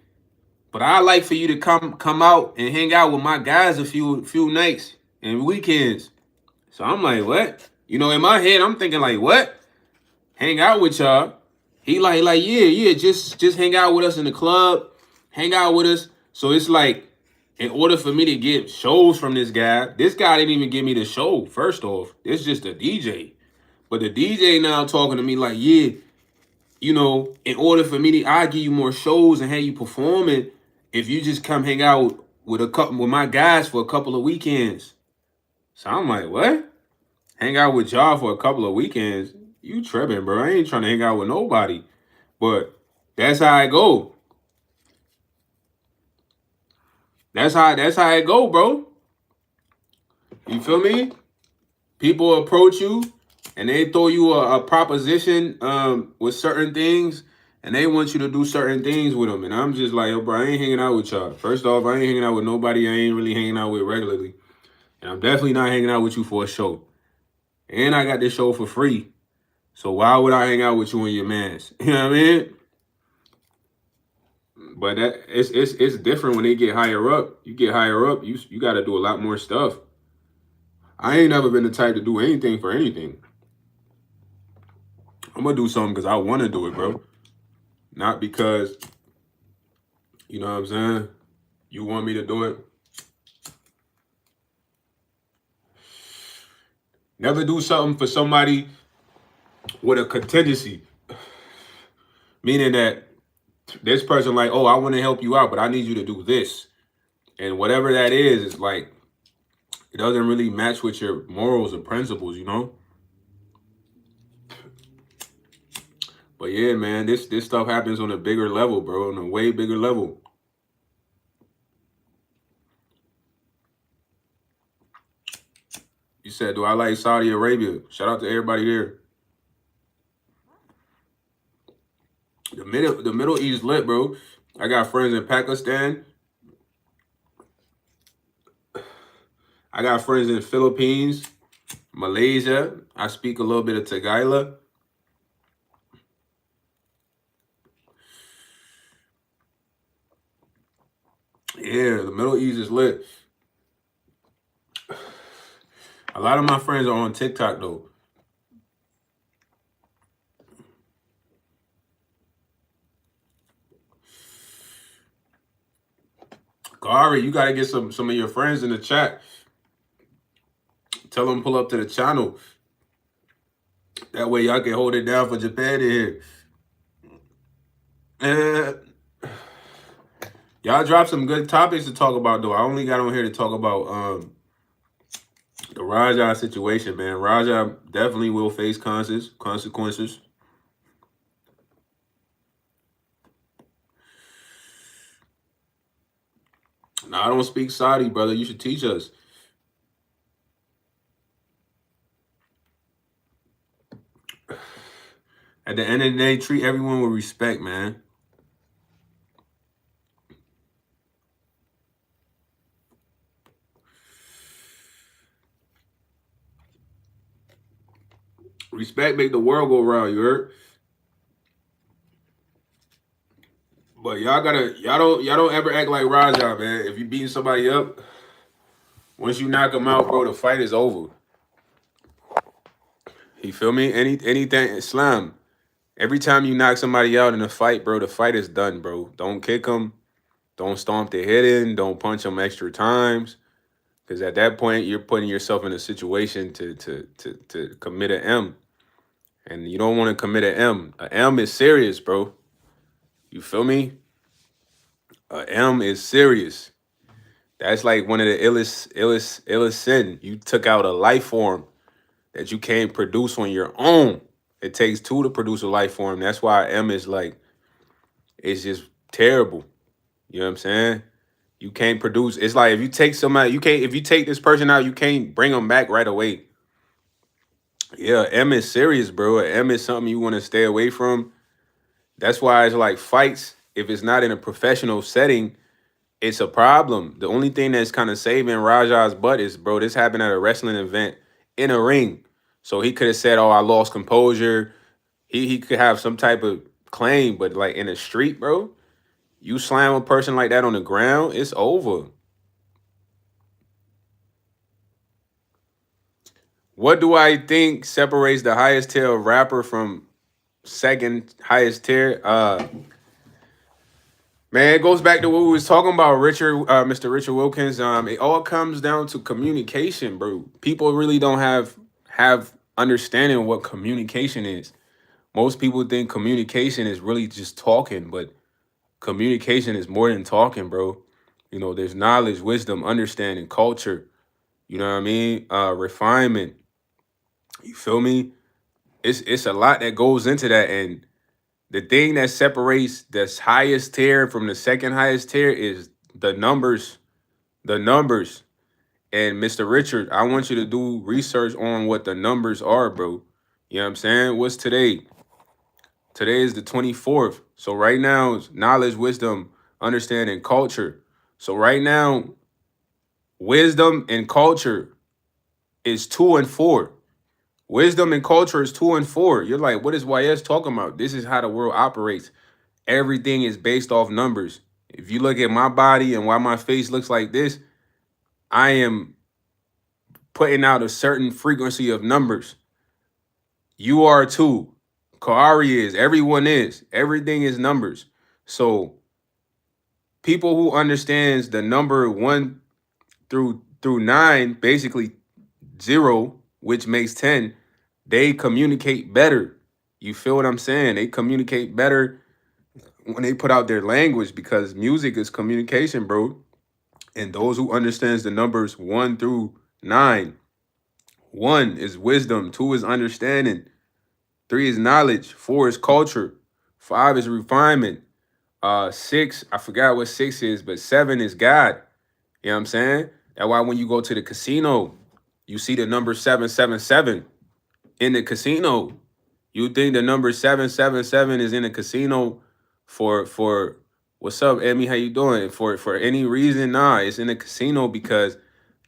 but I like for you to come out and hang out with my guys a few nights and weekends. So I'm like, what? In my head, I'm thinking like, what? Hang out with y'all. He like, yeah, just hang out with us in the club, hang out with us. So it's like, in order for me to get shows from this guy didn't even give me the show, first off. It's just a DJ. But the DJ now talking to me like, yeah, in order for me I give you more shows and have you performing if you just come hang out with my guys for a couple of weekends. So I'm like, what? Hang out with y'all for a couple of weekends? You tripping, bro. I ain't trying to hang out with nobody. But that's how I go. That's how it go, bro. You feel me? People approach you and they throw you a proposition with certain things, and they want you to do certain things with them. And I'm just like, yo, bro, I ain't hanging out with y'all. First off, I ain't hanging out with nobody I ain't really hanging out with regularly. And I'm definitely not hanging out with you for a show. And I got this show for free. So why would I hang out with you and your mans? You know what I mean? But it's different when they get higher up. You get higher up, you got to do a lot more stuff. I ain't never been the type to do anything for anything. I'm going to do something because I want to do it, bro. Not because, you know what I'm saying, you want me to do it. Never do something for somebody with a contingency. Meaning that this person like, oh, I want to help you out, but I need you to do this. And whatever that is like, it doesn't really match with your morals or principles, But yeah, man, this stuff happens on a bigger level, bro, on a way bigger level. You said, do I like Saudi Arabia? Shout out to everybody there. The Middle East lit, bro. I got friends in Pakistan. I got friends in the Philippines, Malaysia. I speak a little bit of Tagalog. Yeah, the Middle East is lit. A lot of my friends are on TikTok, though. Gary, you got to get some of your friends in the chat. Tell them pull up to the channel. That way y'all can hold it down for Japan in here. Y'all dropped some good topics to talk about, though. I only got on here to talk about the Raja situation, man. Raja definitely will face consequences. Nah, I don't speak Saudi, brother. You should teach us. At the end of the day, treat everyone with respect, man. Respect make the world go round, you heard? But y'all don't ever act like Raja, man. If you beating somebody up, once you knock them out, bro, the fight is over. You feel me? Anything Islam. Every time you knock somebody out in a fight, bro, the fight is done, bro. Don't kick them. Don't stomp their head in. Don't punch them extra times. Because at that point, you're putting yourself in a situation to commit an M. And you don't want to commit an M. A M is serious, bro. You feel me? A M is serious. That's like one of the illest sin. You took out a life form that you can't produce on your own. It takes two to produce a life form. That's why M is like, it's just terrible. You know what I'm saying? You can't produce. It's like if you take somebody, you can't. If you take this person out, you can't bring them back right away. Yeah, M is serious, bro. M is something you want to stay away from. That's why it's like fights. If it's not in a professional setting, it's a problem. The only thing that's kind of saving Raja's butt is, bro, this happened at a wrestling event in a ring. So he could have said, "Oh, I lost composure." He could have some type of claim, but like in the street, bro, you slam a person like that on the ground, it's over. What do I think separates the highest tier of rapper from second highest tier? Man, it goes back to what we was talking about, Mr. Richard Wilkins. It all comes down to communication, bro. People really don't have understanding of what communication is. Most people think communication is really just talking, but communication is more than talking, bro. You know, there's knowledge, wisdom, understanding, culture. You know what I mean? Refinement. You feel me? It's a lot that goes into that, and the thing that separates the highest tier from the second highest tier is the numbers. The numbers. And Mr. Richard, I want you to do research on what the numbers are, bro. You know what I'm saying? What's today? Today is the 24th. So right now is knowledge, wisdom, understanding, culture. So right now, wisdom and culture is 2 and 4. Wisdom and culture is 2 and 4. You're like, what is YS talking about? This is how the world operates. Everything is based off numbers. If you look at my body and why my face looks like this, I am putting out a certain frequency of numbers. You are too. Kari is. Everyone is. Everything is numbers. So people who understands the number 1 through 9, basically 0, which makes 10, they communicate better. You feel what I'm saying? They communicate better when they put out their language, because music is communication, bro. And those who understands the numbers 1 through 9, 1 is wisdom, 2 is understanding, 3 is knowledge, 4 is culture, 5 is refinement, 6, I forgot what 6 is, but 7 is God. You know what I'm saying? That's why when you go to the casino, you see the number 777 in the casino. You think the number 777 is in the casino for what's up, Emmy? How you doing? For any reason? Nah, it's in the casino because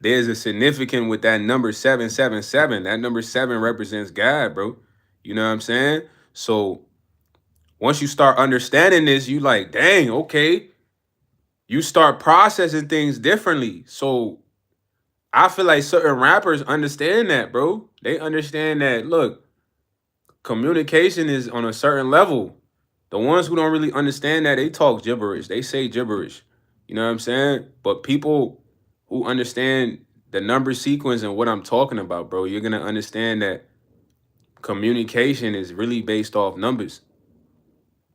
there's a significance with that number 777. That number 7 represents God, bro. You know what I'm saying? So once you start understanding this, you like, dang, okay. You start processing things differently. So I feel like certain rappers understand that, bro. They understand that, look, communication is on a certain level. The ones who don't really understand that, they talk gibberish. They say gibberish. You know what I'm saying? But people who understand the number sequence and what I'm talking about, bro, you're going to understand that communication is really based off numbers.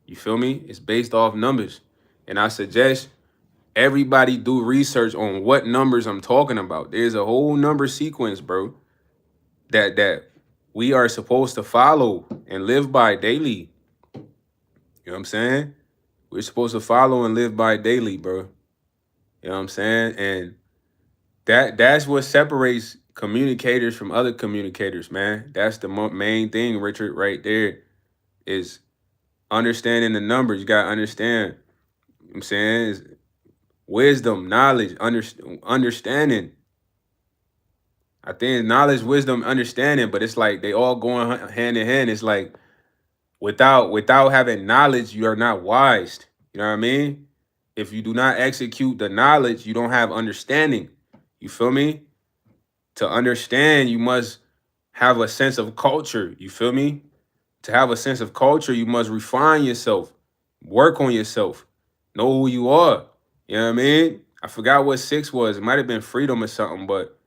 You feel me? It's based off numbers. And I suggest everybody do research on what numbers I'm talking about. There's a whole number sequence, bro, that we are supposed to follow and live by daily. You know what I'm saying? We're supposed to follow and live by daily, bro. You know what I'm saying? And that's what separates communicators from other communicators, man. That's the main thing, Richard, right there, is understanding the numbers. You gotta understand. You know what I'm saying is wisdom, knowledge, understanding. I think knowledge, wisdom, understanding, but it's like they all going hand in hand. It's like without having knowledge, you are not wise. You know what I mean? If you do not execute the knowledge, you don't have understanding. You feel me? To understand, you must have a sense of culture. You feel me? To have a sense of culture, you must refine yourself, work on yourself, know who you are. You know what I mean? I forgot what 6 was. It might have been freedom or something, but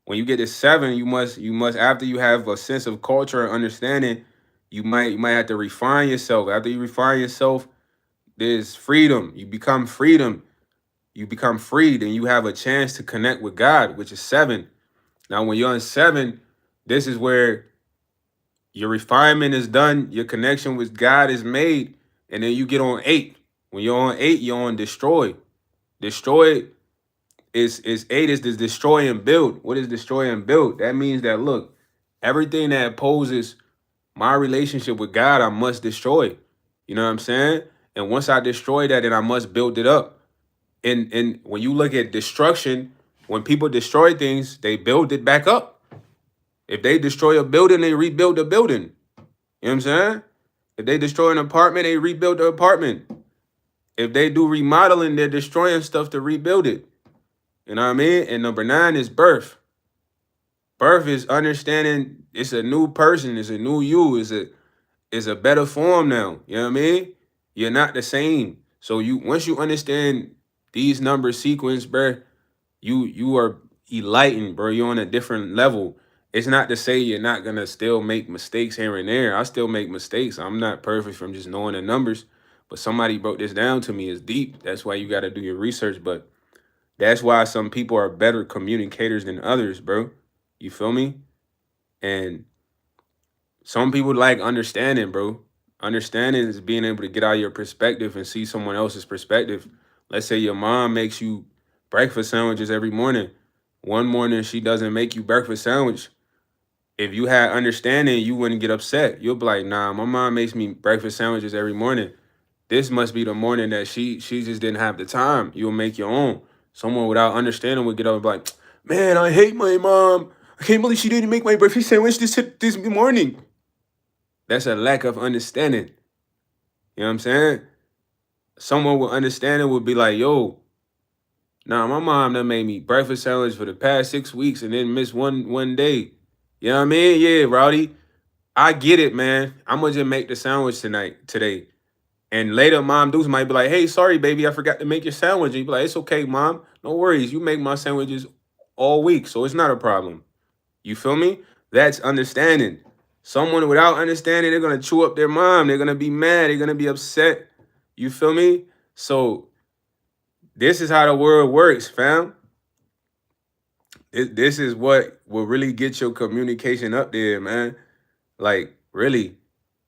when you get to 7, you must after you have a sense of culture and understanding, you might have to refine yourself. After you refine yourself, there's freedom. You become freedom. You become freed and you have a chance to connect with God, which is 7. Now, when you're on 7, this is where your refinement is done, your connection with God is made, and then you get on 8. When you're on 8, you're on destroy. Destroy is 8 is to destroy and build. What is destroy and build? That means that look, everything that opposes my relationship with God, I must destroy. You know what I'm saying? And once I destroy that, then I must build it up. And when you look at destruction, when people destroy things, they build it back up. If they destroy a building, they rebuild the building. You know what I'm saying? If they destroy an apartment, they rebuild the apartment. If they do remodeling, they're destroying stuff to rebuild it. You know what I mean? And number 9 is birth. Birth is understanding it's a new person, it's a new you, it's a better form now. You know what I mean? You're not the same. So you once you understand these number sequence, bro, you are enlightened, bro. You're on a different level. It's not to say you're not gonna still make mistakes here and there. I still make mistakes. I'm not perfect from just knowing the numbers, but somebody broke this down to me. It's deep. That's why you got to do your research. But that's why some people are better communicators than others, bro. You feel me? And some people like understanding, bro. Understanding is being able to get out of your perspective and see someone else's perspective. Let's say your mom makes you breakfast sandwiches every morning. One morning she doesn't make you breakfast sandwich. If you had understanding, you wouldn't get upset. You'll be like, nah, my mom makes me breakfast sandwiches every morning. This must be the morning that she just didn't have the time. You'll make your own. Someone without understanding would get up and be like, man, I hate my mom. I can't believe she didn't make my breakfast sandwich this morning. That's a lack of understanding. You know what I'm saying? Someone with understanding would be like, yo, nah, my mom done made me breakfast sandwich for the past 6 weeks and then miss one day. You know what I mean? Yeah, Rowdy. I get it, man. I'm gonna just make the sandwich today. And later, Mom Deuce might be like, hey, sorry, baby, I forgot to make your sandwich. And you be like, it's okay, Mom. No worries. You make my sandwiches all week, so it's not a problem. You feel me? That's understanding. Someone without understanding, they're gonna chew up their mom. They're gonna be mad. They're gonna be upset. You feel me? So this is how the world works, fam. This is what will really get your communication up there, man. Like, really.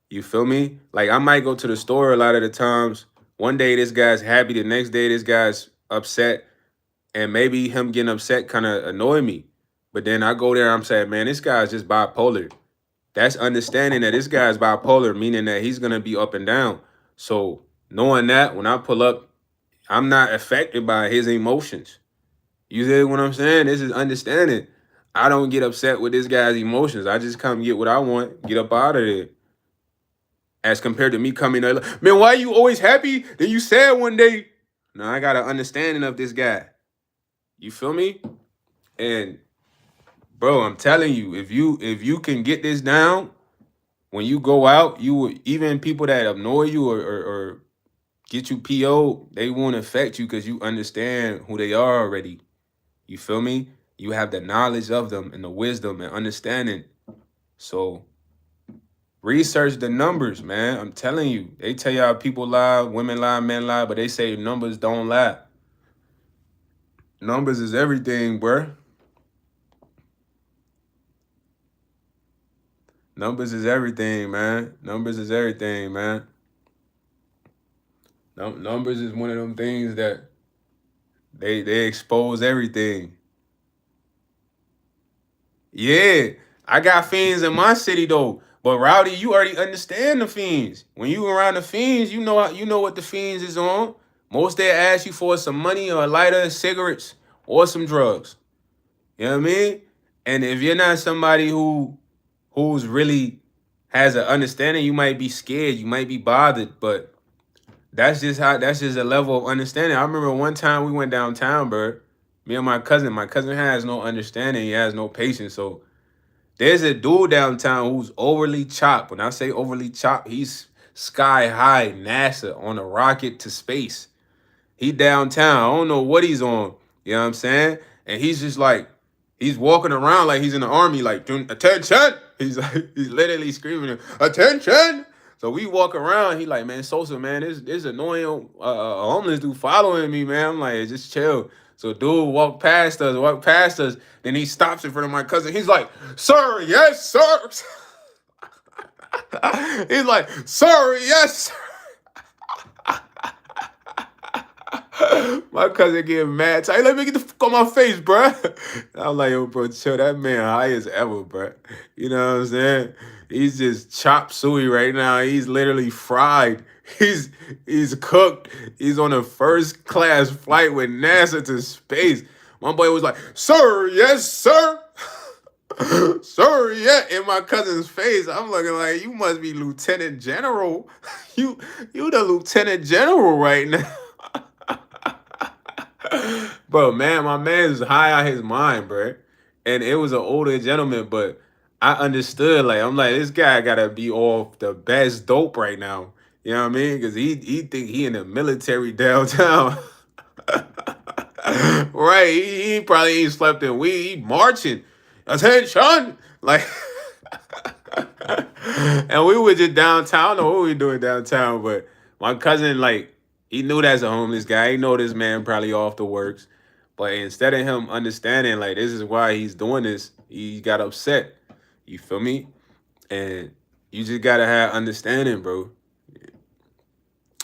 You feel me? Like, I might go to the store a lot of the times. One day this guy's happy, the next day this guy's upset, and maybe him getting upset kind of annoy me. But then I go there, I'm saying, man, this guy's just bipolar. That's understanding that this guy's bipolar, meaning that he's gonna be up and down. So knowing that, when I pull up, I'm not affected by his emotions. You see what I'm saying? This is understanding. I don't get upset with this guy's emotions. I just come get what I want, get up out of there. As compared to me coming there, like, man, why are you always happy? Then you sad one day. No, I got an understanding of this guy. You feel me? And bro, I'm telling you, if you can get this down, when you go out, even people that annoy you or get you PO, they won't affect you because you understand who they are already. You feel me? You have the knowledge of them and the wisdom and understanding. So research the numbers, man. I'm telling you. They tell y'all people lie, women lie, men lie, but they say numbers don't lie. Numbers is everything, bruh. Numbers is everything, man. Numbers is everything, man. Numbers is one of them things that They expose everything. Yeah, I got fiends in my city though. But Rowdy, you already understand the fiends. When you around the fiends, you know what the fiends is on. Most they ask you for some money or a lighter, cigarettes, or some drugs. You know what I mean? And if you're not somebody who's really has an understanding, you might be scared, you might be bothered, but that's just a level of understanding. I remember one time we went downtown, bro. Me and my cousin. My cousin has no understanding, he has no patience. So there's a dude downtown who's overly chopped. When I say overly chopped, he's sky high, NASA on a rocket to space. He downtown. I don't know what he's on. You know what I'm saying? And he's just like, he's walking around like he's in the army, like, attention. He's like, he's literally screaming, attention. So we walk around. He like, man, Sosa, man, this annoying homeless dude following me, man. I'm like, just chill. So dude walk past us. Then he stops in front of my cousin. He's like, sir, yes, sir. He's like, sir, yes, sir. My cousin getting mad. Like, let me get the fuck on my face, bro. I'm like, yo, bro, chill. That man high as ever, bro. You know what I'm saying? He's just chop suey right now. He's literally fried. He's he's cooked. He's on a first class flight with NASA to space. My boy was like, sir, yes, sir. Sir, yeah, in my cousin's face. I'm looking like, you must be Lieutenant General. You you the Lieutenant General right now. Bro, man, my man's high out his mind, bro. And it was an older gentleman, but I understood. Like, I'm like, this guy gotta be off the best dope right now. You know what I mean? Because he think he in the military downtown. Right. He probably ain't slept in weed. He marching. Attention! Like, and we were just downtown. I don't know what we doing downtown, but my cousin, like, he knew that's a homeless guy. He know this man probably off the works. But instead of him understanding, like, this is why he's doing this, he got upset. You feel me? And you just gotta have understanding, bro.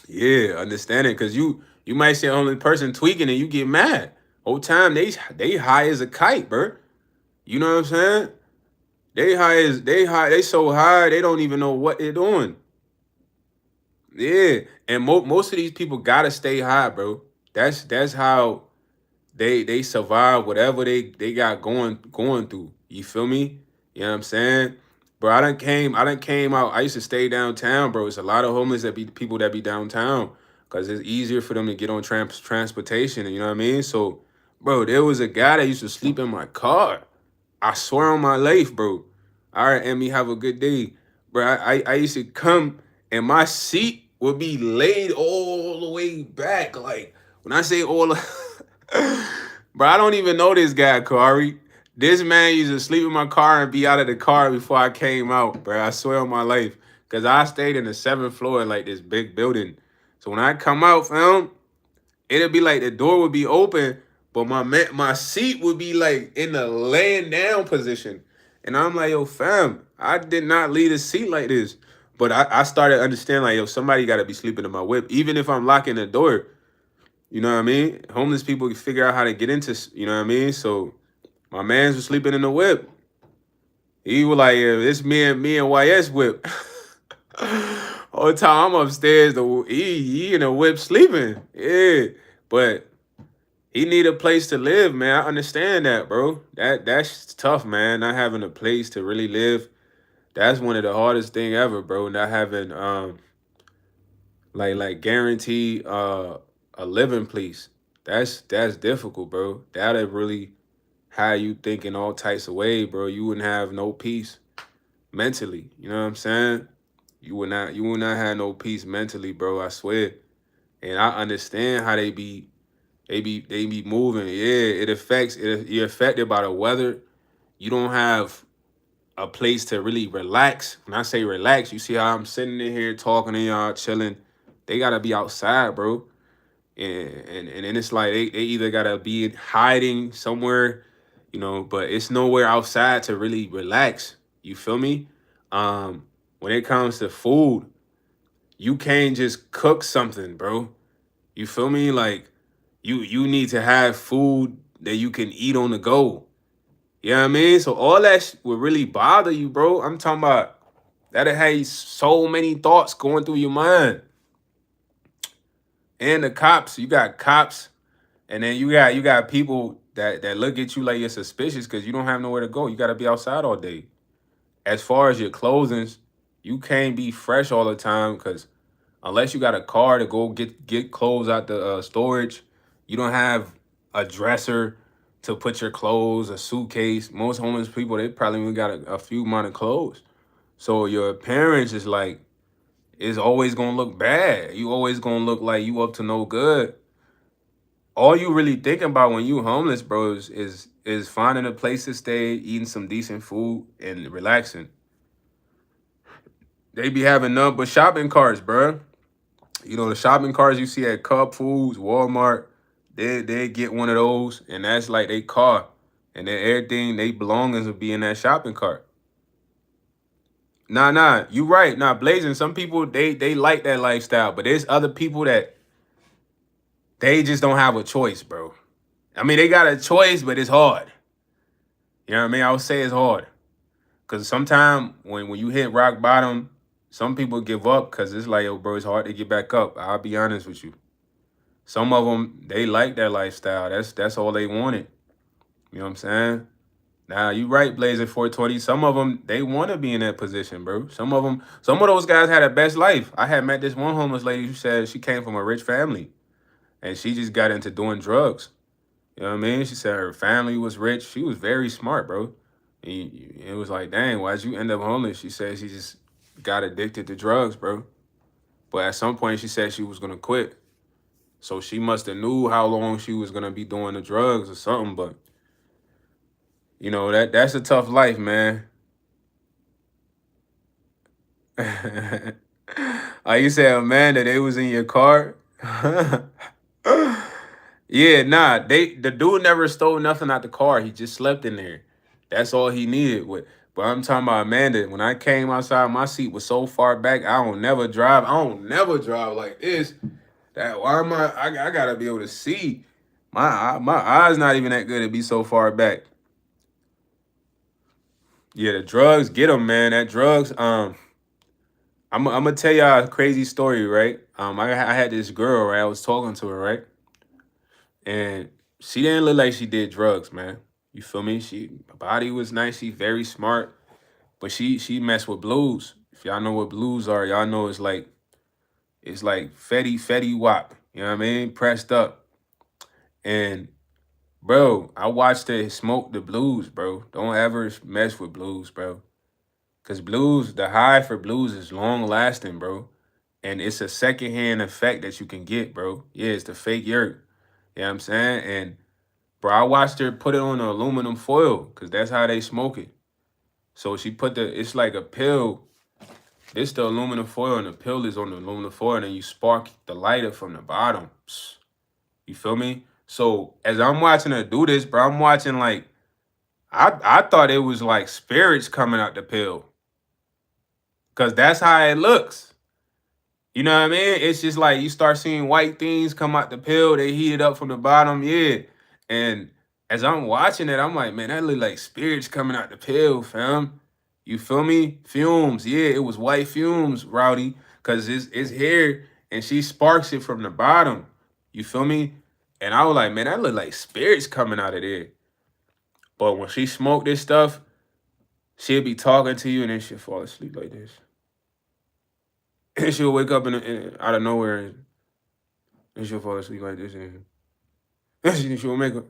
Yeah, understanding. Cause you might see a homeless person tweaking and you get mad. Whole time they high as a kite, bro. You know what I'm saying? They so high they don't even know what they're doing. Yeah, and most of these people gotta stay high, bro. That's how they survive whatever they got going through. You feel me? You know what I'm saying? Bro, I done came out. I used to stay downtown, bro. It's a lot of homeless that be people that be downtown because it's easier for them to get on transportation. You know what I mean? So, bro, there was a guy that used to sleep in my car. I swear on my life, bro. All right, Emmy, have a good day. Bro, I used to come and my seat would be laid all the way back. Like, when I say all bro, I don't even know this guy, Kari. This man used to sleep in my car and be out of the car before I came out, bro. I swear on my life. Cause I stayed in the seventh floor in like this big building. So when I come out, fam, it'd be like the door would be open, but my seat would be like in the laying down position. And I'm like, yo, fam, I did not leave a seat like this. But I started understanding like, yo, somebody gotta be sleeping in my whip. Even if I'm locking the door, you know what I mean? Homeless people can figure out how to get into, you know what I mean? So my man's was sleeping in the whip. He was like, yeah, it's me and YS whip. All the time I'm upstairs, he in the whip sleeping. Yeah. But he need a place to live, man. I understand that, bro. That's tough, man. Not having a place to really live. That's one of the hardest thing ever, bro. Not having like guarantee a living place. That's difficult, bro. That'll really have you thinking all types of ways, bro. You wouldn't have no peace mentally. You know what I'm saying? You would not have no peace mentally, bro. I swear. And I understand how they be moving. Yeah, it affects it. You're affected by the weather. You don't have a place to really relax. When I say relax, you see how I'm sitting in here talking to y'all, chilling. They gotta be outside, bro. And then it's like they either gotta be hiding somewhere, you know, but it's nowhere outside to really relax. You feel me? When it comes to food, you can't just cook something, bro. You feel me? Like You need to have food that you can eat on the go. You know what I mean? So all that would really bother you, bro. I'm talking about that'll have so many thoughts going through your mind. And the cops, you got cops, and then you got people that look at you like you're suspicious because you don't have nowhere to go. You got to be outside all day. As far as your clothings, you can't be fresh all the time because unless you got a car to go get clothes out the storage, you don't have a dresser to put your clothes, a suitcase. Most homeless people, they probably only got a few amount of clothes. So your appearance is always gonna look bad. You always gonna look like you up to no good. All you really thinking about when you homeless, bro, is finding a place to stay, eating some decent food, and relaxing. They be having none but shopping carts, bro. You know, the shopping carts you see at Cub Foods, Walmart, they get one of those, and that's like they car, and then everything they belongings will be in that shopping cart. Nah, you right. Nah, blazing. Some people they like that lifestyle, but there's other people that they just don't have a choice, bro. I mean, they got a choice, but it's hard. You know what I mean? I would say it's hard because sometimes when you hit rock bottom, some people give up because it's like, yo, bro, it's hard to get back up. I'll be honest with you. Some of them they like that lifestyle. That's all they wanted. You know what I'm saying? Now you right, Blazing 420. Some of them they want to be in that position, bro. Some of those guys had a best life. I had met this one homeless lady who said she came from a rich family and she just got into doing drugs. You know what I mean? She said her family was rich. She was very smart, bro. It was like, dang, why'd you end up homeless? She said she just got addicted to drugs, bro. But at some point, she said she was gonna quit. So she must have knew how long she was gonna be doing the drugs or something. But you know that's a tough life, man. You said, Amanda, they was in your car. Yeah, nah, the dude never stole nothing out the car. He just slept in there. That's all he needed. But I'm talking about Amanda. When I came outside, my seat was so far back. I don't never drive. I don't never drive like this. That why am I gotta be able to see. My eyes not even that good to be so far back. Yeah, the drugs get them, man. That drugs. I'm gonna tell y'all a crazy story, right? I had this girl, right? I was talking to her, right? And she didn't look like she did drugs, man. You feel me? Her body was nice. She's very smart, but she messed with blues. If y'all know what blues are, y'all know it's like Fetty Wap. You know what I mean? Pressed up. And bro, I watched her smoke the blues, bro. Don't ever mess with blues, bro. Cause blues, the high for blues is long lasting, bro. And it's a secondhand effect that you can get, bro. Yeah, it's the fake yerk. You know what I'm saying? And bro, I watched her put it on the aluminum foil because that's how they smoke it. So she put it's like a pill. This the aluminum foil and the pill is on the aluminum foil and then you spark the lighter from the bottom. You feel me? So as I'm watching her do this, bro, I'm watching like, I thought it was like spirits coming out the pill. Cause that's how it looks. You know what I mean? It's just like you start seeing white things come out the pill, they heat it up from the bottom, yeah. And as I'm watching it, I'm like, man, that look like spirits coming out the pill, fam. You feel me? Fumes, yeah, it was white fumes, Rowdy, because it's here and she sparks it from the bottom. You feel me? And I was like, man, that look like spirits coming out of there. But when she smoked this stuff, she'll be talking to you and then she'll fall asleep like this. And she'll wake up out of nowhere and she'll fall asleep like this and she'll make up.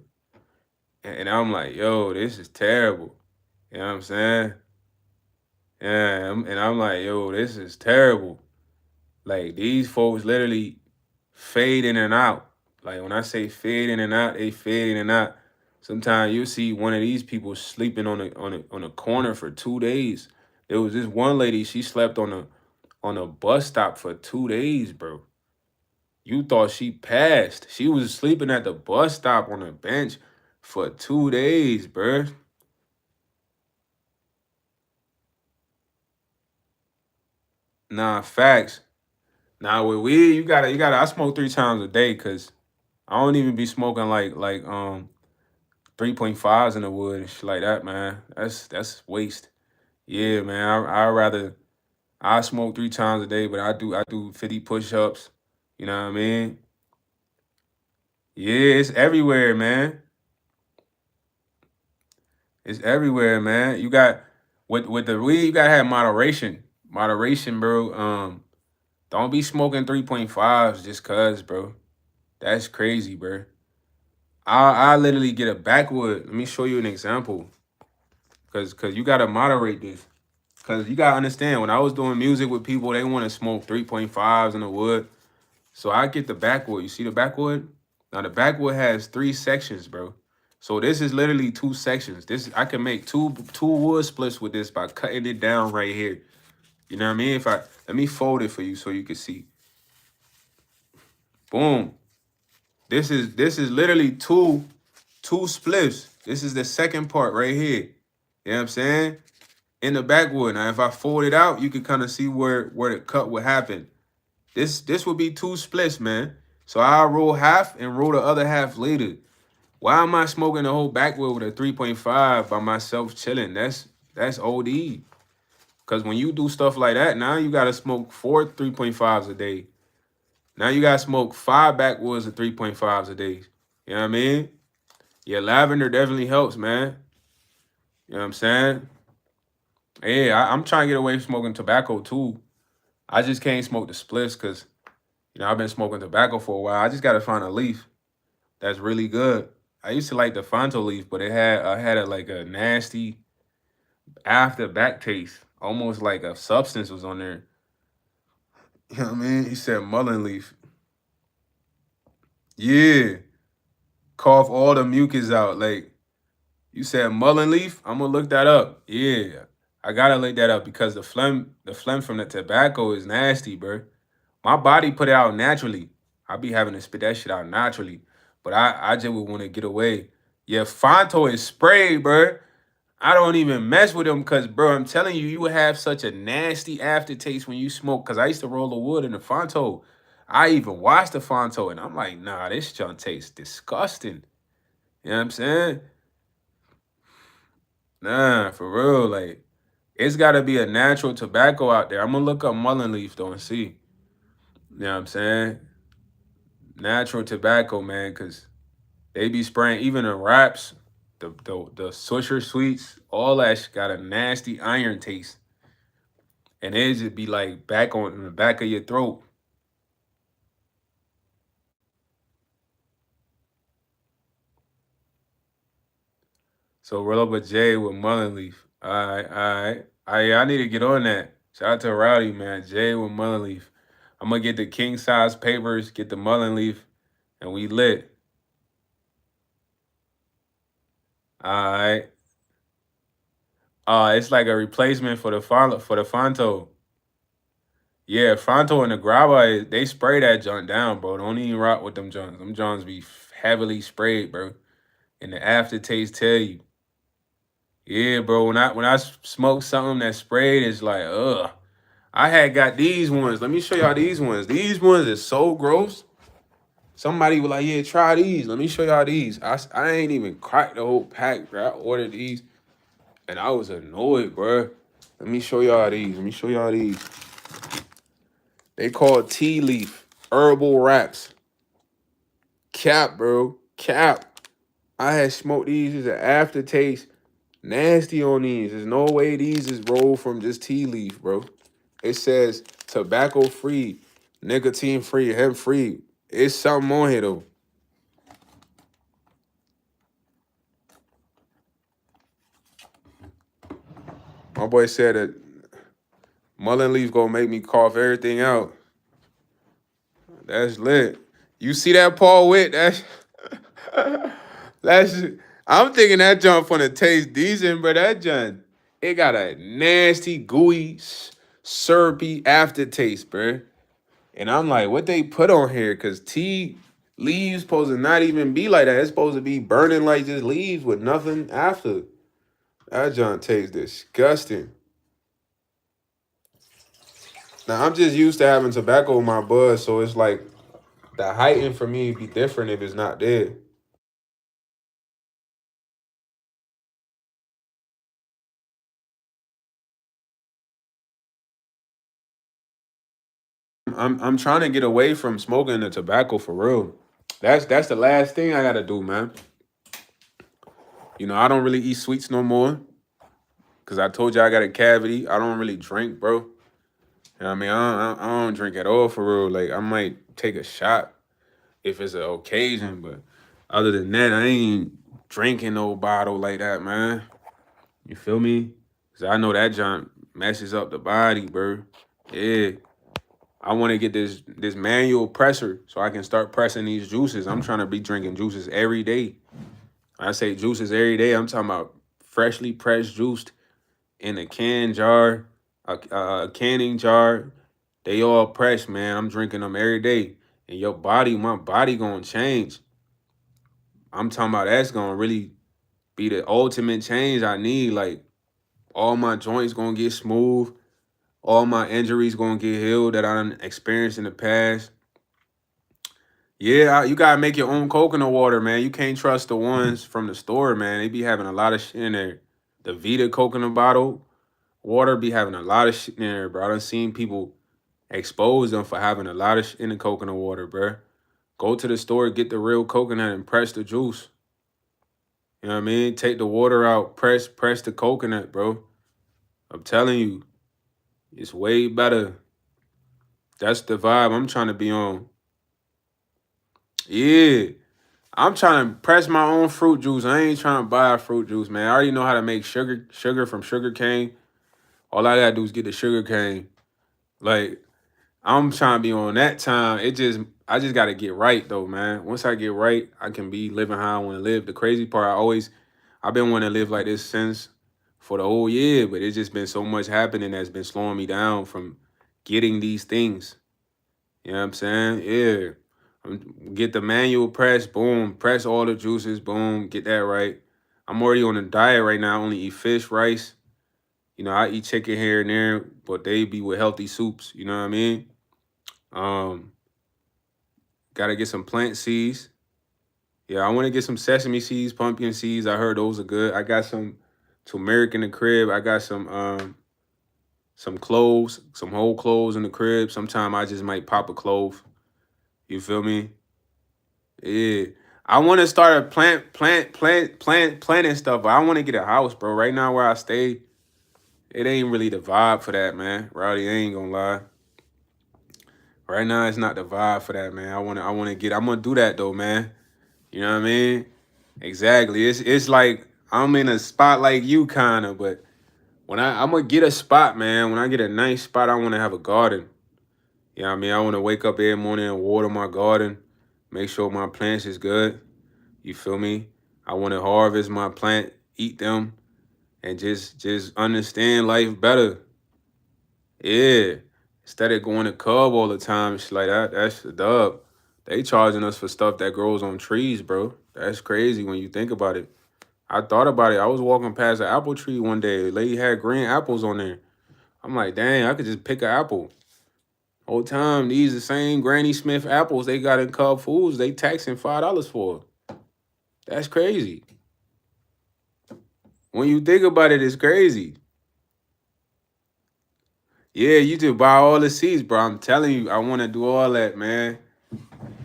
And I'm like, yo, this is terrible. You know what I'm saying? Yeah, and I'm like, yo, this is terrible. Like these folks literally fade in and out. Like when I say fade in and out, they fade in and out. Sometimes you see one of these people sleeping on a corner for 2 days. There was this one lady, she slept on a bus stop for 2 days, bro. You thought she passed. She was sleeping at the bus stop on a bench for 2 days, bro. Nah, facts. Nah, with weed, you gotta. I smoke 3 times a day because I don't even be smoking like 3.5s in the wood and shit like that, man. That's waste. Yeah, man. I rather I smoke 3 times a day, but I do 50 push-ups. You know what I mean? Yeah, it's everywhere, man. It's everywhere, man. You got with the weed, you gotta have moderation. Moderation, bro. Don't be smoking 3.5s just cause, bro. That's crazy, bro. I literally get a backwood. Let me show you an example. Cause you gotta moderate this. Cause you gotta understand when I was doing music with people, they want to smoke 3.5s in the wood. So I get the backwood. You see the backwood? Now the backwood has 3 sections, bro. So this is literally 2 sections. This I can make two wood splits with this by cutting it down right here. You know what I mean? If I let me fold it for you so you can see. Boom. This is literally two splits. This is the second part right here. You know what I'm saying? In the backwood. Now, if I fold it out, you can kind of see where the cut would happen. This would be 2 splits, man. So I'll roll half and roll the other half later. Why am I smoking the whole backwood with a 3.5 by myself chilling? That's OD. Because when you do stuff like that, now you got to smoke 4 3.5s a day. Now you got to smoke 5 backwoods of 3.5s a day. You know what I mean? Yeah, lavender definitely helps, man. You know what I'm saying? Yeah, I'm trying to get away from smoking tobacco too. I just can't smoke the spliffs because, I've been smoking tobacco for a while. I just got to find a leaf that's really good. I used to like the Fonto leaf, but I had like a nasty after back taste, almost like a substance was on there. You know what I mean? He said mullein leaf. Yeah, cough all the mucus out. Like you said, mullein leaf. I'm gonna look that up. Yeah, I gotta look that up because the phlegm from the tobacco is nasty, bro. My body put it out naturally. I be having to spit that shit out naturally, but I just would want to get away. Yeah, Fonto is spray, bro. I don't even mess with them because, bro, I'm telling you, you would have such a nasty aftertaste when you smoke. Because I used to roll the wood in the Fonto. I even watched the Fonto, and I'm like, nah, this junk tastes disgusting. You know what I'm saying? Nah, for real. Like, it's got to be a natural tobacco out there. I'm going to look up mullein leaf, though, and see. You know what I'm saying? Natural tobacco, man, because they be spraying, even the wraps, the Swisher sweets, all that shit got a nasty iron taste. And it just be like back on in the back of your throat. So roll up a J with mullein leaf. All right, all right. I need to get on that. Shout out to Rowdy, man. J with mullein leaf. I'm gonna get the king size papers, get the mullein leaf, and we lit. All right. It's like a replacement for the Fonto. Yeah, Fonto and the Grava, they spray that junk down, bro. Don't even rock with them junks. Them junks be heavily sprayed, bro. And the aftertaste tell you. Yeah, bro. When I smoke something that sprayed, it's like, ugh. I had got these ones. Let me show y'all these ones. These ones is so gross. Somebody was like, yeah, try these. Let me show y'all these. I ain't even cracked the whole pack, bro. I ordered these and I was annoyed, bro. Let me show y'all these. Let me show y'all these. They call tea leaf herbal wraps. Cap, bro. Cap. I had smoked these. It's an aftertaste. Nasty on these. There's no way these is rolled from just tea leaf, bro. It says tobacco free, nicotine free, hemp free. It's something on here though. My boy said that mullein leaf gonna make me cough everything out. That's lit. You see that Paul Witt? That's I'm thinking that junk for the taste decent, but that junk, it got a nasty, gooey, syrupy aftertaste, bro. And I'm like, what they put on here? Cause tea leaves supposed to not even be like that. It's supposed to be burning like just leaves with nothing after. That junk tastes disgusting. Now I'm just used to having tobacco in my bud, so it's like The heighten for me be different if it's not there. I'm trying to get away from smoking the tobacco for real. That's the last thing I gotta do, man. I don't really eat sweets no more. Cause I told you I got a cavity. I don't really drink, bro. I mean? I don't drink at all for real. Like I might take a shot if it's an occasion, but other than that, I ain't drinking no bottle like that, man. You feel me? Cause I know that junk messes up the body, bro. Yeah. I want to get this manual presser so I can start pressing these juices. I'm trying to be drinking juices every day. When I say juices every day, I'm talking about freshly pressed juiced in a can jar, a canning jar. They all pressed, man. I'm drinking them every day. And my body gonna change. I'm talking about that's gonna really be the ultimate change I need. Like all my joints gonna get smooth. All my injuries gonna get healed that I done experienced in the past. Yeah, you gotta make your own coconut water, man. You can't trust the ones from the store, man. They be having a lot of shit in there. The Vita coconut bottle water be having a lot of shit in there, bro. I done seen people expose them for having a lot of shit in the coconut water, bro. Go to the store, get the real coconut and press the juice. You know what I mean? Take the water out, press the coconut, bro. I'm telling you, it's way better. That's the vibe I'm trying to be on. Yeah. I'm trying to press my own fruit juice. I ain't trying to buy fruit juice, man. I already know how to make sugar from sugar cane. All I gotta do is get the sugar cane. Like, I'm trying to be on that time. I just gotta get right though, man. Once I get right, I can be living how I want to live. The crazy part, I've been wanting to live like this since for the whole year, but it's just been so much happening that's been slowing me down from getting these things. You know what I'm saying? Yeah. Get the manual press, boom, press all the juices, boom, get that right. I'm already on a diet right now. I only eat fish, rice. I eat chicken here and there, but they be with healthy soups. You know what I mean? Um, Gotta get some plant seeds. Yeah, I want to get some sesame seeds, pumpkin seeds. I heard those are good. I got some turmeric in the crib. I got some cloves, some whole cloves in the crib. Sometime I just might pop a clove. You feel me? Yeah. I want to start a planting stuff, but I want to get a house, bro. Right now where I stay, it ain't really the vibe for that, man. Rowdy, I ain't gonna lie. Right now it's not the vibe for that, man. I'm gonna do that though, man. You know what I mean? Exactly. It's like I'm in a spot like you kinda, but I'm gonna get a spot, man. When I get a nice spot, I wanna have a garden. You know what I mean? I wanna wake up every morning and water my garden, make sure my plants is good. You feel me? I want to harvest my plant, eat them, and just understand life better. Yeah. Instead of going to Cub all the time, it's like that's the dub. They charging us for stuff that grows on trees, bro. That's crazy when you think about it. I thought about it. I was walking past an apple tree one day. The lady had green apples on there. I'm like, dang, I could just pick an apple. Whole time, these the same Granny Smith apples they got in Cub Foods. They taxing $5 for. That's crazy. When you think about it, it's crazy. Yeah, you just buy all the seeds, bro. I'm telling you, I want to do all that, man.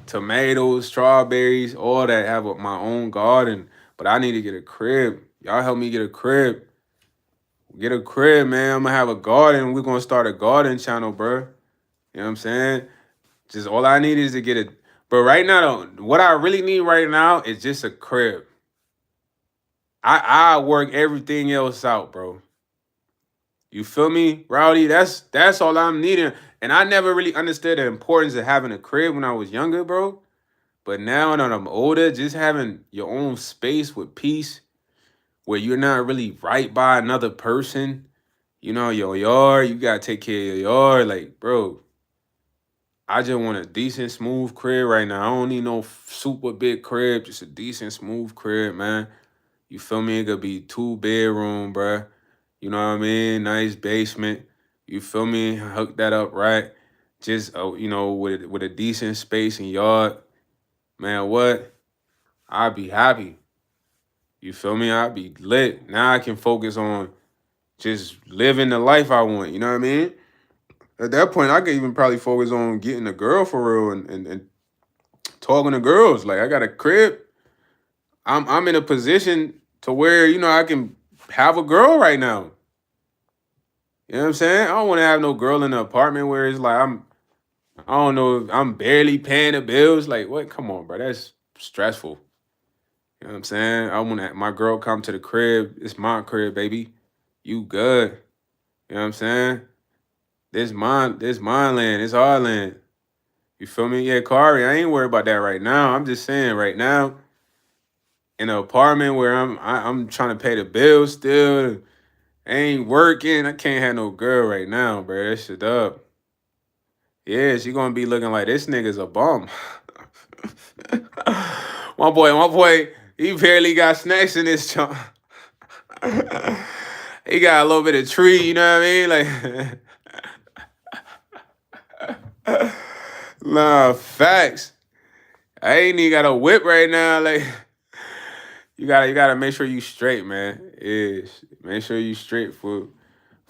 Tomatoes, strawberries, all that. Have my own garden, but I need to get a crib. Y'all help me get a crib. Get a crib, man. I'm gonna have a garden. We're gonna start a garden channel, bro. You know what I'm saying? Just all I need is to get it. But right now, though, what I really need right now is just a crib. I work everything else out, bro. You feel me, Rowdy? That's all I'm needing. And I never really understood the importance of having a crib when I was younger, bro. But now that I'm older, just having your own space with peace, where you're not really right by another person, your yard, you gotta take care of your yard. Like, bro, I just want a decent, smooth crib right now. I don't need no super big crib, just a decent, smooth crib, man. You feel me? It could be 2 bedroom, bruh. You know what I mean? Nice basement. You feel me? Hook that up right. just you know, with a decent space and yard, man, what? I'd be happy. You feel me? I'd be lit. Now I can focus on just living the life I want. You know what I mean? At that point, I could even probably focus on getting a girl for real and talking to girls. Like I got a crib. I'm in a position to where, you know, I can have a girl right now. You know what I'm saying? I don't want to have no girl in the apartment where it's like I don't know, I'm barely paying the bills. Like what? Come on, bro. That's stressful. You know what I'm saying? I want to my girl come to the crib. It's my crib, baby. You good. You know what I'm saying? This mine land. It's our land. You feel me? Yeah, Kari, I ain't worried about that right now. I'm just saying right now, in an apartment where I'm trying to pay the bills still. I ain't working. I can't have no girl right now, bro. That shit up. Yeah, she gonna be looking like this nigga's a bum. My boy, he barely got snacks in this chunk. He got a little bit of tree, you know what I mean? Like, nah, facts. I ain't even got a whip right now. Like, you gotta make sure you straight, man. Is make sure you straight for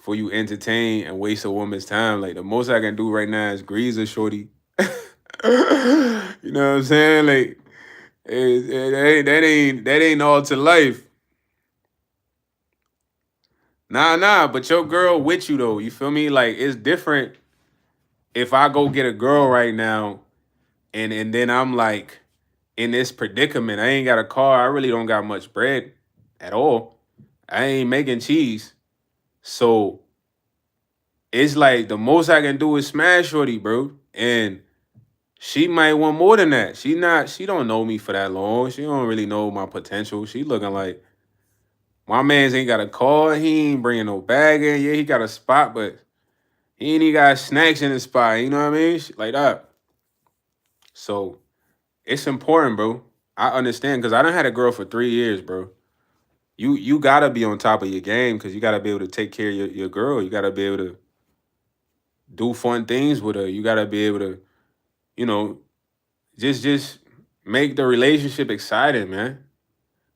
you entertain and waste a woman's time. Like the most I can do right now is grease a shorty. You know what I'm saying? Like that ain't all to life. Nah, but your girl with you though. You feel me? Like it's different if I go get a girl right now and then I'm like in this predicament. I ain't got a car. I really don't got much bread at all. I ain't making cheese. So it's like the most I can do is smash shorty, bro. And she might want more than that. She don't know me for that long. She don't really know my potential. She looking like my man's ain't got a car. He ain't bringing no bag in. Yeah, he got a spot, but he ain't even got snacks in his spot. You know what I mean? Shit like that. So it's important, bro. I understand because I done had a girl for 3 years, bro. You gotta be on top of your game because you gotta be able to take care of your girl. You gotta be able to do fun things with her. You gotta be able to, you know, just make the relationship exciting, man.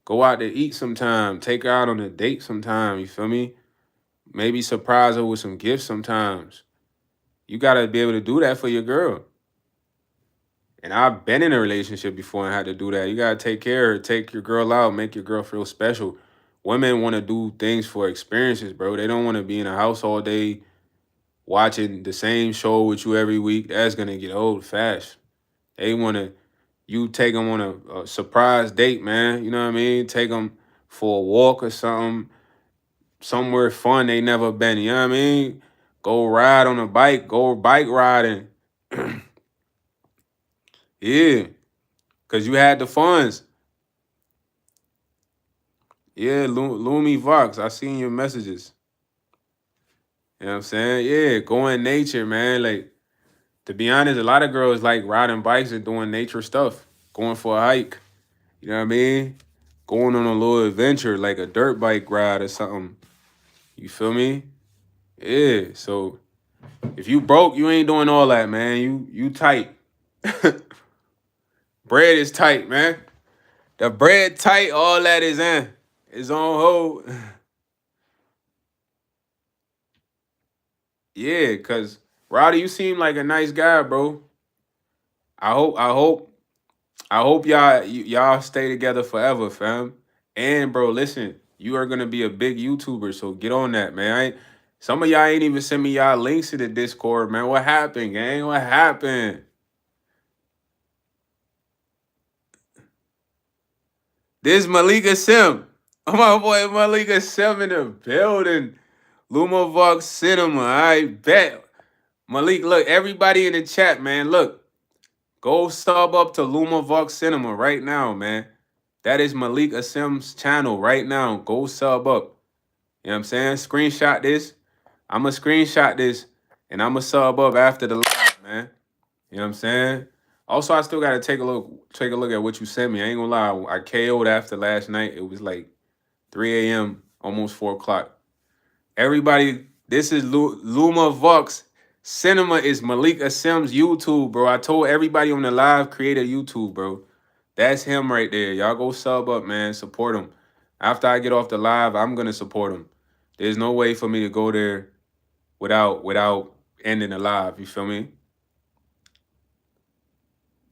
Go out to eat sometime. Take her out on a date sometime. You feel me? Maybe surprise her with some gifts sometimes. You gotta be able to do that for your girl. And I've been in a relationship before and had to do that. You gotta take care of her, take your girl out, make your girl feel special. Women want to do things for experiences, bro. They don't want to be in a house all day watching the same show with you every week. That's gonna get old fast. They want to you take them on a surprise date, man. You know what I mean? Take them for a walk or something, somewhere fun they never been. You know what I mean? Go ride on a bike, go bike riding. Yeah, because you had the funds. Yeah, Lumi Vox, I seen your messages. You know what I'm saying? Yeah, go in nature, man. Like, to be honest, a lot of girls like riding bikes and doing nature stuff, going for a hike. You know what I mean? Going on a little adventure, like a dirt bike ride or something. You feel me? Yeah. So if you broke, you ain't doing all that, man. You tight. Bread is tight, man. The bread tight, all that is in. It's on hold. Yeah, cause Rowdy, you seem like a nice guy, bro. I hope, I hope, I hope y'all stay together forever, fam. And bro, listen, you are gonna be a big YouTuber, so get on that, man. Some of y'all ain't even send me y'all links to the Discord, man. What happened, gang? What happened? This Malika Sim. Oh, my boy Malika Sim in the building. Lumavox Cinema. I bet. Malik, look, everybody in the chat, man. Look, go sub up to Lumavox Cinema right now, man. That is Malik Asim's channel right now. Go sub up. You know what I'm saying? Screenshot this. I'ma screenshot this and I'ma sub up after the live, man. You know what I'm saying? Also, I still gotta take a look at what you sent me. I ain't gonna lie, I KO'd after last night. It was like 3 a.m., almost 4 o'clock. Everybody, this is Luma Vox. Cinema is Malik Asim's YouTube, bro. I told everybody on the live, create a YouTube, bro. That's him right there. Y'all go sub up, man. Support him. After I get off the live, I'm gonna support him. There's no way for me to go there without ending the live. You feel me?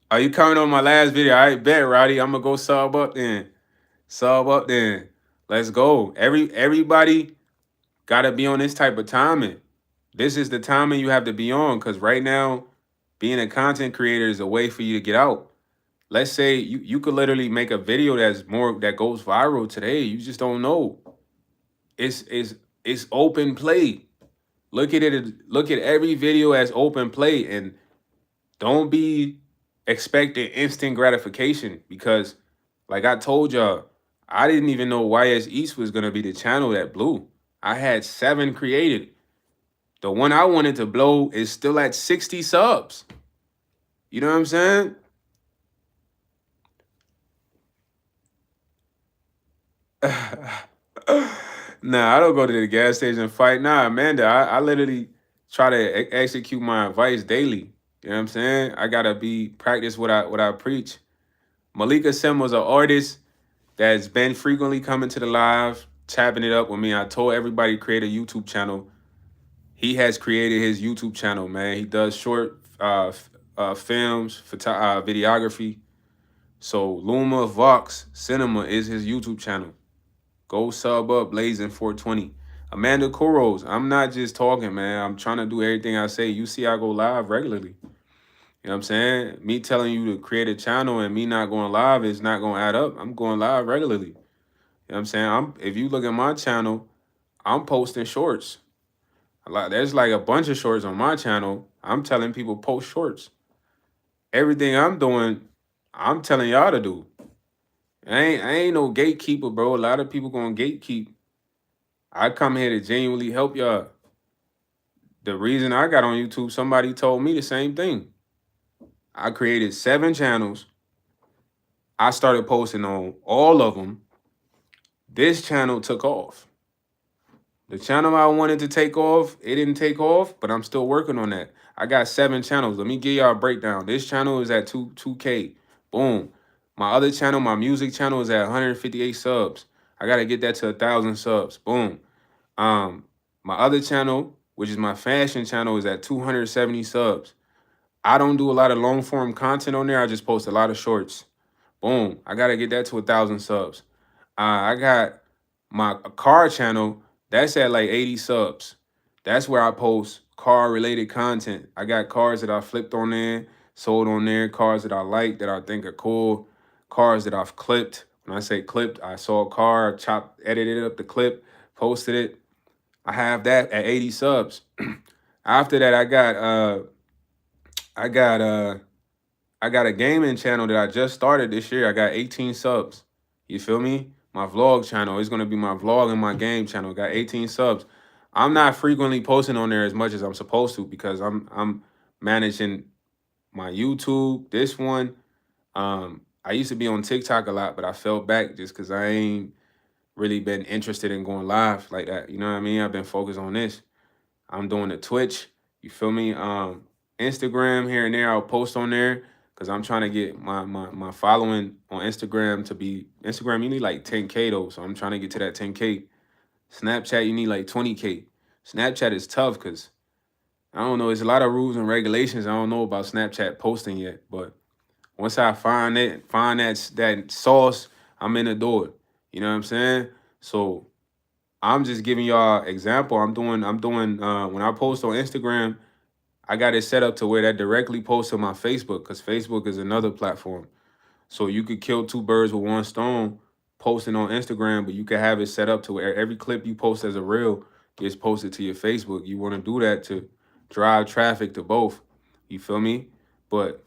Are you coming on my last video? I bet, Roddy. I'm gonna go sub up then. Sub up then. Let's go. Everybody gotta be on this type of timing. This is the timing you have to be on, because right now, being a content creator is a way for you to get out. Let's say you could literally make a video that goes viral today. You just don't know. It's open play. Look at it. Look at every video as open play, and don't be expecting instant gratification, because, like I told y'all, I didn't even know YS East was gonna be the channel that blew. I had 7 created. The one I wanted to blow is still at 60 subs. You know what I'm saying? Nah, I don't go to the gas station and fight. Nah, Amanda, I literally try to execute my advice daily. You know what I'm saying? I gotta practice what I preach. Malika Sim was an artist that's been frequently coming to the live, tapping it up with me. I told everybody to create a YouTube channel. He has created his YouTube channel, man. He does short films, videography. So Luma Vox Cinema is his YouTube channel. Go sub up, Blazing 420. Amanda Kuros, I'm not just talking, man. I'm trying to do everything I say. You see I go live regularly. You know what I'm saying? Me telling you to create a channel and me not going live is not going to add up. I'm going live regularly. You know what I'm saying? If you look at my channel, I'm posting shorts. There's like a bunch of shorts on my channel. I'm telling people post shorts. Everything I'm doing, I'm telling y'all to do. I ain't no gatekeeper, bro. A lot of people gonna gatekeep. I come here to genuinely help y'all. The reason I got on YouTube, somebody told me the same thing. I created 7 channels. I started posting on all of them. This channel took off. The channel I wanted to take off, it didn't take off, but I'm still working on that. I got 7 channels. Let me give y'all a breakdown. This channel is at 2K. Boom. My other channel, my music channel, is at 158 subs. I gotta get that to 1,000 subs. Boom. My other channel, which is my fashion channel, is at 270 subs. I don't do a lot of long form content on there. I just post a lot of shorts. Boom. I gotta get that to 1,000 subs. I got my car channel. That's at like 80 subs. That's where I post car related content. I got cars that I flipped on there, sold on there, cars that I like, that I think are cool, cars that I've clipped. When I say clipped, I saw a car, chopped, edited up the clip, posted it. I have that at 80 subs. After that, I got a gaming channel that I just started this year. I got 18 subs. You feel me? My vlog channel is gonna be my vlog and my game channel. Got 18 subs. I'm not frequently posting on there as much as I'm supposed to, because I'm managing my YouTube. This one, I used to be on TikTok a lot, but I fell back just because I ain't really been interested in going live like that. You know what I mean? I've been focused on this. I'm doing the Twitch. You feel me? Instagram here and there. I'll post on there because I'm trying to get my following on Instagram to be Instagram. You need like 10K though, so I'm trying to get to that 10K. Snapchat, you need like 20K. Snapchat is tough because I don't know. There's a lot of rules and regulations. I don't know about Snapchat posting yet, but once I find that sauce, I'm in the door. You know what I'm saying? So I'm just giving y'all example. I'm doing when I post on Instagram, I got it set up to where that directly posts to my Facebook, because Facebook is another platform. So you could kill 2 birds with 1 stone posting on Instagram, but you could have it set up to where every clip you post as a reel gets posted to your Facebook. You want to do that to drive traffic to both. You feel me? But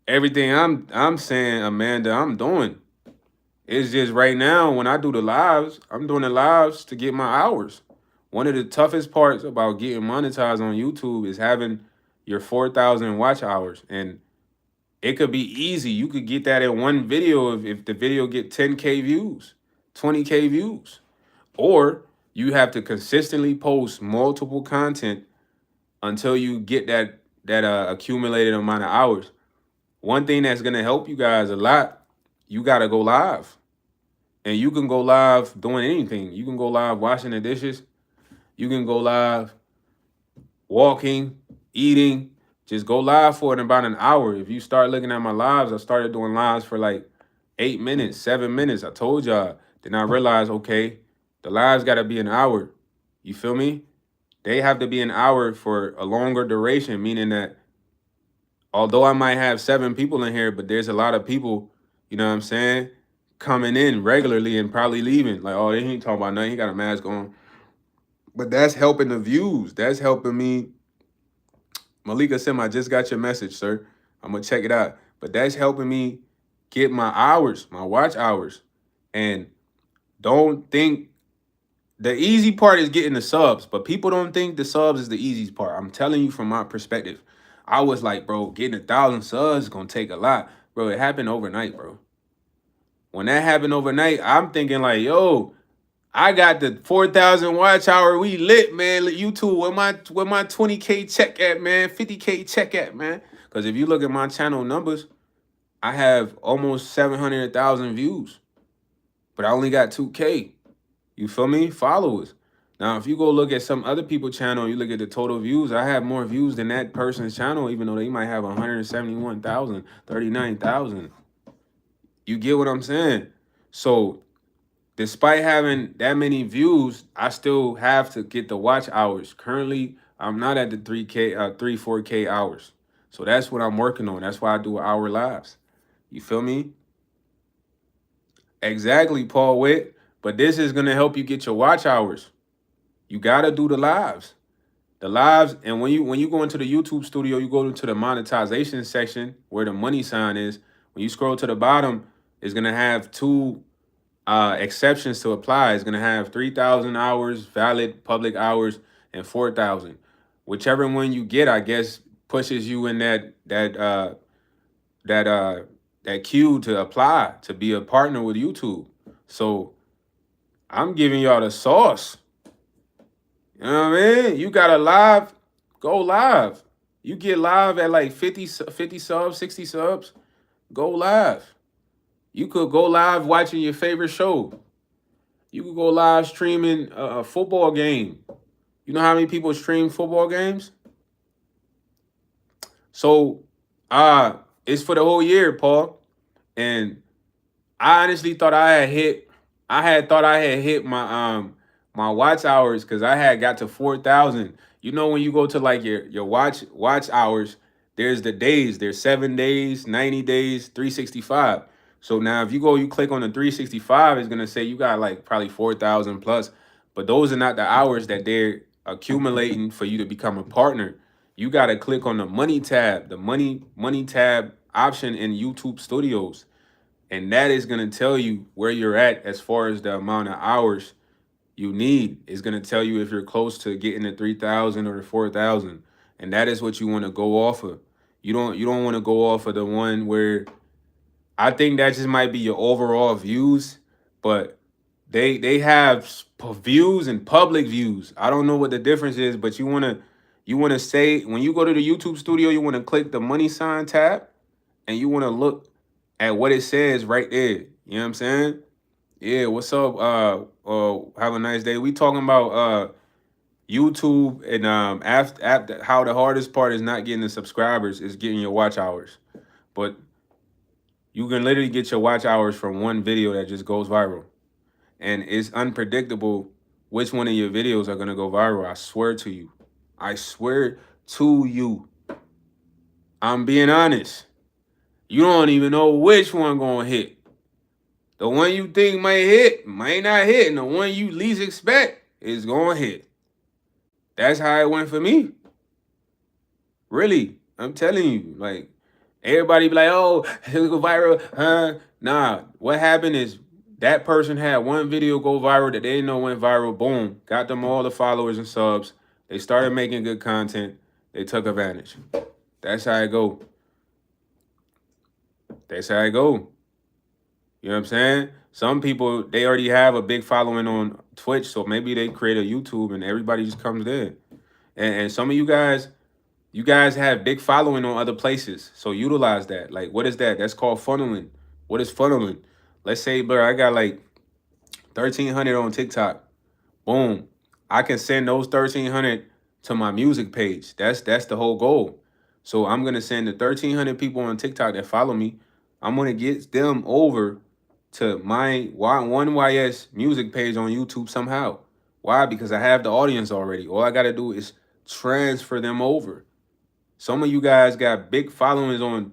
everything I'm saying, Amanda, I'm doing. It's just right now when I do the lives, I'm doing the lives to get my hours. One of the toughest parts about getting monetized on YouTube is having your 4,000 watch hours. And it could be easy. You could get that in one video if the video get 10K views, 20K views. Or you have to consistently post multiple content until you get that accumulated amount of hours. One thing that's gonna help you guys a lot, you gotta go live. And you can go live doing anything. You can go live washing the dishes. You can go live walking, eating. Just go live for it in about an hour. If you start looking at my lives, I started doing lives for like 8 minutes, 7 minutes. I told y'all. Then I realized, okay, the lives got to be an hour. You feel me? They have to be an hour for a longer duration, meaning that although I might have 7 people in here, but there's a lot of people, you know what I'm saying, coming in regularly and probably leaving. Like, oh, he ain't talking about nothing. He got a mask on. But that's helping the views. That's helping me. Malika Sim, I just got your message, sir. I'm going to check it out. But that's helping me get my hours, my watch hours. And don't think the easy part is getting the subs, but people don't think the subs is the easiest part. I'm telling you from my perspective. I was like, bro, getting 1,000 subs is going to take a lot. Bro, it happened overnight, bro. When that happened overnight, I'm thinking like, yo, I got the 4,000 watch hour. We lit, man. YouTube, where my 20K check at, man? 50K check at, man? Because if you look at my channel numbers, I have almost 700,000 views, but I only got 2K. You feel me? Followers. Now, if you go look at some other people's channel, you look at the total views, I have more views than that person's channel, even though they might have 171,000, 39,000. You get what I'm saying? So despite having that many views, I still have to get the watch hours. Currently, I'm not at the 4K hours. So that's what I'm working on. That's why I do hour lives. You feel me? Exactly, Paul Witt. But this is gonna help you get your watch hours. You gotta do the lives. The lives, and when you go into the YouTube studio, you go into the monetization section where the money sign is. When you scroll to the bottom, it's gonna have two exceptions to apply. It's gonna have 3,000 hours, valid public hours, and 4,000. Whichever one you get, I guess, pushes you in that queue to apply to be a partner with YouTube. So I'm giving y'all the sauce. You know what I mean? You got a live, go live. You get live at like 50 subs, 60 subs, go live. You could go live watching your favorite show. You could go live streaming a football game. You know how many people stream football games? So it's for the whole year, Paul. And I honestly thought I had hit my watch hours because I had got to 4,000. You know, when you go to like your watch hours, there's the days. There's 7 days, 90 days, 365. So now if you click on the 365, it's gonna say you got like probably 4,000 plus. But those are not the hours that they're accumulating for you to become a partner. You gotta click on the money tab, the money tab option in YouTube Studios. And that is going to tell you where you're at as far as the amount of hours you need. It's going to tell you if you're close to getting the 3,000 or the 4,000. And that is what you want to go off of. You don't want to go off of the one where I think that just might be your overall views, but they have views and public views. I don't know what the difference is, but you want to say when you go to the YouTube studio, you want to click the money sign tab and you want to look at what it says right there. You know what I'm saying? Yeah, what's up? Have a nice day. We talking about YouTube and after how the hardest part is not getting the subscribers, is getting your watch hours. But you can literally get your watch hours from one video that just goes viral. And it's unpredictable which one of your videos are gonna go viral. I swear to you. I swear to you. I'm being honest. You don't even know which one gonna hit. The one you think might hit, might not hit, and the one you least expect is gonna hit. That's how it went for me. Really, I'm telling you. Like, everybody be like, oh, it'll go viral. Nah, what happened is that person had one video go viral that they didn't know went viral. Boom, got them all the followers and subs. They started making good content. They took advantage. That's how it go. That's how it go. You know what I'm saying? Some people, they already have a big following on Twitch, so maybe they create a YouTube and everybody just comes there. And some of you guys have big following on other places. So utilize that. Like, what is that? That's called funneling. What is funneling? Let's say, bro, I got like 1,300 on TikTok. Boom. I can send those 1,300 to my music page. That's the whole goal. So I'm gonna send the 1,300 people on TikTok that follow me. I'm gonna get them over to my one YS music page on YouTube somehow. Why? Because I have the audience already. All I gotta do is transfer them over. Some of you guys got big followings on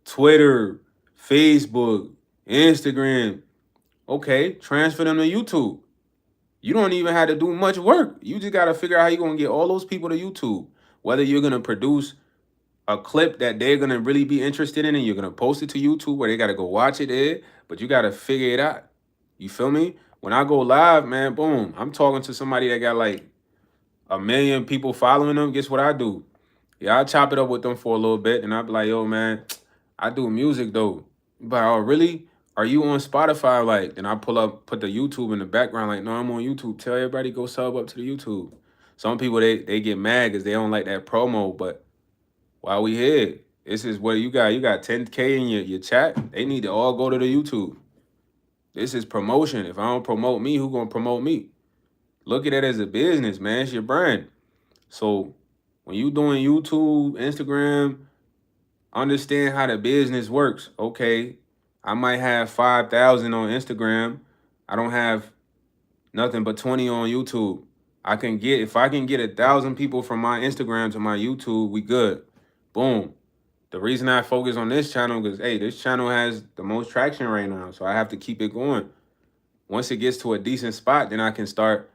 Twitter, Facebook, Instagram. Okay, transfer them to YouTube. You don't even have to do much work. You just got to figure out how you're going to get all those people to YouTube. Whether you're going to produce a clip that they're going to really be interested in and you're going to post it to YouTube where they got to go watch it there, but you got to figure it out. You feel me? When I go live, man, boom, I'm talking to somebody that got like 1 million people following them. Guess what I do? Yeah, I chop it up with them for a little bit, and I be like, yo, man, I do music though. But oh, really? Are you on Spotify? Like, then I put the YouTube in the background. Like, no, I'm on YouTube. Tell everybody go sub up to the YouTube. Some people they get mad because they don't like that promo. But while we here, this is what you got. You got 10K in your chat. They need to all go to the YouTube. This is promotion. If I don't promote me, who gonna promote me? Look at it as a business, man. It's your brand. So when you doing YouTube, Instagram, understand how the business works. Okay, I might have 5,000 on Instagram. I don't have nothing but 20 on YouTube. If I can get 1,000 people from my Instagram to my YouTube, we good. Boom. The reason I focus on this channel because hey, this channel has the most traction right now, so I have to keep it going. Once it gets to a decent spot, then I can start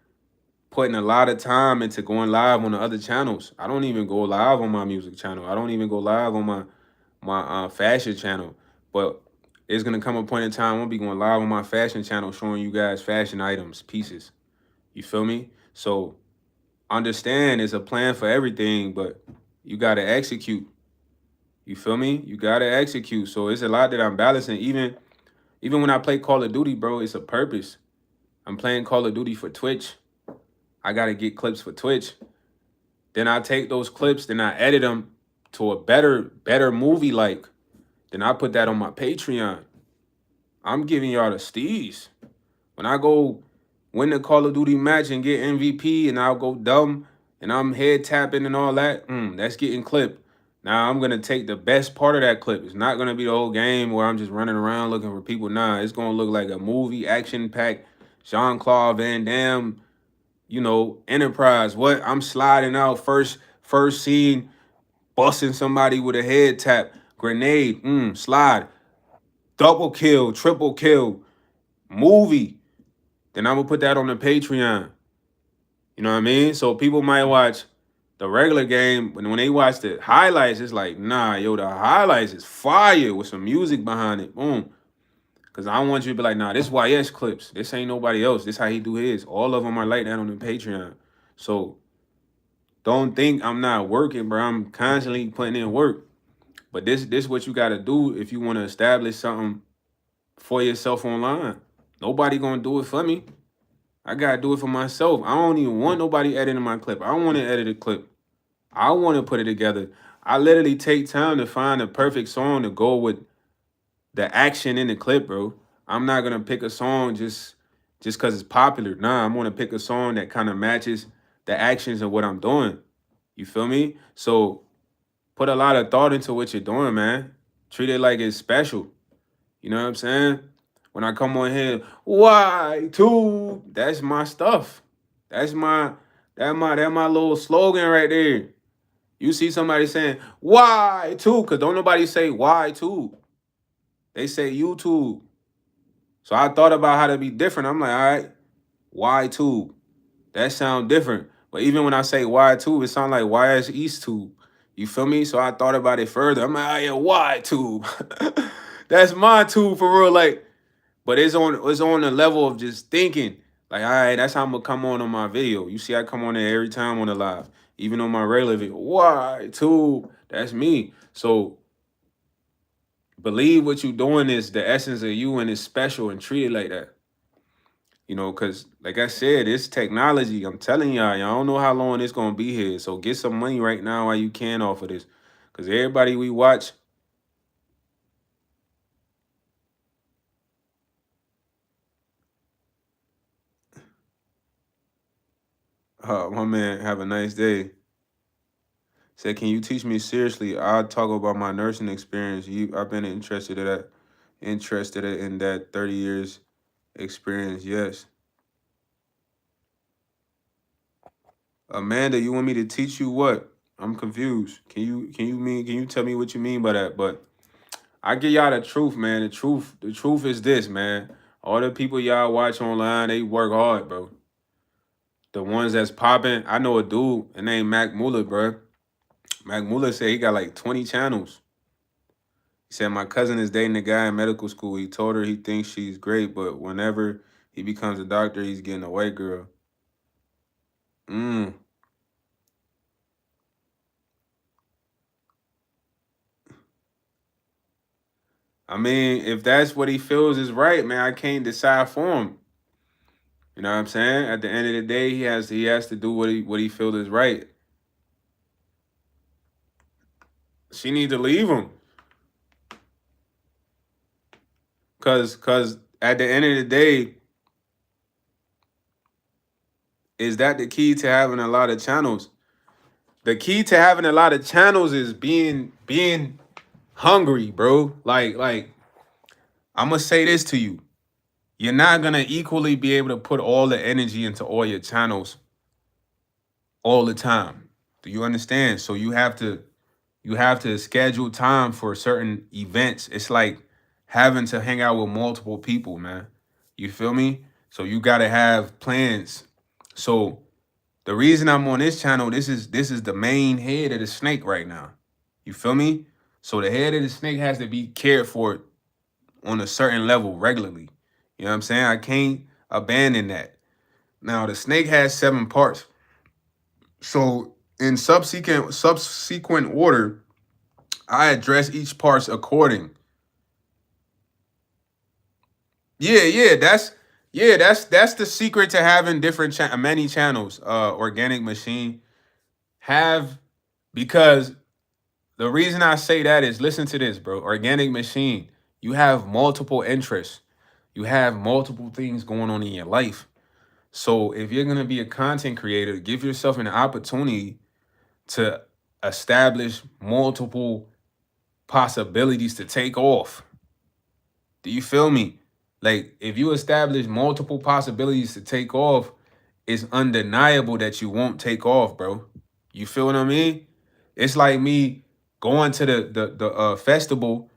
putting a lot of time into going live on the other channels. I don't even go live on my music channel. I don't even go live on my fashion channel. But it's gonna come a point in time I'll be going live on my fashion channel showing you guys fashion items, pieces. You feel me? So understand it's a plan for everything, but you gotta execute. You feel me? You gotta execute. So it's a lot that I'm balancing. Even when I play Call of Duty, bro, it's a purpose. I'm playing Call of Duty for Twitch. I gotta get clips for Twitch. Then I take those clips, then I edit them to a better movie like. Then I put that on my Patreon. I'm giving y'all the steez. When I go win the Call of Duty match and get MVP and I'll go dumb and I'm head tapping and all that, that's getting clipped. Now I'm gonna take the best part of that clip. It's not gonna be the whole game where I'm just running around looking for people. Nah, it's gonna look like a movie, action-packed, Jean-Claude Van Damme, Enterprise. What? I'm sliding out first scene, busting somebody with a head tap, grenade, slide, double kill, triple kill, movie. Then I'm gonna put that on the Patreon. You know what I mean? So people might watch the regular game, but when they watch the highlights, it's like, nah, yo, the highlights is fire with some music behind it. Boom. Cause I want you to be like, nah, this YS clips. This ain't nobody else. This how he do his. All of them are like that on the Patreon. So don't think I'm not working, bro. I'm constantly putting in work. But this what you gotta do if you want to establish something for yourself online. Nobody gonna do it for me. I gotta do it for myself. I don't even want nobody editing my clip. I want to edit a clip. I want to put it together. I literally take time to find the perfect song to go with the action in the clip, bro. I'm not gonna pick a song just because it's popular. Nah, I'm gonna pick a song that kind of matches the actions of what I'm doing. You feel me? So put a lot of thought into what you're doing, man. Treat it like it's special. You know what I'm saying? When I come on here, why two? That's my stuff. That's my little slogan right there. You see somebody saying why two? Cause don't nobody say why two. They say YouTube. So I thought about how to be different. I'm like, all right, why two? That sound different. But even when I say why two, it sounds like why is East two. You feel me? So I thought about it further. I'm like, oh yeah, why two? That's my two for real. Like, but it's on the level of just thinking. Like, all right, that's how I'm gonna come on my video. You see, I come on there every time on the live, even on my regular video. Why two? That's me. So believe what you're doing is the essence of you and it's special and treat it like that. Because like I said, it's technology. I'm telling y'all don't know how long it's gonna be here. So get some money right now while you can off of this. Because everybody we watch, my man, have a nice day. Said, can you teach me seriously? I'll talk about my nursing experience. I've been interested in that 30 years experience. Yes. Amanda, you want me to teach you what? I'm confused. Can you tell me what you mean by that? But I give y'all the truth, man. The truth is this, man. All the people y'all watch online, they work hard, bro. The ones that's popping, I know a dude, his name Mac Muller, bro. Mac Muller said he got like 20 channels. He said my cousin is dating a guy in medical school. He told her he thinks she's great, but whenever he becomes a doctor, he's getting a white girl. Mm. I mean, if that's what he feels is right, man, I can't decide for him. You know what I'm saying? At the end of the day, he has to do what he feels is right. She needs to leave him. Cause at the end of the day, is that the key to having a lot of channels? The key to having a lot of channels is being hungry, bro. Like I'm gonna say this to you. You're not gonna equally be able to put all the energy into all your channels all the time. Do you understand? So you have to schedule time for certain events. It's like having to hang out with multiple people, man. You feel me? So you gotta have plans. So the reason I'm on this channel, this is the main head of the snake right now. You feel me? So the head of the snake has to be cared for on a certain level regularly. You know what I'm saying? I can't abandon that. Now the snake has 7 parts. So in subsequent order, I address each parts according. Yeah, that's the secret to having different many channels. Organic machine have because the reason I say that is listen to this, bro. Organic machine, you have multiple interests. You have multiple things going on in your life. So if you're gonna be a content creator, give yourself an opportunity to establish multiple possibilities to take off. Do you feel me? Like if you establish multiple possibilities to take off, it's undeniable that you won't take off, bro. You feel what I mean? It's like me going to the festival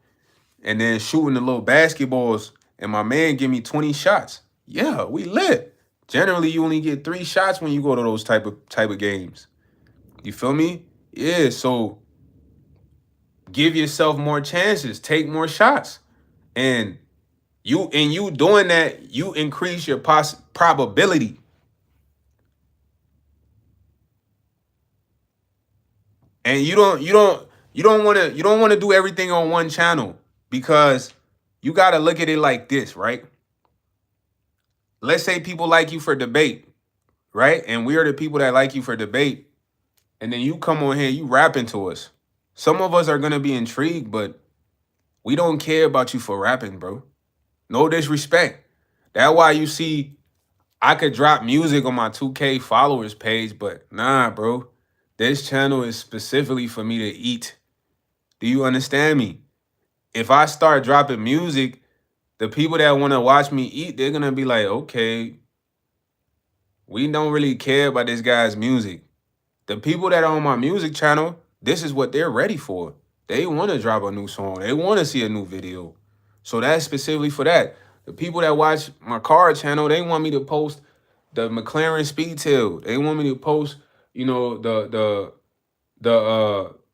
and then shooting the little basketballs, and my man give me 20 shots. Yeah, we lit. Generally, you only get 3 shots when you go to those type of games. You feel me? Yeah. So give yourself more chances, take more shots, and you doing that, you increase your probability. And you don't want to do everything on one channel because you got to look at it like this, right? Let's say people like you for debate, right? And we are the people that like you for debate. And then you come on here, you rapping to us. Some of us are gonna be intrigued, but we don't care about you for rapping, bro. No disrespect. That's why you see I could drop music on my 2K followers page, but nah, bro. This channel is specifically for me to eat. Do you understand me? If I start dropping music, the people that want to watch me eat, they're gonna be like, okay, we don't really care about this guy's music. The people that are on my music channel, this is what they're ready for. They want to drop a new song. They want to see a new video. So that's specifically for that. The people that watch my car channel, they want me to post the McLaren Speedtail. They want me to post, the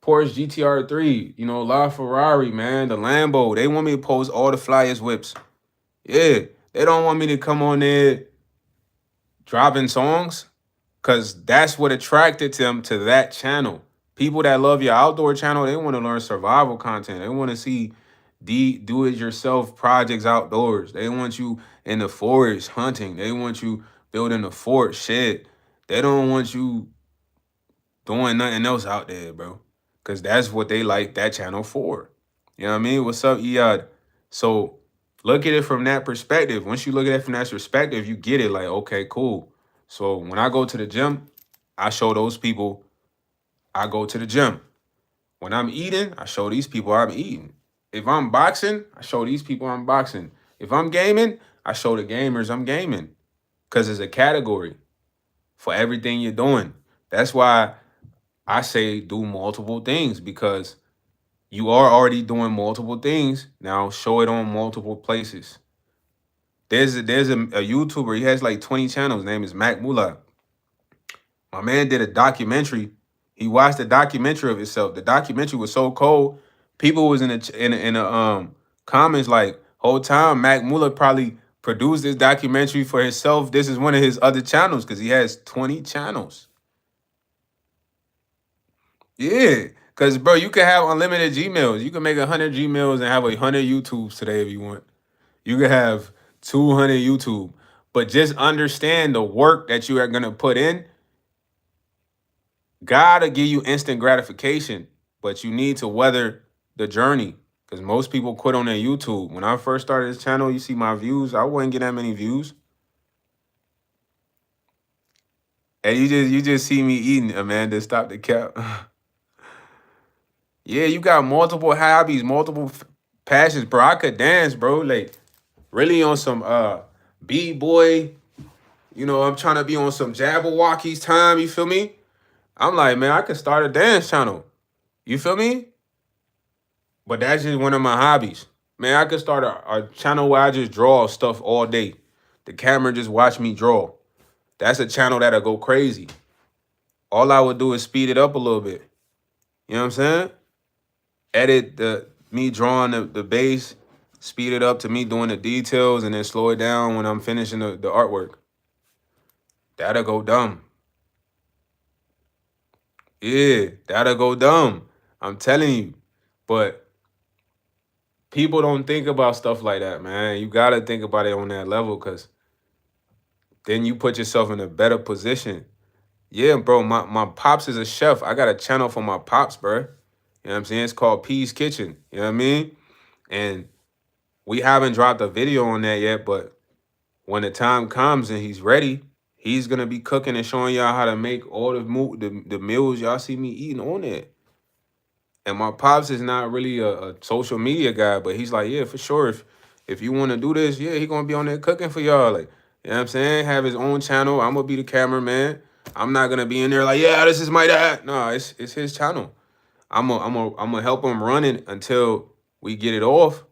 Porsche GTR 3, La Ferrari, man, the Lambo. They want me to post all the flyest whips. Yeah. They don't want me to come on there dropping songs. Cause that's what attracted them to that channel. People that love your outdoor channel, they want to learn survival content. They want to see do-it-yourself projects outdoors. They want you in the forest hunting. They want you building a fort, shit. They don't want you doing nothing else out there, bro. Because that's what they like that channel for. You know what I mean? What's up, Iyad? So look at it from that perspective. Once you look at it from that perspective, you get it like, okay, cool. So when I go to the gym, I show those people I go to the gym. When I'm eating, I show these people I'm eating. If I'm boxing, I show these people I'm boxing. If I'm gaming, I show the gamers I'm gaming. Because it's a category for everything you're doing. That's why I say do multiple things, because you are already doing multiple things. Now show it on multiple places. There's a YouTuber, he has like 20 channels. His name is Mac Mullah. My man did a documentary. He watched the documentary of himself. The documentary was so cold. People was in the comments like, whole time Mac Mullah probably produced this documentary for himself. This is one of his other channels because he has 20 channels. Yeah, because bro, you can have unlimited Gmails. You can make 100 Gmails and have 100 YouTubes today if you want. You can have 200 YouTube, but just understand the work that you are gonna put in. Gotta give you instant gratification, but you need to weather the journey. Because most people quit on their YouTube. When I first started this channel, you see my views, I wouldn't get that many views. And you just see me eating, Amanda. Stop the cap. Yeah, you got multiple hobbies, multiple passions, bro. I could dance, bro. Like really on some B-boy. You know, I'm trying to be on some Jabberwockies time. You feel me? I'm like, man, I could start a dance channel. You feel me? But that's just one of my hobbies. Man, I could start a channel where I just draw stuff all day. The camera just watch me draw. That's a channel that'll go crazy. All I would do is speed it up a little bit. You know what I'm saying? Edit me drawing the base, speed it up to me doing the details, and then slow it down when I'm finishing the artwork. That'll go dumb. Yeah, that'll go dumb. I'm telling you. But people don't think about stuff like that, man. You gotta think about it on that level, because then you put yourself in a better position. Yeah, bro, my pops is a chef. I got a channel for my pops, bro. You know what I'm saying? It's called P's Kitchen. You know what I mean? And we haven't dropped a video on that yet, but when the time comes and he's ready, he's gonna be cooking and showing y'all how to make all the meals y'all see me eating on it. And my pops is not really a social media guy, but he's like, yeah, for sure. If you want to do this, yeah, he gonna be on there cooking for y'all. Like, you know what I'm saying? Have his own channel. I'm gonna be the cameraman. I'm not gonna be in there like, yeah, this is my dad. No, it's his channel. I'm gonna help him run it until we get it off.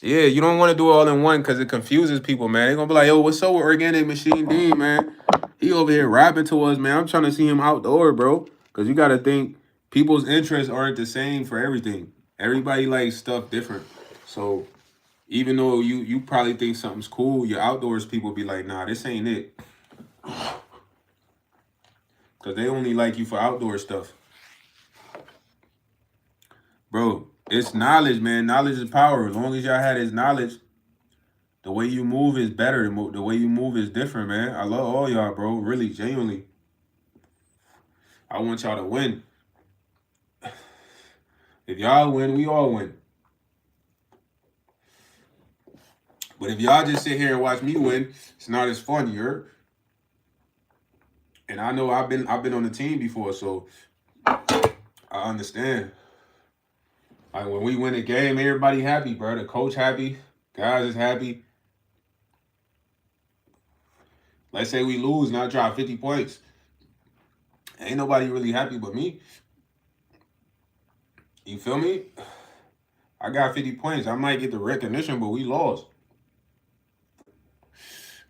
Yeah, you don't want to do it all in one because it confuses people, man. They're gonna be like, yo, what's up with Organic Machine D, man? He over here rapping to us, man. I'm trying to see him outdoor, bro. Because you gotta think people's interests aren't the same for everything. Everybody likes stuff different. So even though you probably think something's cool, your outdoors people be like, nah, this ain't it. Because they only like you for outdoor stuff. Bro, it's knowledge, man. Knowledge is power. As long as y'all had this knowledge, the way you move is better. The way you move is different, man. I love all y'all, bro. Really, genuinely. I want y'all to win. If y'all win, we all win. But if y'all just sit here and watch me win, it's not as fun, you heard? And I know I've been on the team before, so I understand. Like when we win a game, everybody happy, bro. The coach happy, guys is happy. Let's say we lose and I drop 50 points. Ain't nobody really happy but me. You feel me? I got 50 points. I might get the recognition, but we lost.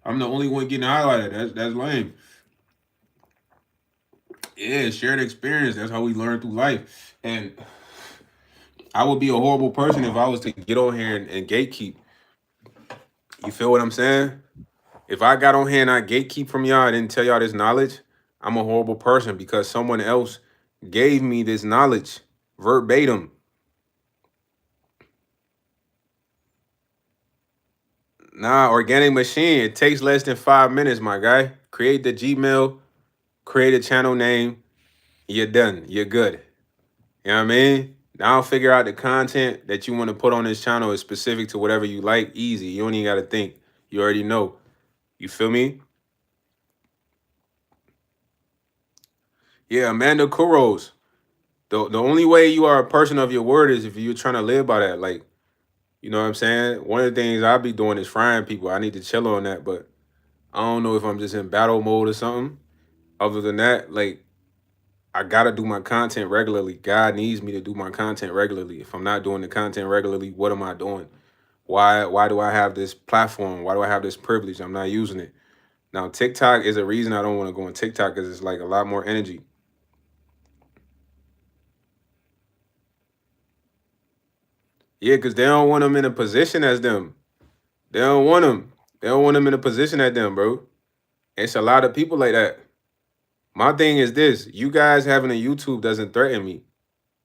I'm the only one getting highlighted. That's lame. Yeah, shared experience. That's how we learn through life. And I would be a horrible person if I was to get on here and gatekeep. You feel what I'm saying? If I got on here and I gatekeep from y'all, I didn't tell y'all this knowledge, I'm a horrible person because someone else gave me this knowledge. verbatim. Nah, organic machine. It takes less than 5 minutes, my guy. Create the Gmail, create a channel name. You're done. You're good. You know what I mean? Now figure out the content that you want to put on this channel is specific to whatever you like. Easy. You don't even got to think. You already know. You feel me? Yeah, Amanda Kuros. The only way you are a person of your word is if you're trying to live by that. Like, you know what I'm saying? One of the things I'll be doing is frying people. I need to chill on that, but I don't know if I'm just in battle mode or something. Other than that, like, I gotta do my content regularly. God needs me to do my content regularly. If I'm not doing the content regularly, what am I doing? Why do I have this platform? Why do I have this privilege? I'm not using it. Now, TikTok is a reason I don't want to go on TikTok because it's like a lot more energy. Yeah, because they don't want them in a position as them. They don't want them. They don't want them in a position at them, bro. It's a lot of people like that. My thing is this: you guys having a YouTube doesn't threaten me.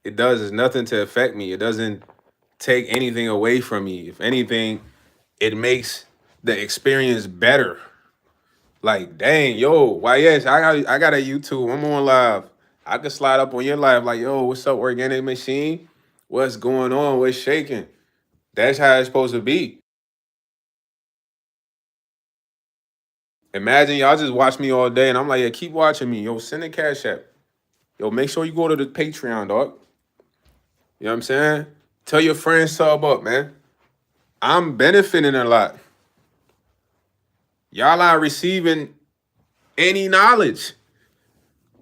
It does. It's nothing to affect me. It doesn't take anything away from me. If anything, it makes the experience better. Like, dang, yo, why yes, I got a YouTube. I'm on live. I could slide up on your live like, yo, what's up, organic machine? What's going on? What's shaking? That's how it's supposed to be. Imagine y'all just watch me all day and I'm like, yeah, keep watching me. Yo, send a cash app. Yo, make sure you go to the Patreon, dog. You know what I'm saying? Tell your friends sub up, man. I'm benefiting a lot. Y'all are receiving any knowledge.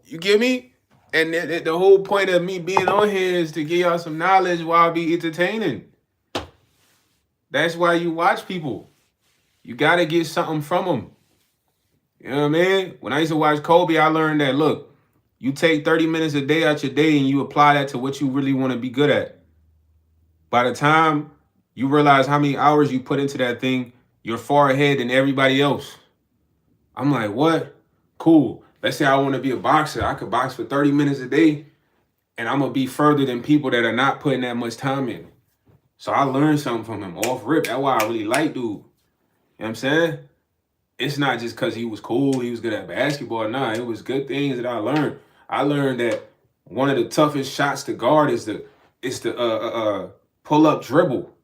You get me? And the whole point of me being on here is to give y'all some knowledge while I be entertaining. That's why you watch people. You got to get something from them. You know what I mean? When I used to watch Kobe, I learned that, look, you take 30 minutes a day out your day and you apply that to what you really want to be good at. By the time you realize how many hours you put into that thing, you're far ahead than everybody else. I'm like, what? Cool. Let's say I want to be a boxer. I could box for 30 minutes a day and I'm going to be further than people that are not putting that much time in. So I learned something from him off rip. That's why I really like dude. You know what I'm saying? It's not just because he was cool, he was good at basketball. Nah, it was good things that I learned. I learned that one of the toughest shots to guard is the pull up dribble.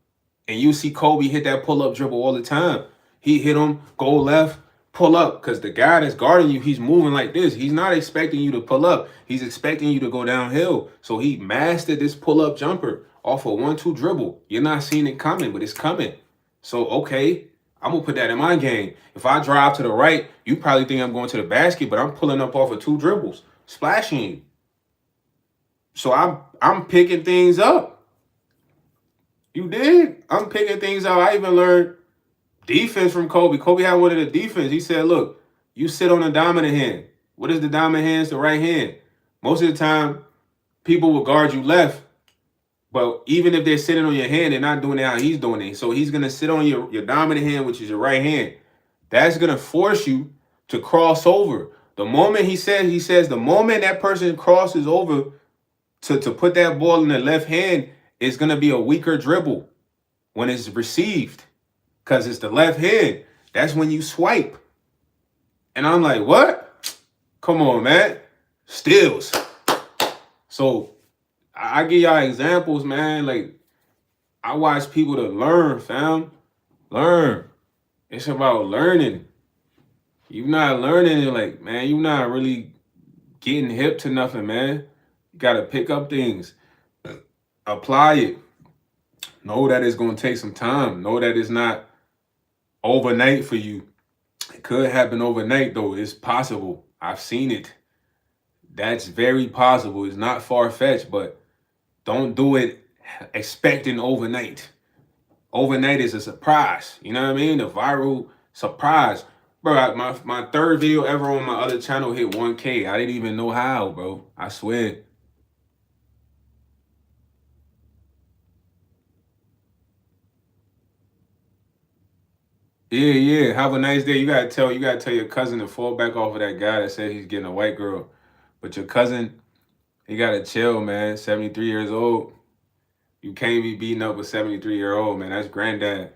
And you see Kobe hit that pull up dribble all the time. He hit him, go left, pull up. Because the guy that's guarding you, he's moving like this. He's not expecting you to pull up. He's expecting you to go downhill. So he mastered this pull up jumper off a 1-2 dribble. You're not seeing it coming, but it's coming. So, okay, I'm going to put that in my game. If I drive to the right, you probably think I'm going to the basket, but I'm pulling up off of 2 dribbles, splashing you. So I'm picking things up. You did? I'm picking things out. I even learned defense from Kobe. Kobe had one of the defense. He said, look, you sit on the dominant hand. What is the dominant hand? It's the right hand. Most of the time, people will guard you left. But even if they're sitting on your hand, they're not doing it how he's doing it. So he's going to sit on your dominant hand, which is your right hand. That's going to force you to cross over. The moment he says the moment that person crosses over to put that ball in the left hand, it's going to be a weaker dribble when it's received because it's the left hand. That's when you swipe. And I'm like, what? Come on, man. Steals. So I give y'all examples, man. Like, I watch people to learn, fam. Learn. It's about learning. You not learning it, like, man, you not really getting hip to nothing, man. You got to pick up things. Apply it. Know that it's going to take some time. Know that it's not overnight for you. It could happen overnight, though. It's possible. I've seen it. That's very possible. It's not far-fetched, but don't do it expecting overnight. Overnight is a surprise. You know what I mean? The viral surprise. Bro, my third video ever on my other channel hit 1K. I didn't even know how, bro. I swear. Yeah, yeah. Have a nice day. You gotta tell your cousin to fall back off of that guy that said he's getting a white girl. But your cousin He gotta chill, man. 73 years old. You can't be beating up a 73-year-old, man. That's granddad.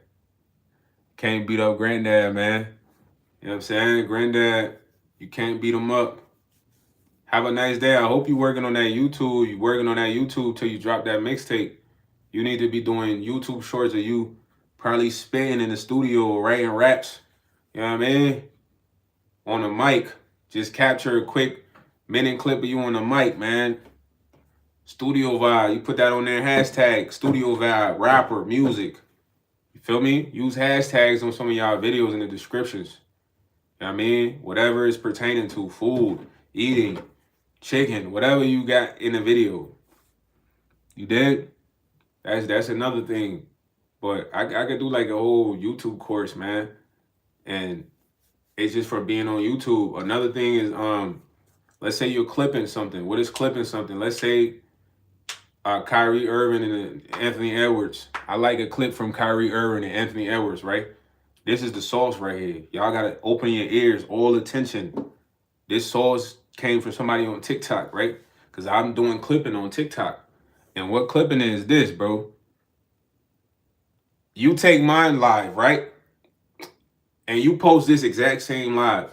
Can't beat up granddad, man. You know what I'm saying? Granddad, you can't beat him up. Have a nice day. I hope you're working on that YouTube. You're working on that YouTube till you drop that mixtape. You need to be doing YouTube shorts of you probably spitting in the studio, writing raps. You know what I mean? On the mic. Just capture a quick minute clip of you on the mic, man. Studio vibe. You put that on there. Hashtag studio vibe, rapper, music. You feel me? Use hashtags on some of y'all videos in the descriptions. You know what I mean? Whatever is pertaining to food, eating, chicken, whatever you got in the video. You did? That's another thing. But I could do like a whole YouTube course, man. And it's just for being on YouTube. Another thing is, let's say you're clipping something. What is clipping something? Let's say Kyrie Irving and Anthony Edwards. I like a clip from Kyrie Irving and Anthony Edwards, right? This is the sauce right here. Y'all gotta open your ears, all attention. This sauce came from somebody on TikTok, right? Because I'm doing clipping on TikTok. And what clipping is this, bro? You take mine live, right? And you post this exact same live.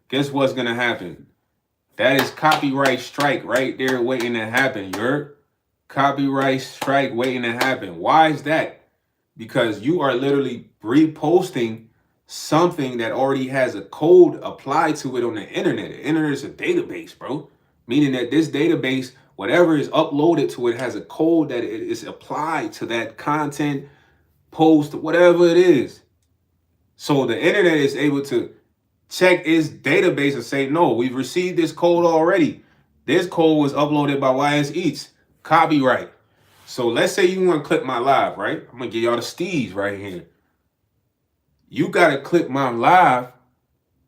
Guess what's gonna happen? That is copyright strike right there waiting to happen. You heard? Copyright strike waiting to happen. Why is that? Because you are literally reposting something that already has a code applied to it on the internet. The internet is a database, bro. Meaning that this database, whatever is uploaded to it, has a code that it is applied to that content, post, whatever it is. So the internet is able to check its database and say, no, we've received this code already. This code was uploaded by YS Eats. Copyright. So let's say you want to clip my live, right? I'm going to give y'all the steez right here. You got to clip my live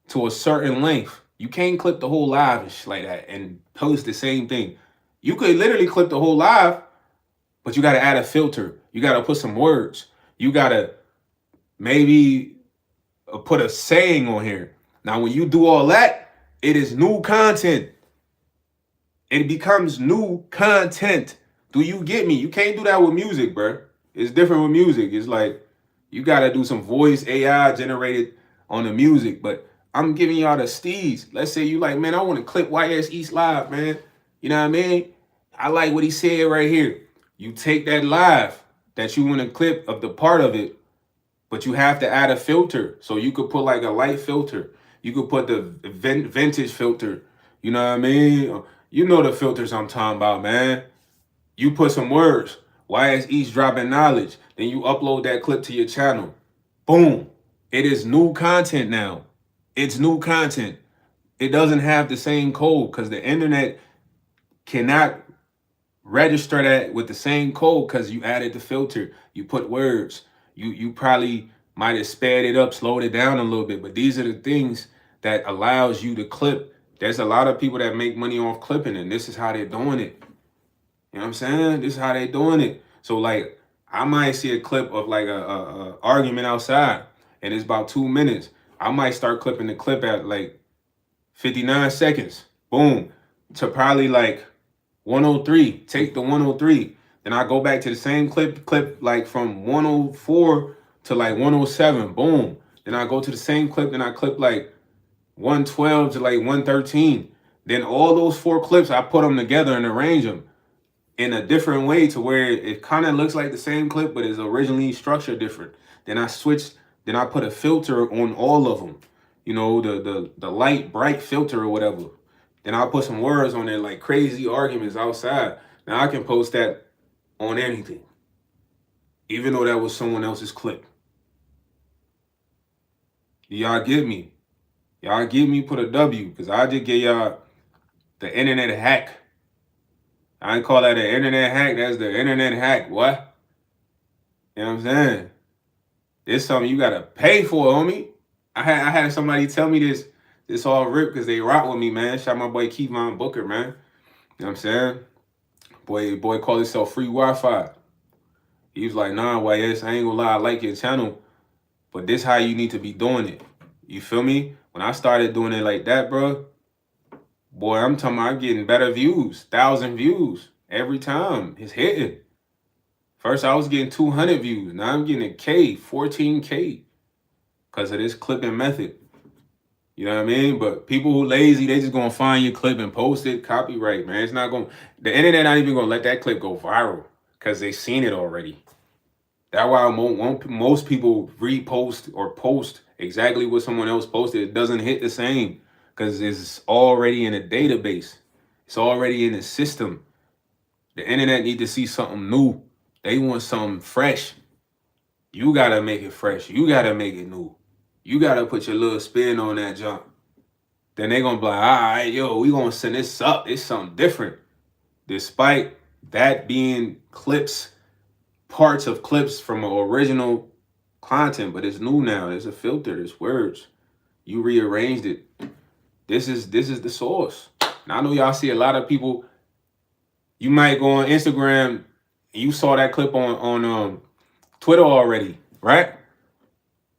to a certain length. You can't clip the whole live and shit like that and post the same thing. You could literally clip the whole live, but you got to add a filter. You got to put some words. You got to maybe put a saying on here. Now, when you do all that, it is new content. It becomes new content. Do you get me? You can't do that with music, bro. It's different with music. It's like you got to do some voice AI generated on the music. But I'm giving y'all the steez. Let's say you like, man, I want to clip YS East live, man. You know what I mean? I like what he said right here. You take that live that you want to clip of the part of it, but you have to add a filter. So you could put like a light filter. You could put the vintage filter. You know what I mean? You know the filters I'm talking about, man. You put some words. YS East dropping knowledge. Then you upload that clip to your channel. Boom. It is new content now. It's new content. It doesn't have the same code because the internet cannot register that with the same code because you added the filter. You put words. You probably might have sped it up, slowed it down a little bit. But these are the things that allows you to clip. There's a lot of people that make money off clipping, and this is how they're doing it. You know what I'm saying? This is how they're doing it. So, like, I might see a clip of, like, a argument outside, and it's about 2 minutes. I might start clipping the clip at, like, 59 seconds. Boom. To probably, like, 103. Take the 103. Then I go back to the same clip, like, from 104 to, like, 107. Boom. Then I go to the same clip, and I clip, like, 112 to, like, 113. Then all those 4 clips, I put them together and arrange them in a different way to where it kind of looks like the same clip, but is originally structured different. Then I switched, then I put a filter on all of them. You know, the light, bright filter or whatever. Then I'll put some words on there like crazy arguments outside. Now I can post that on anything, even though that was someone else's clip. Y'all get me? Y'all get me? Put a W, because I just get y'all the internet hack. I ain't call that an internet hack. That's the internet hack. What? You know what I'm saying? This something you gotta pay for, homie. I had somebody tell me this all rip because they rock with me, man. Shout my boy Kevon Booker, man. You know what I'm saying? Boy called himself Free Wi-Fi. He was like, nah, YS, I ain't gonna lie, I like your channel, but this how you need to be doing it. You feel me? When I started doing it like that, bro, Boy, I'm talking about I'm getting better views, 1,000 views every time. It's hitting. First, I was getting 200 views. Now I'm getting a K, 14K because of this clipping method. You know what I mean? But people who lazy, they just gonna find your clip and post it. Copyright, man. It's not gonna. The internet not even gonna let that clip go viral because they seen it already. That's why most people repost or post exactly what someone else posted. It doesn't hit the same because it's already in a database. It's already in the system. The internet need to see something new. They want something fresh. You gotta make it fresh. You gotta make it new. You gotta put your little spin on that jump. Then they gonna be like, all right, yo, we gonna send this up. It's something different. Despite that being clips, parts of clips from an original content, but it's new now. There's a filter, there's words. You rearranged it. This is the source. Now I know y'all see a lot of people. You might go on Instagram, you saw that clip on Twitter already, right?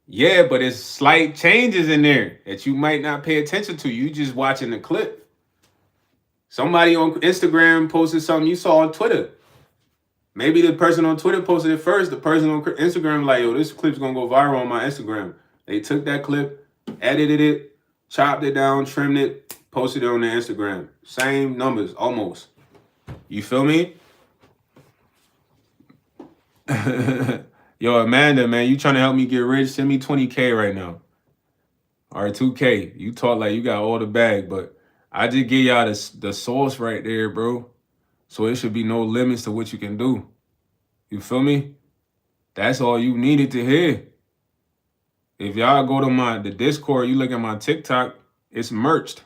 Yeah, but it's slight changes in there that you might not pay attention to. You just watching the clip. Somebody on Instagram posted something you saw on Twitter. Maybe the person on Twitter posted it first. The person on Instagram like, yo, this clip's gonna go viral on my Instagram. They took that clip, edited it, chopped it down, trimmed it, posted it on their Instagram. Same numbers, almost. You feel me? Yo, Amanda, man, you trying to help me get rich? Send me 20K right now. Or 2K. You talk like you got all the bag, but I just give y'all the source right there, bro. So it should be no limits to what you can do. You feel me? That's all you needed to hear. If y'all go to the Discord, you look at my TikTok, it's merched.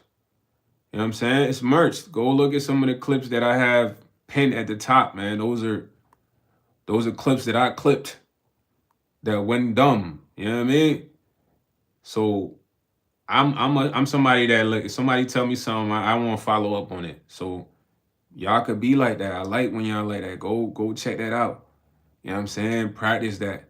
You know what I'm saying? It's merched. Go look at some of the clips that I have pinned at the top, man. Those are clips that I clipped that went dumb. You know what I mean? So I'm somebody that look. If somebody tell me something, I want to follow up on it. So y'all could be like that. I like when y'all like that. Go check that out. You know what I'm saying? Practice that.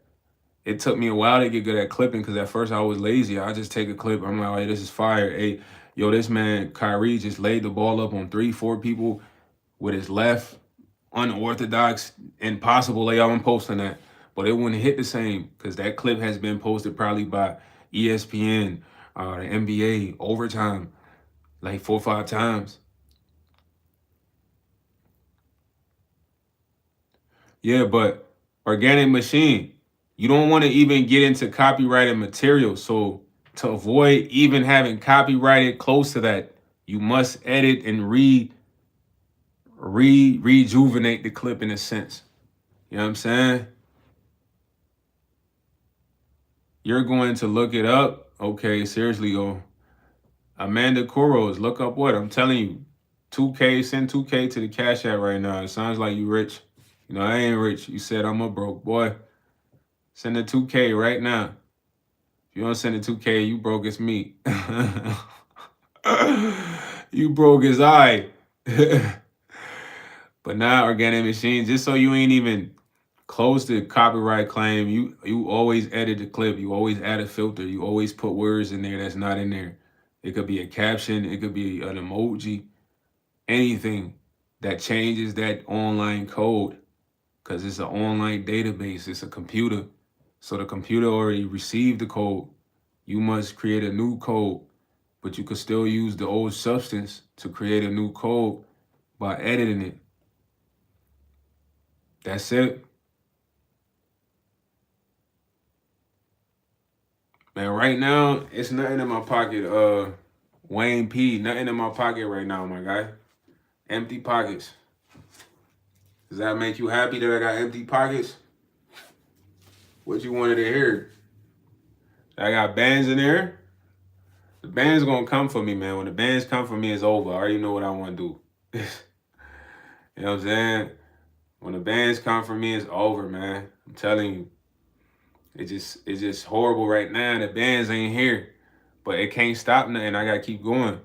It took me a while to get good at clipping because at first I was lazy. I just take a clip. I'm like, hey, this is fire. Hey, yo, this man Kyrie just laid the ball up on 3-4 people with his left, unorthodox, impossible layout. I'm posting that, but it wouldn't hit the same because that clip has been posted probably by ESPN, the NBA, overtime, like 4 or 5 times. Yeah, but organic machine, you don't want to even get into copyrighted material. So to avoid even having copyrighted close to that, you must edit and rejuvenate the clip in a sense. You know what I'm saying? You're going to look it up. Okay, seriously, yo. Amanda Kuros, look up what? I'm telling you. 2K, send 2K to the Cash App right now. It sounds like you rich. You know, I ain't rich. You said I'm a broke boy. Send the 2K right now. If you don't send the 2K, you broke as meat. You broke as I. But now organic machine, just so you ain't even close to copyright claim, you always edit the clip. You always add a filter. You always put words in there that's not in there. It could be a caption. It could be an emoji. Anything that changes that online code because it's an online database. It's a computer. So the computer already received the code. You must create a new code, but you could still use the old substance to create a new code by editing it. That's it. Man, right now, it's nothing in my pocket. Wayne P, nothing in my pocket right now, my guy. Empty pockets. Does that make you happy that I got empty pockets? What you wanted to hear? I got bands in there. The band's gonna come for me, man. When the bands come for me, it's over. I already know what I want to do. You know what I'm saying? When the bands come for me, it's over, man. I'm telling you. It's just horrible right now. The bands ain't here. But it can't stop nothing. I gotta keep going.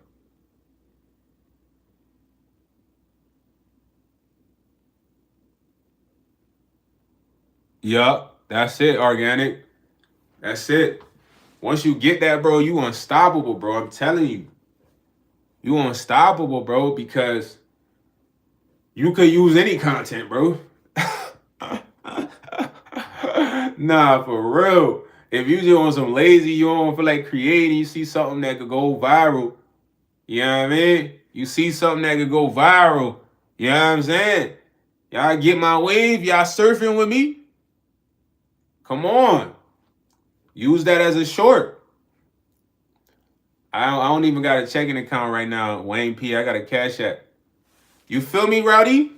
Yup, that's it, organic. That's it. Once you get that, bro, you unstoppable, bro. I'm telling you. You unstoppable, bro, because you could use any content, bro. Nah, for real. If you just on some lazy, you don't feel like creating, you see something that could go viral. You know what I mean? You see something that could go viral. You know what I'm saying? Y'all get my wave. Y'all surfing with me? Come on. Use that as a short. I don't even got a checking account right now, Wayne P. I got a Cash App. You feel me, Rowdy?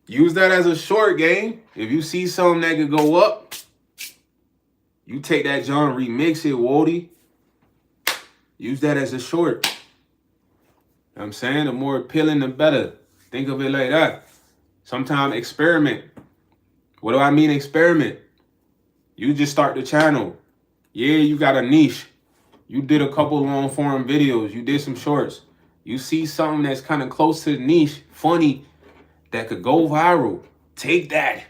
Use that as a short, gang. If you see something that could go up, you take that John, remix it, Wody. Use that as a short. You know what I'm saying? The more appealing, the better. Think of it like that. Sometimes experiment. What do I mean experiment? You just start the channel. Yeah, you got a niche. You did a couple long form videos. You did some shorts. You see something that's kind of close to the niche, funny, that could go viral. Take that.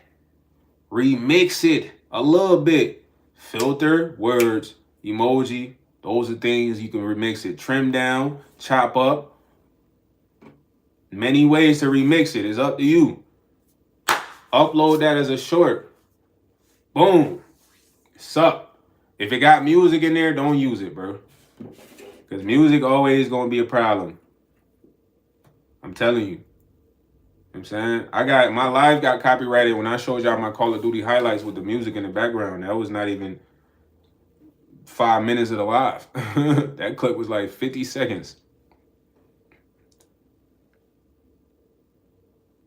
Remix it a little bit. Filter, words, emoji. Those are things you can remix it. Trim down, chop up. Many ways to remix it. It's up to you. Upload that as a short. Boom. Suck. If it got music in there, don't use it, bro. Because music always going to be a problem. I'm telling you. I'm saying? My live got copyrighted when I showed y'all my Call of Duty highlights with the music in the background. That was not even 5 minutes of the live. That clip was like 50 seconds.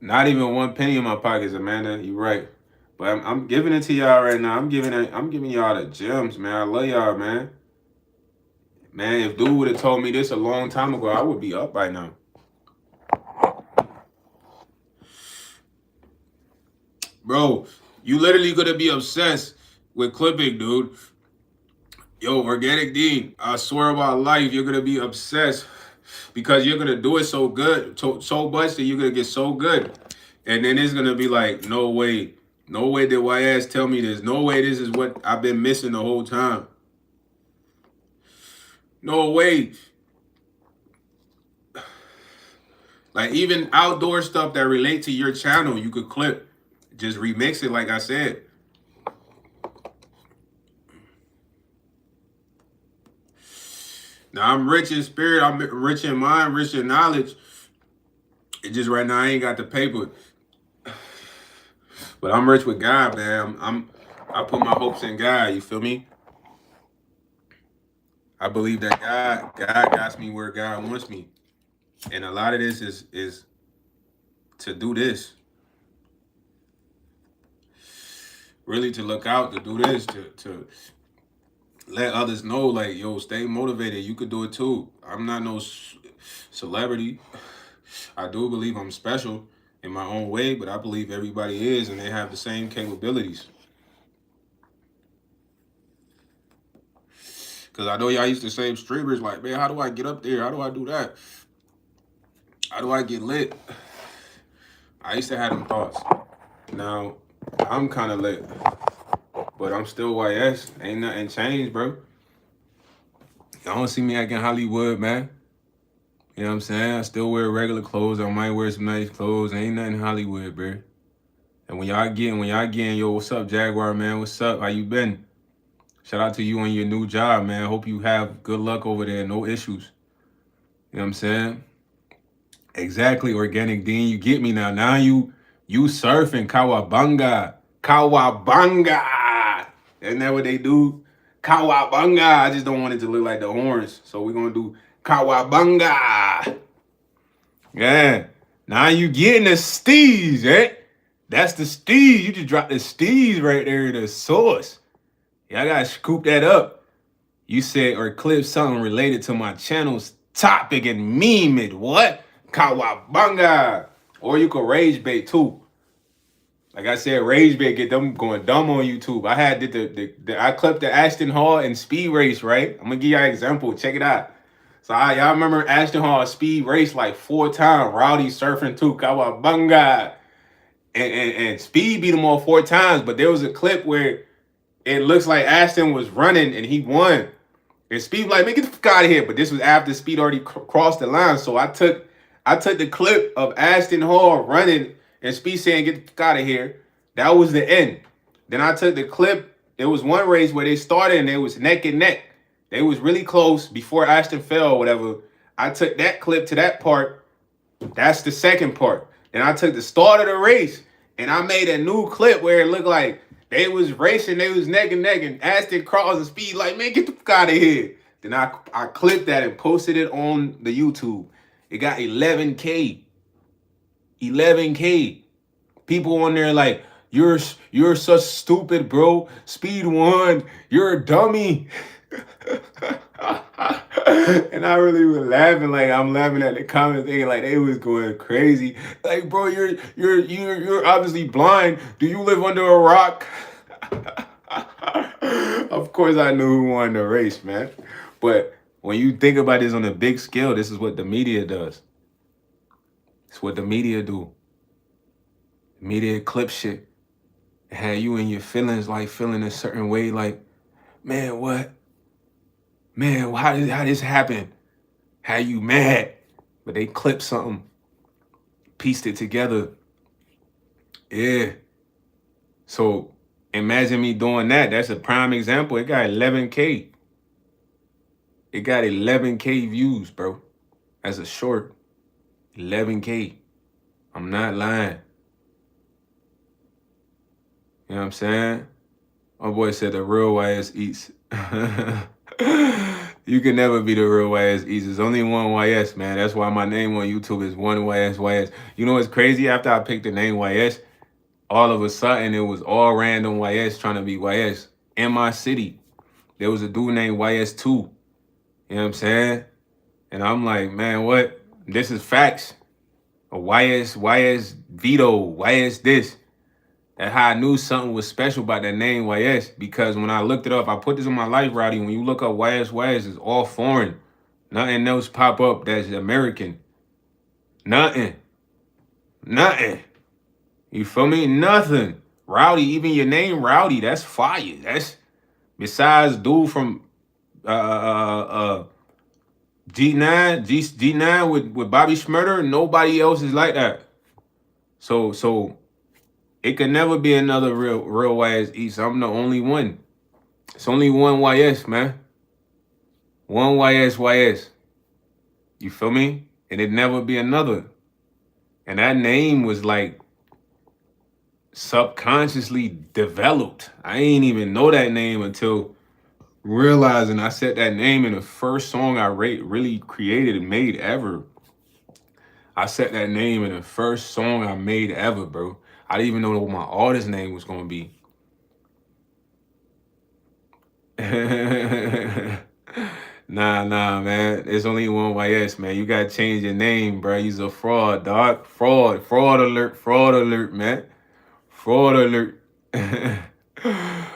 Not even 1 penny in my pockets, Amanda. You're right. But I'm giving it to y'all right now. I'm giving y'all the gems, man. I love y'all, man. Man, if dude would have told me this a long time ago, I would be up by now. Bro, you literally gonna be obsessed with clipping, dude. Yo, Organic Dean, I swear about life, you're gonna be obsessed because you're gonna do it so good, so much that you're gonna get so good. And then it's gonna be like, no way did YS tell me this. No way this is what I've been missing the whole time. No way. Like even outdoor stuff that relate to your channel, you could clip. Just remix it like I said. Now I'm rich in spirit, I'm rich in mind, rich in knowledge. It just right now I ain't got the paper. But I'm rich with God, man. I put my hopes in God, you feel me? I believe that God got me where God wants me. And a lot of this is to do this. Really to look out, to do this, to let others know, like, yo, stay motivated. You could do it too. I'm not no celebrity. I do believe I'm special in my own way, but I believe everybody is, and they have the same capabilities. Because I know y'all used to say, streamers, like, man, how do I get up there? How do I do that? How do I get lit? I used to have them thoughts. Now, I'm kind of lit, but I'm still YS. Ain't nothing changed, bro. Y'all don't see me acting Hollywood, man. You know what I'm saying? I still wear regular clothes. I might wear some nice clothes. Ain't nothing Hollywood, bro. And when y'all getting, yo, what's up, Jaguar, man? What's up? How you been? Shout out to you on your new job, man. Hope you have good luck over there. No issues. You know what I'm saying? Exactly, Organic Dean. You get me now. Now you surfing Kawabanga. Kawabanga. Isn't that what they do? Kawabanga. I just don't want it to look like the horns. So we're going to do Kawabanga. Yeah. Now you getting the steez, eh? That's the steez. You just dropped the steez right there, the sauce. Y'all got to scoop that up. You said or clip something related to my channel's topic and meme it. What? Kawabanga. Or you could rage bait too. Like I said, rage bait get them going dumb on YouTube. I had I clipped the Ashton Hall and speed race, right? I'm gonna give y'all an example. Check it out. So y'all remember Ashton Hall speed race like 4 times. Rowdy surfing too. Kawabanga. And Speed beat him all 4 times. But there was a clip where it looks like Ashton was running and he won. And Speed was like, man, get the fuck out of here. But this was after Speed already crossed the line. So I took the clip of Ashton Hall running and Speed saying, get the fuck out of here. That was the end. Then I took the clip. There was one race where they started and they was neck and neck. They was really close before Ashton fell or whatever. I took that clip to that part. That's the second part. Then I took the start of the race and I made a new clip where it looked like they was racing, they was neck and neck, and Ashton Cross and Speed like, man, get the fuck out of here. Then I clipped that and posted it on the YouTube. It got 11K. 11K. People on there like, you're such stupid, bro. Speed won. You're a dummy. And I really was laughing, like I'm laughing at the comments, thinking like they was going crazy. Like, bro, you're obviously blind. Do you live under a rock? Of course, I knew who won the race, man. But when you think about this on a big scale, this is what the media does. It's what the media do. Media clip shit. Had you in your feelings, like feeling a certain way, like, man, what? Man, how this happen? How you mad? But they clipped something, pieced it together. Yeah. So imagine me doing that. That's a prime example. It got 11K. It got 11K views, bro. As a short. 11K. I'm not lying. You know what I'm saying? My boy said the real YS eats. You can never be the real YS eats. There's only one YS, man. That's why my name on YouTube is one YS. You know what's crazy? After I picked the name YS, all of a sudden it was all random YS trying to be YS. In my city, there was a dude named YS2. You know what I'm saying? And I'm like, man, what? This is facts. A YS Vito, YS this. That's how I knew something was special about that name YS, because when I looked it up, I put this on my life, Rowdy. When you look up YS, it's all foreign. Nothing else pop up that's American. Nothing. You feel me? Nothing. Rowdy, even your name Rowdy, that's fire. That's besides dude from G9 with Bobby Schmurder, nobody else is like that. So it could never be another real YS East. I'm the only one. It's only one YS, man. One YS. You feel me? And it'd never be another. And that name was like subconsciously developed. I ain't even know that name until realizing I said that name in the first song I really created and made ever. I said that name in the first song I made ever, bro. I didn't even know what my artist name was gonna be. Nah, man. There's only one YS, man. You gotta change your name, bro. You's a fraud, dog. Fraud alert, man. Fraud alert.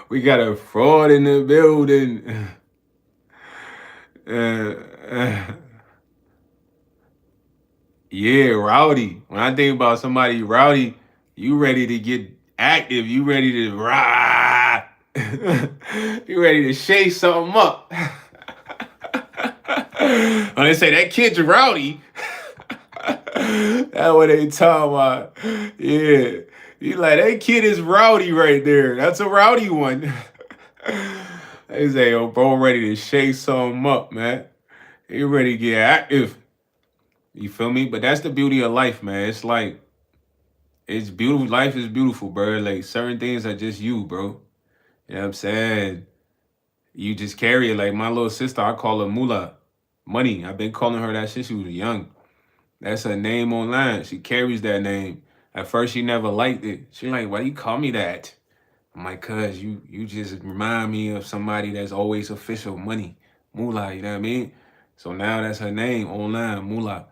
We got a fraud in the building. Yeah, rowdy. When I think about somebody rowdy, you ready to get active. You ready to rah. You ready to shake something up. When they say that kid's rowdy, that's what they talking about. Yeah. You like, that kid is rowdy right there. That's a rowdy one. They say, yo, bro, ready to shake something up, man. You ready to get active. You feel me? But that's the beauty of life, man. It's like, it's beautiful. Life is beautiful, bro. Like, certain things are just you, bro. You know what I'm saying? You just carry it. Like, my little sister, I call her Mula. Money. I've been calling her that since she was young. That's her name online. She carries that name. At first, she never liked it. She like, why do you call me that? I'm like, cuz you just remind me of somebody that's always official. Money. Mula, you know what I mean? So now that's her name online, Mula.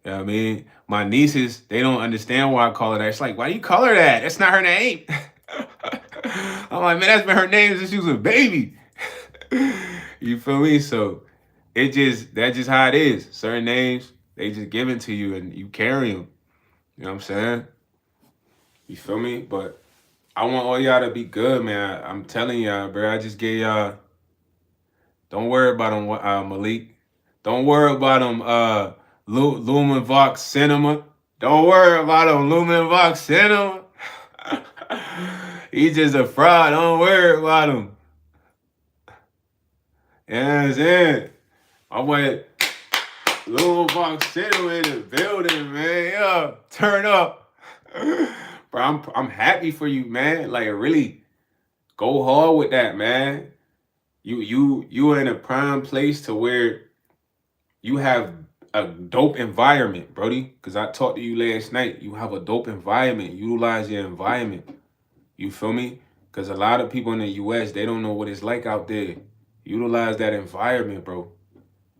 You know what I mean? My nieces, they don't understand why I call her that. It's like, why do you call her that? That's not her name. I'm like, man, that's been her name since she was a baby. You feel me? So that's just how it is. Certain names, they just given to you and you carry them. You know what I'm saying? You feel me? But I want all y'all to be good, man. I'm telling y'all, bro. I just gave y'all Don't worry about them, Malik. Don't worry about them, Lumen Vox Cinema. Don't worry about them, Lumen Vox Cinema. He's just a fraud. Don't worry about him. You know what I'm saying? I went Lumen Vox Cinema in the building, man. Yeah, turn up. Bro, I'm happy for you, man. Like, really, go hard with that, man. You are in a prime place to where you have a dope environment, Brody. Because I talked to you last night. You have a dope environment. Utilize your environment. You feel me? Because a lot of people in the US, they don't know what it's like out there. Utilize that environment, bro.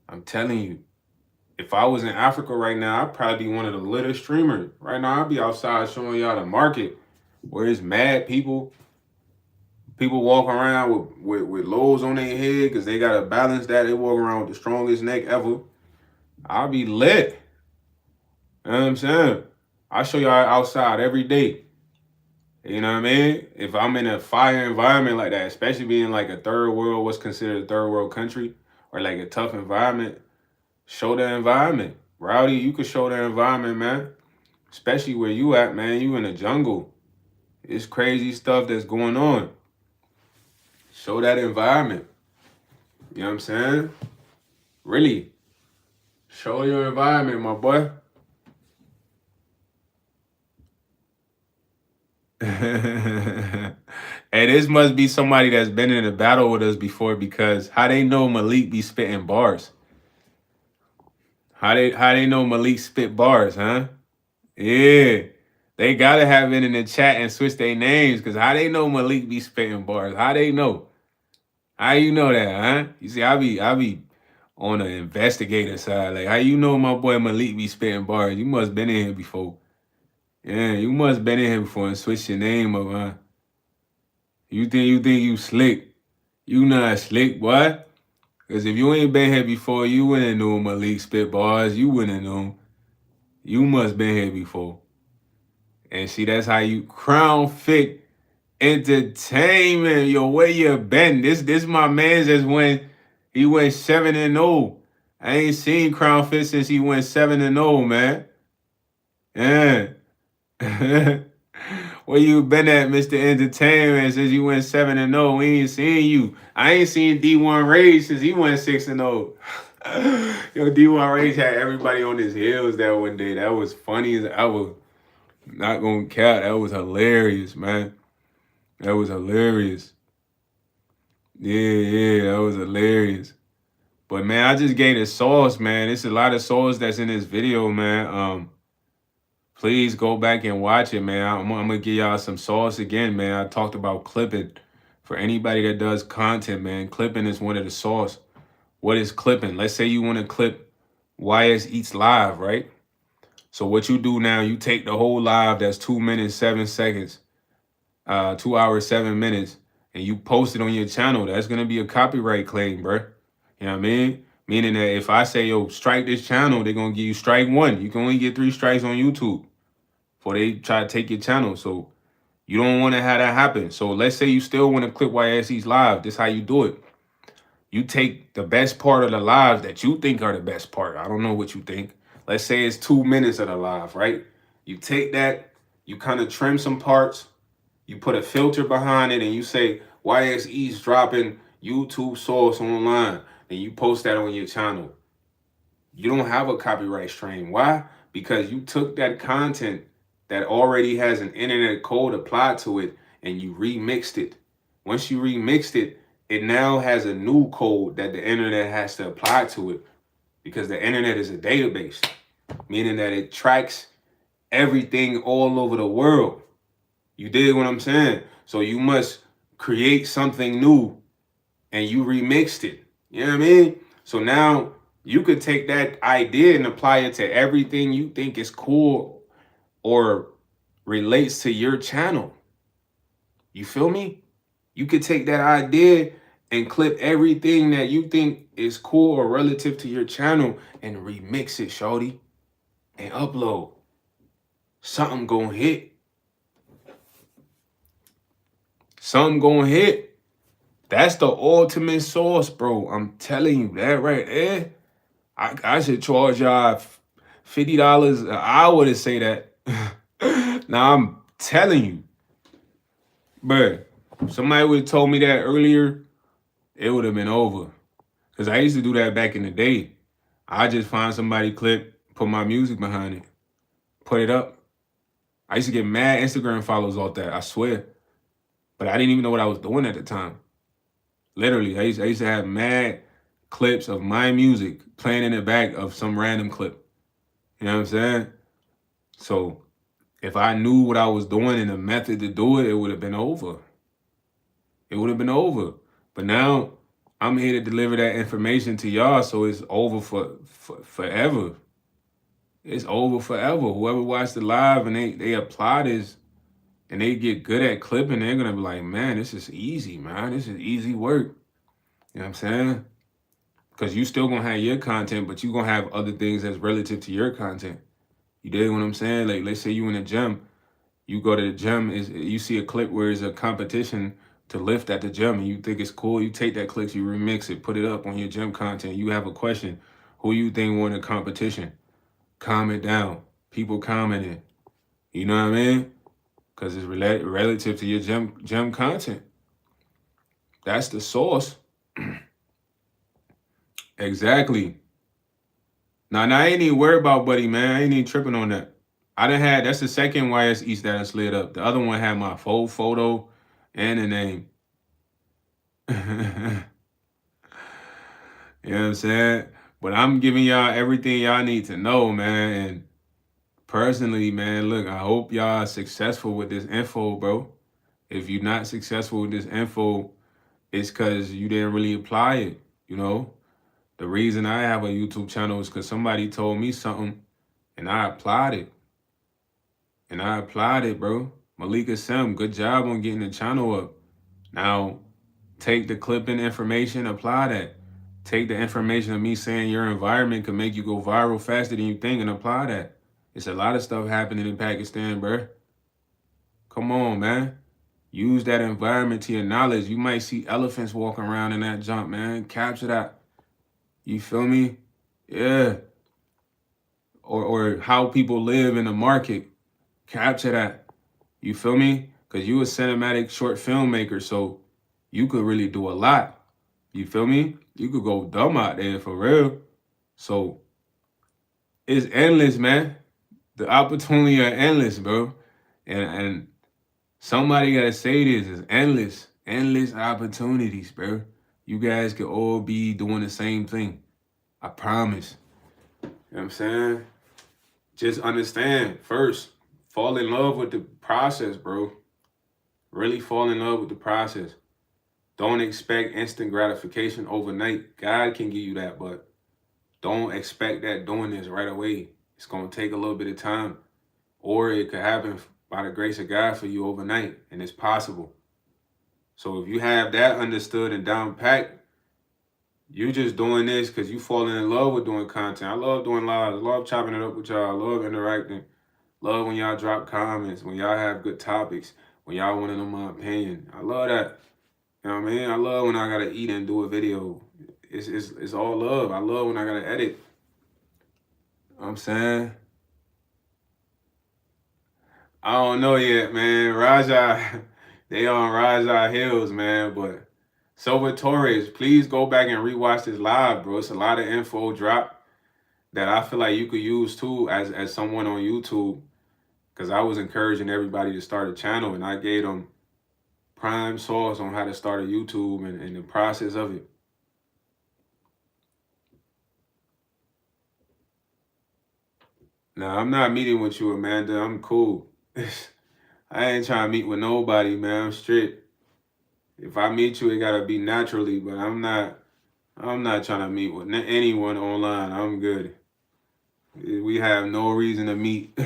I'm telling you. If I was in Africa right now, I'd probably be one of the little streamers. Right now, I'd be outside showing y'all the market where it's mad people. People walk around with lows on their head because they got to balance that. They walk around with the strongest neck ever. I'll be lit. You know what I'm saying? I show y'all outside every day. You know what I mean? If I'm in a fire environment like that, especially being like a third world, what's considered a third world country, or like a tough environment, show the environment. Rowdy, you could show the environment, man. Especially where you at, man. You in the jungle. It's crazy stuff that's going on. Show that environment. You know what I'm saying? Really. Show your environment, my boy. Hey, this must be somebody that's been in a battle with us before, because how they know Malik be spitting bars? How they know Malik spit bars, huh? Yeah. They gotta have it in the chat and switch their names, because how they know Malik be spitting bars? How they know? How you know that, huh? You see, I be on the investigator side. Like, how you know my boy Malik be spitting bars? You must been in here before. Yeah, you must been in here before and switch your name up, huh? You think you slick? You not slick, boy. Cause if you ain't been here before, you wouldn't know Malik spit bars. You wouldn't know. You must been here before. And see, that's how you Crown Fit Entertainment. Yo, where you been? This my man just he went 7-0. I ain't seen Crown Fit since he went 7-0, man. Yeah. Where you been at, Mr. Entertainment, since you went 7-0? We ain't seen you. I ain't seen D1 Rage since he went 6-0. Yo, D1 Rage had everybody on his heels that one day. That was funny as I was not gonna count. That was hilarious, man. That was hilarious. Yeah, that was hilarious. But man, I just gave the sauce, man. It's a lot of sauce that's in this video, man. Please go back and watch it, man. I'm gonna give y'all some sauce again, man. I talked about clipping. For anybody that does content, man, clipping is one of the sauce. What is clipping? Let's say you want to clip YS Eats Live, right? So what you do now, you take the whole live that's 2 minutes, 7 seconds, 2 hours, 7 minutes, and you post it on your channel. That's gonna be a copyright claim, bro. You know what I mean? Meaning that if I say, yo, strike this channel, they're gonna give you strike 1. You can only get 3 strikes on YouTube before they try to take your channel. So you don't want to have that happen. So let's say you still want to clip YSE's live. This is how you do it. You take the best part of the live that you think are the best part. I don't know what you think. Let's say it's 2 minutes of the live, right? You take that, you kind of trim some parts, you put a filter behind it, and you say YSE's dropping YouTube source online, and you post that on your channel. You don't have a copyright stream. Why? Because you took that content that already has an internet code applied to it and you remixed it. Once you remixed it, it now has a new code that the internet has to apply to it, because the internet is a database, meaning that it tracks everything all over the world. You dig what I'm saying? So you must create something new and you remixed it. You know what I mean? So now you could take that idea and apply it to everything you think is cool or relates to your channel. You feel me? You could take that idea and clip everything that you think is cool or relative to your channel and remix it, shorty, and upload. Something gonna hit. Something gonna hit. That's the ultimate source, bro. I'm telling you that right there. I should charge y'all $50 an hour to say that. Now I'm telling you, but somebody would have told me that earlier, it would have been over. Cause I used to do that back in the day. I just find somebody clip, put my music behind it, put it up. I used to get mad Instagram follows off that, I swear. But I didn't even know what I was doing at the time. Literally, I used to have mad clips of my music playing in the back of some random clip. You know what I'm saying? So if I knew what I was doing and the method to do it, it would have been over. It would have been over. But now I'm here to deliver that information to y'all, so it's over for forever. It's over forever. Whoever watched the live and they apply this and they get good at clipping, they're gonna be like, man, this is easy, man. This is easy work. You know what I'm saying? Because you still gonna have your content, but you gonna have other things that's relative to your content. You dig what I'm saying? Like, let's say you in the gym, you go to the gym, you see a clip where it's a competition to lift at the gym, and you think it's cool. You take that clip, you remix it, put it up on your gym content. You have a question: who you think won the competition? Comment down. People commenting. You know what I mean? Because it's relative to your gym content. That's the source. Exactly. Now, I ain't even worried about Buddy, man. I ain't even tripping on that. That's the second YS East that I slid up. The other one had my full photo and the name. You know what I'm saying? But I'm giving y'all everything y'all need to know, man. And personally, man, look, I hope y'all are successful with this info, bro. If you're not successful with this info, it's because you didn't really apply it, you know? The reason I have a YouTube channel is because somebody told me something and I applied it. And I applied it, bro. Malika Sim, good job on getting the channel up. Now, take the clipping information, apply that. Take the information of me saying your environment can make you go viral faster than you think and apply that. It's a lot of stuff happening in Pakistan, bro. Come on, man. Use that environment to your knowledge. You might see elephants walking around in that jump, man. Capture that. You feel me? Yeah. Or how people live in the market. Capture that. You feel me? Because you a cinematic short filmmaker, so you could really do a lot. You feel me? You could go dumb out there for real. So it's endless, man. The opportunity are endless, bro. And somebody gotta say this, it's endless. Endless opportunities, bro. You guys could all be doing the same thing. I promise. You know what I'm saying? Just understand first, fall in love with the process, bro. Really fall in love with the process. Don't expect instant gratification overnight. God can give you that, but don't expect that doing this right away. It's going to take a little bit of time, or it could happen by the grace of God for you overnight, and it's possible. So if you have that understood and down packed, you just doing this because you falling in love with doing content. I love doing lives. I love chopping it up with y'all. I love interacting. Love when y'all drop comments, when y'all have good topics, when y'all want to know my opinion. I love that. You know what I mean? I love when I gotta eat and do a video. It's all love. I love when I gotta edit. You know what I'm saying? I don't know yet, man. Raja, they on Raja Hills, man. But Silver Torres, please go back and rewatch this live, bro. It's a lot of info drop that I feel like you could use too as someone on YouTube. Because I was encouraging everybody to start a channel and I gave them prime source on how to start a YouTube and the process of it. Now, I'm not meeting with you, Amanda. I'm cool. I ain't trying to meet with nobody, man. I'm straight. If I meet you, it gotta be naturally, but I'm not trying to meet with anyone online. I'm good. We have no reason to meet.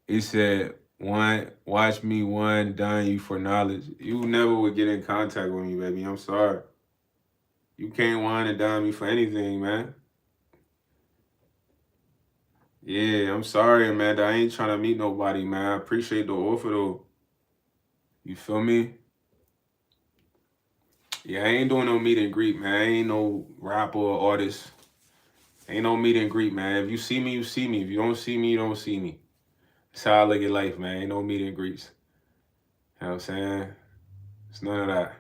He said, watch me one, dying you for knowledge. You never would get in contact with me, baby. I'm sorry. You can't whine and dime me for anything, man. Yeah, I'm sorry, Amanda. I ain't trying to meet nobody, man. I appreciate the offer, though. You feel me? Yeah, I ain't doing no meet and greet, man. I ain't no rapper or artist. Ain't no meet and greet, man. If you see me, you see me. If you don't see me, you don't see me. That's how I look at life, man. Ain't no meet and greets. You know what I'm saying? It's none of that.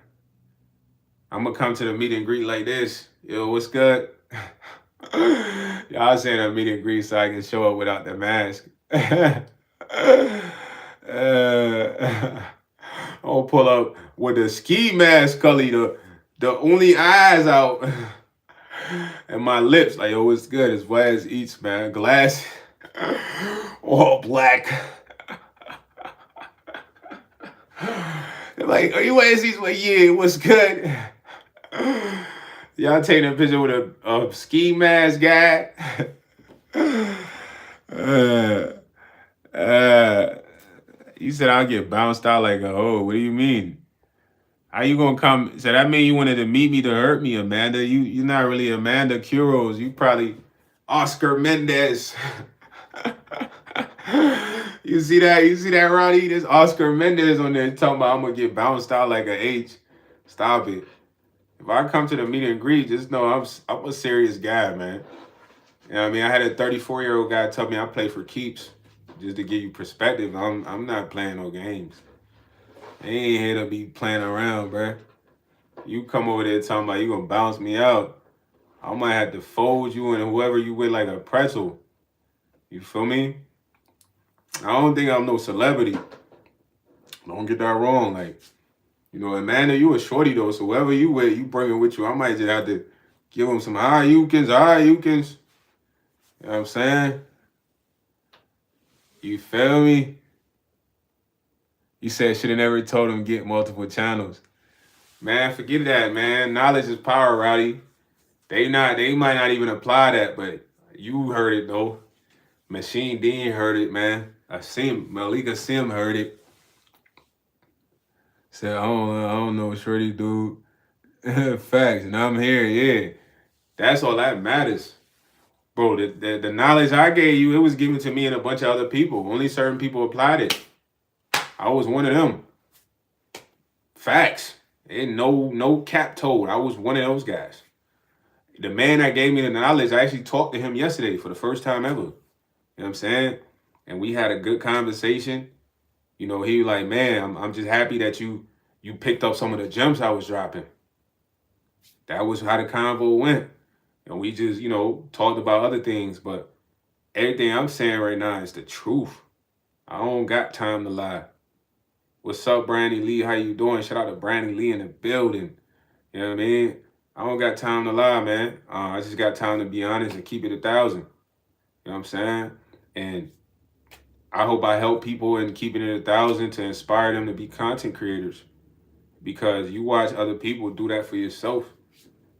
I'm gonna come to the meet and greet like this. Yo, what's good? Y'all saying a meet and greet so I can show up without the mask. I'll pull up with the ski mask, Cully, the only eyes out, and my lips. Like, yo, what's good? As white as eats, man. Glass, all black. They're like, are you white as eats? Like, yeah, what's good? Y'all taking a picture with a ski mask guy. uh, you said I'll get bounced out like a hoe. What do you mean? How you gonna come? So that mean you wanted to meet me to hurt me, Amanda? You're not really Amanda Kuros. You probably Oscar Mendez. You see that? You see that, Roddy? There's Oscar Mendez on there talking about I'm gonna get bounced out like an H. Stop it. If I come to the meet and greet, just know I'm a serious guy, man. You know what I mean? I had a 34-year-old guy tell me I play for keeps. Just to give you perspective, I'm not playing no games. They ain't here to be playing around, bruh. You come over there talking about you gonna bounce me out. I might have to fold you and whoever you with like a pretzel. You feel me? I don't think I'm no celebrity. Don't get that wrong. Like, you know, Amanda, you a shorty though, so whoever you with, you bring it with you. I might just have to give him some Ayukins. You know what I'm saying? You feel me? You said should have never told him get multiple channels. Man, forget that, man. Knowledge is power, Rowdy. They might not even apply that, but you heard it though. Machine Dean heard it, man. Malika Sim heard it. Said, I don't know, shorty dude. Facts, and I'm here, yeah. That's all that matters. Bro, the knowledge I gave you, it was given to me and a bunch of other people. Only certain people applied it. I was one of them. Facts. And no cap told. I was one of those guys. The man that gave me the knowledge, I actually talked to him yesterday for the first time ever. You know what I'm saying? And we had a good conversation. You know, he was like, man, I'm just happy that you picked up some of the gems I was dropping. That was how the convo went. And we just, you know, talked about other things. But everything I'm saying right now is the truth. I don't got time to lie. What's up, Brandy Lee? How you doing? Shout out to Brandy Lee in the building. You know what I mean? I don't got time to lie, man. I just got time to be honest and keep it 1,000. You know what I'm saying? And I hope I help people in keeping it 1,000 to inspire them to be content creators. Because you watch other people do that for yourself.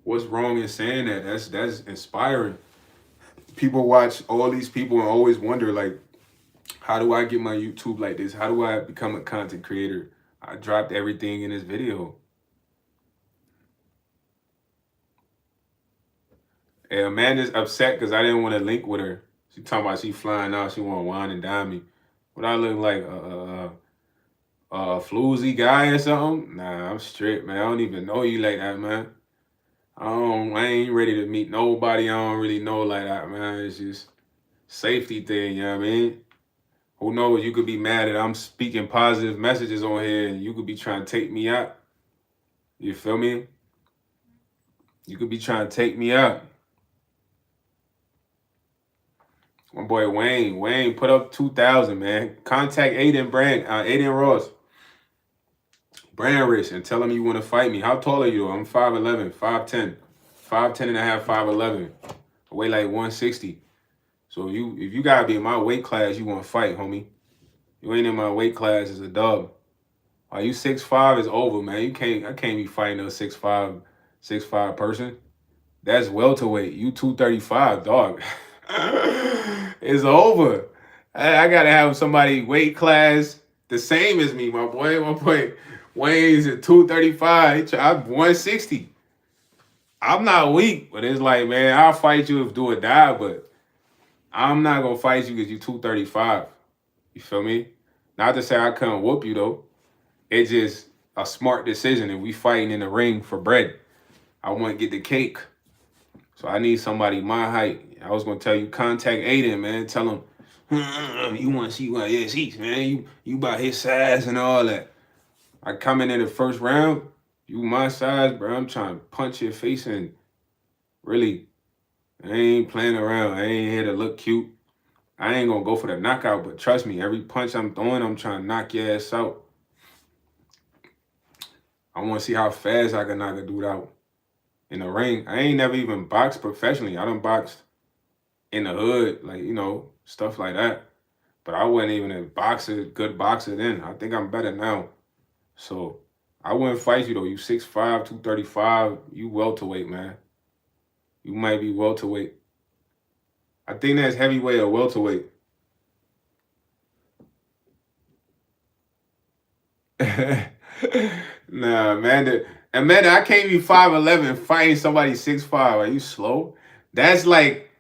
What's wrong in saying that? That's inspiring. People watch all these people and always wonder, like, how do I get my YouTube like this? How do I become a content creator? I dropped everything in this video. And Amanda's upset because I didn't want to link with her. She talking about she flying out. She want to wine and dine me. What I look like, a floozy guy or something? Nah, I'm straight, man. I don't even know you like that, man. I ain't ready to meet nobody I don't really know like that, man. It's just safety thing, you know what I mean? Who knows? You could be mad that I'm speaking positive messages on here and you could be trying to take me out. You feel me? You could be trying to take me out. My boy Wayne put up 2,000, man. Contact Aiden Ross. Brand Rich, and tell him you want to fight me. How tall are you? I'm 5'11", 5'10", 5'10 and a half, 5'11". I weigh like 160. So if you gotta be in my weight class, you want to fight, homie. You ain't in my weight class as a dub. Are you 6'5" is over, man. I can't be fighting a 6'5" person. That's welterweight. You 235, dog. It's over. I gotta have somebody weight class the same as me, my boy. My boy Wayne's at 235. I'm 160. I'm not weak, but it's like, man, I'll fight you if do or die, but I'm not gonna fight you because you 235. You feel me? Not to say I couldn't whoop you though. It just a smart decision and we fighting in the ring for bread. I want to get the cake. So I need somebody my height. I was gonna tell you contact Aiden, man. Tell him you want to see what his seats, man. You about his size and all that. I come in the first round, you my size, bro. I'm trying to punch your face in. Really, I ain't playing around. I ain't here to look cute. I ain't gonna go for the knockout, but trust me, every punch I'm throwing, I'm trying to knock your ass out. I want to see how fast I can knock a dude out in the ring. I ain't never even boxed professionally. I done boxed in the hood, like, stuff like that. But I wasn't even a boxer, good boxer then. I think I'm better now. So I wouldn't fight you though. You 6'5", 235, you welterweight, man. You might be welterweight. I think that's heavyweight or welterweight. Nah, Amanda, I can't be 5'11" fighting somebody 6'5". Are you slow? That's like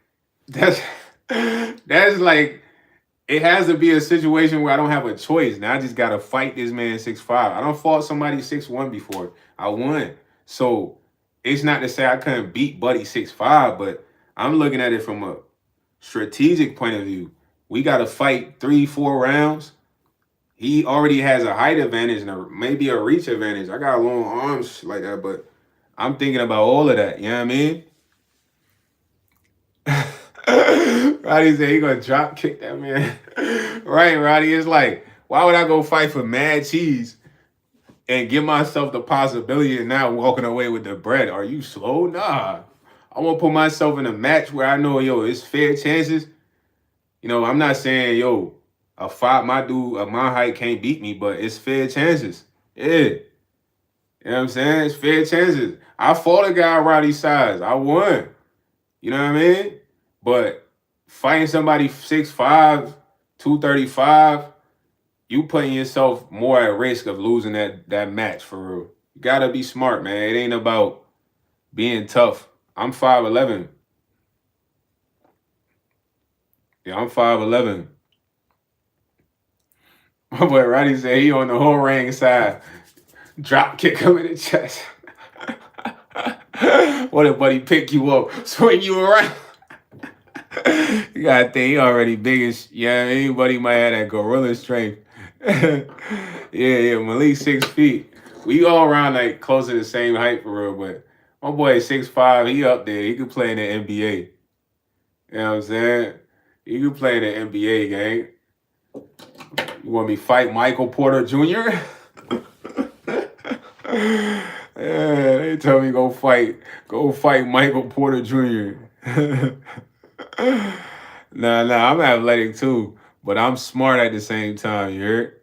that's like it has to be a situation where I don't have a choice. Now I just gotta fight this man 6'5". I don't fought somebody 6'1" before. I won. So it's not to say I couldn't beat Buddy 6'5", but I'm looking at it from a strategic point of view. We gotta fight 3-4 rounds. He already has a height advantage and maybe a reach advantage. I got long arms like that, but I'm thinking about all of that. You know what I mean? Roddy said he gonna drop kick that man. Right, Roddy. It's like, why would I go fight for mad cheese and give myself the possibility of not walking away with the bread? Are you slow? Nah. I want to put myself in a match where I know, it's fair chances. I'm not saying, my dude of my height can't beat me, but it's fair chances. Yeah. You know what I'm saying? It's fair chances. I fought a guy Roddy's size. I won. You know what I mean? But fighting somebody 6'5", 235, you putting yourself more at risk of losing that match for real. You gotta be smart, man. It ain't about being tough. I'm 5'11". Yeah, I'm 5'11". My boy Roddy said he on the whole ring side. Drop kick him in the chest. What if Buddy pick you up, swing you around? You gotta think he already big as anybody might have that gorilla strength. yeah, Malik 6 feet. We all around like close to the same height for real, but my boy is 6'5", he up there. He could play in the NBA. You know what I'm saying? He could play in the NBA, gang. You want me to fight Michael Porter Jr.? Yeah, they told me go fight Michael Porter Jr. Nah, I'm athletic too, but I'm smart at the same time, you heard?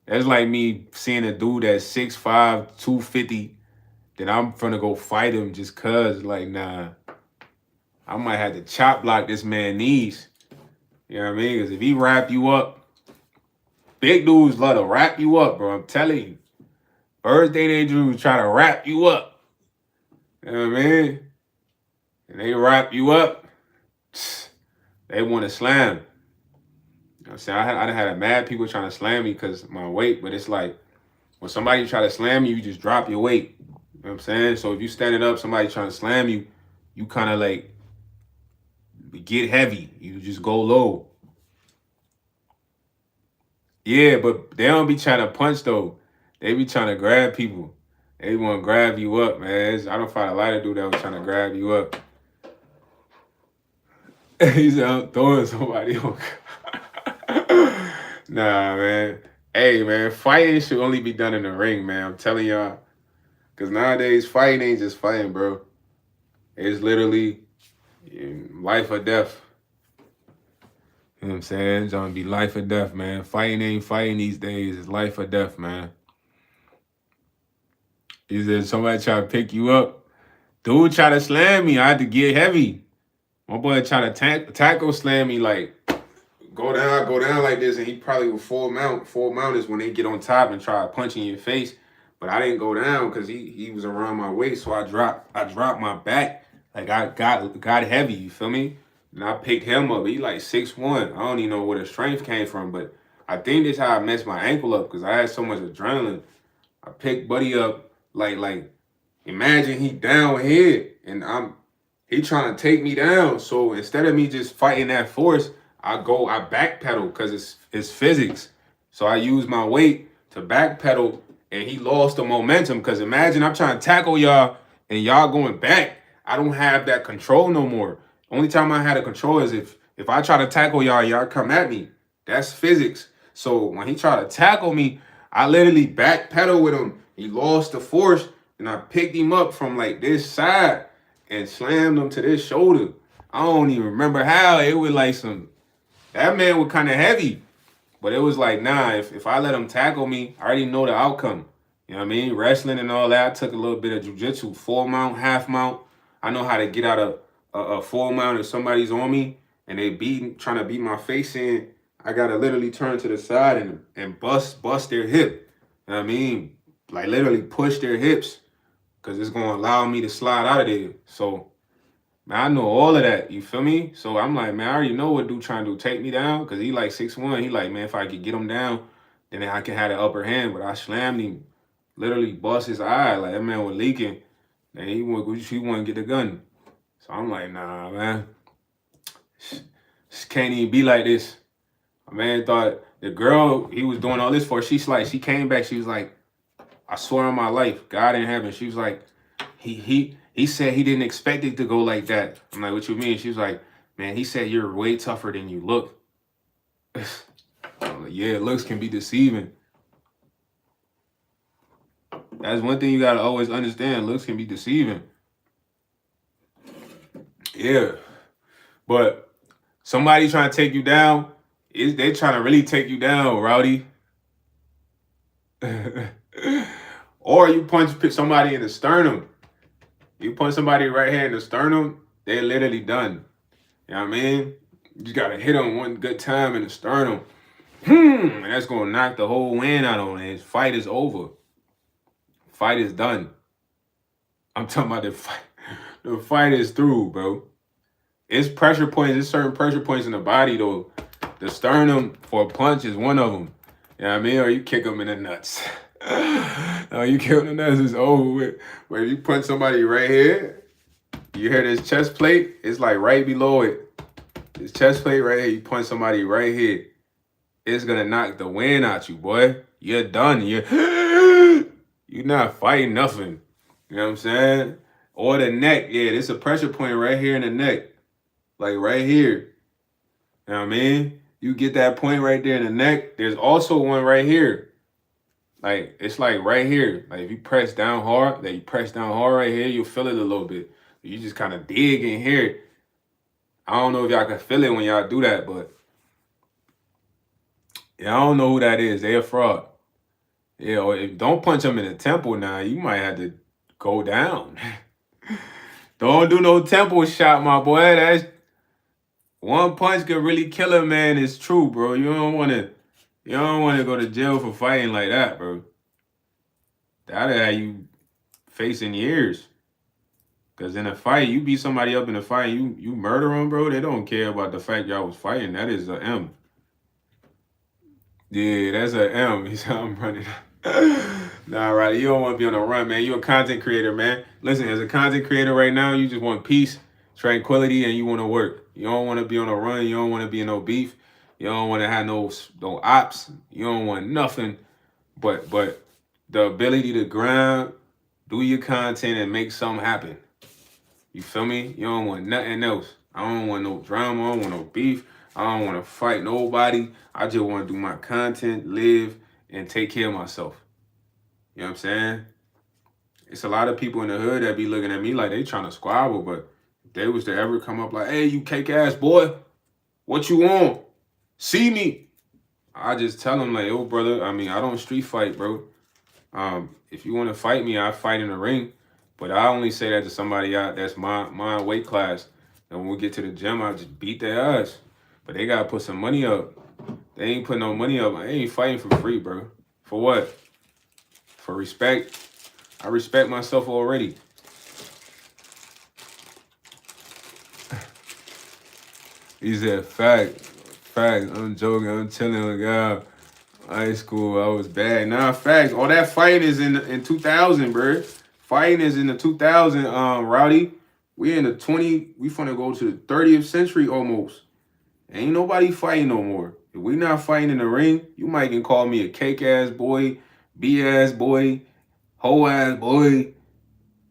That's like me seeing a dude that's 6'5", 250, then I'm finna go fight him just cause, like, nah. I might have to chop block this man knees. You know what I mean? Because if he wrap you up, big dudes love to wrap you up, bro. I'm telling you. Thursday they dudes try to wrap you up. You know what I mean? And they wrap you up, they want to slam. You know what I'm saying? I had a mad people trying to slam me because my weight, but it's like when somebody try to slam you, you just drop your weight. You know what I'm saying? So if you standing up, somebody trying to slam you, you kind of like get heavy. You just go low. Yeah, but they don't be trying to punch though. They be trying to grab people. They want to grab you up, man. I don't find a lot of dudes that was trying to grab you up. He said, I'm throwing somebody on. Nah, man. Hey, man, fighting should only be done in the ring, man. I'm telling y'all. Because nowadays, fighting ain't just fighting, bro. It's literally life or death. You know what I'm saying? It's gonna be life or death, man. Fighting ain't fighting these days. It's life or death, man. Is there somebody try to pick you up? Dude try to slam me. I had to get heavy. My boy try to tackle slam me, like go down like this, and he probably would full mount is when they get on top and try punching your face. But I didn't go down because he was around my waist, so I dropped my back. Like I got heavy, you feel me? And I picked him up. He like 6'1". I don't even know where the strength came from, but I think this is how I messed my ankle up because I had so much adrenaline. I pick Buddy up like imagine he down here and he trying to take me down. So instead of me just fighting that force, I backpedal because it's physics. So I use my weight to backpedal and he lost the momentum. Because imagine I'm trying to tackle y'all and y'all going back. I don't have that control no more. Only time I had a control is if I try to tackle y'all come at me. That's physics. So when he tried to tackle me, I literally backpedal with him. He lost the force and I picked him up from like this side and slammed him to this shoulder. I don't even remember how. It was like that man was kind of heavy. But it was like, nah, if I let him tackle me, I already know the outcome. You know what I mean? Wrestling and all that. I took a little bit of jiu-jitsu, full mount, half mount. I know how to get out of a full mount if somebody's on me and they trying to beat my face in. I gotta literally turn to the side and bust their hip. You know what I mean? Like literally push their hips because it's gonna allow me to slide out of there. So man, I know all of that. You feel me? So I'm like, man, I already know what dude trying to do. Take me down. Cause he like 6'1". He like, man, if I could get him down, then I can have the upper hand. But I slammed him, literally bust his eye. Like that man was leaking. And he wouldn't get the gun. So I'm like, nah, man. This can't even be like this. My man thought the girl he was doing all this for, she came back, she was like, I swear on my life, God in heaven. She was like, he said he didn't expect it to go like that. I'm like, what you mean? She was like, man, he said you're way tougher than you look. I'm like, yeah, looks can be deceiving. That's one thing you gotta always understand. Looks can be deceiving. Yeah. But somebody trying to take you down, they trying to really take you down, Rowdy. Or you punch somebody in the sternum. You punch somebody right here in the sternum, they're literally done. You know what I mean? You just gotta hit them one good time in the sternum. And that's gonna knock the whole wind out on it. His fight is over. Fight is done. I'm talking about the fight. The fight is through, bro. It's pressure points. There's certain pressure points in the body, though. The sternum for a punch is one of them. You know what I mean? Or you kick them in the nuts. No, you kick them in the nuts, it's over with. But if you punch somebody right here, you hear this chest plate? It's like right below it. This chest plate right here, you punch somebody right here. It's gonna knock the wind out you, boy. You're done. You're not fighting nothing. You know what I'm saying? Or the neck. Yeah, there's a pressure point right here in the neck. Like right here. You know what I mean? You get that point right there in the neck. There's also one right here. Like, it's like right here. Like, if you press down hard, right here, you'll feel it a little bit. You just kind of dig in here. I don't know if y'all can feel it when y'all do that, but yeah, I don't know who that is. They a fraud. Yeah, or if don't punch them in the temple now, you might have to go down. Don't do no temple shot, my boy. That's one punch could really kill a man. It's true, bro. You don't want to go to jail for fighting like that, bro. That'll have you facing years. Cause in a fight, you beat somebody up in a fight, you murder them, bro. They don't care about the fact y'all was fighting. That is a M. Yeah, that's a M. He said I'm running. Nah, right. You don't want to be on a run, man. You're a content creator, man. Listen, as a content creator right now, you just want peace, tranquility, and you want to work. You don't want to be on a run. You don't want to be in no beef. You don't want to have no ops. You don't want nothing but the ability to grind, do your content, and make something happen. You feel me? You don't want nothing else. I don't want no drama. I don't want no beef. I don't want to fight nobody. I just want to do my content, live, and take care of myself. You know what I'm saying? It's a lot of people in the hood that be looking at me like they trying to squabble, but if they was to ever come up like, hey, you cake ass boy, what you want? See me. I just tell them like, yo, brother, I mean, I don't street fight, bro. If you want to fight me, I fight in the ring. But I only say that to somebody out that's my weight class. And when we get to the gym, I just beat their ass. But they gotta put some money up. They ain't putting no money up. I ain't fighting for free, bro. For what? For respect. I respect myself already. He said, fact. I'm joking. I'm chilling with God. High school, I was bad. Nah, facts. All that fighting is in 2000, bro. Fighting is in the 2000. Rowdy. We in the 20. We finna go to the 30th century almost. Ain't nobody fighting no more. If we not fighting in the ring, you might can call me a cake ass boy, B ass boy, hoe ass boy,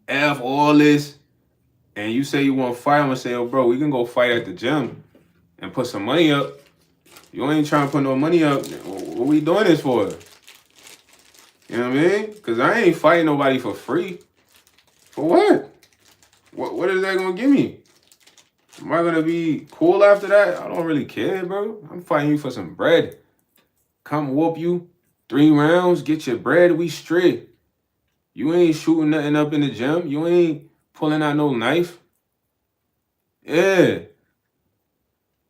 F all this. And you say you want to fight, I'm gonna say, oh bro, we can go fight at the gym and put some money up. You ain't trying to put no money up. What we doing this for? You know what I mean? Because I ain't fighting nobody for free. For what? What is that going to give me? Am I going to be cool after that? I don't really care, bro. I'm fighting you for some bread. Come whoop you. 3 rounds, get your bread, we straight. You ain't shooting nothing up in the gym. You ain't pulling out no knife. Yeah.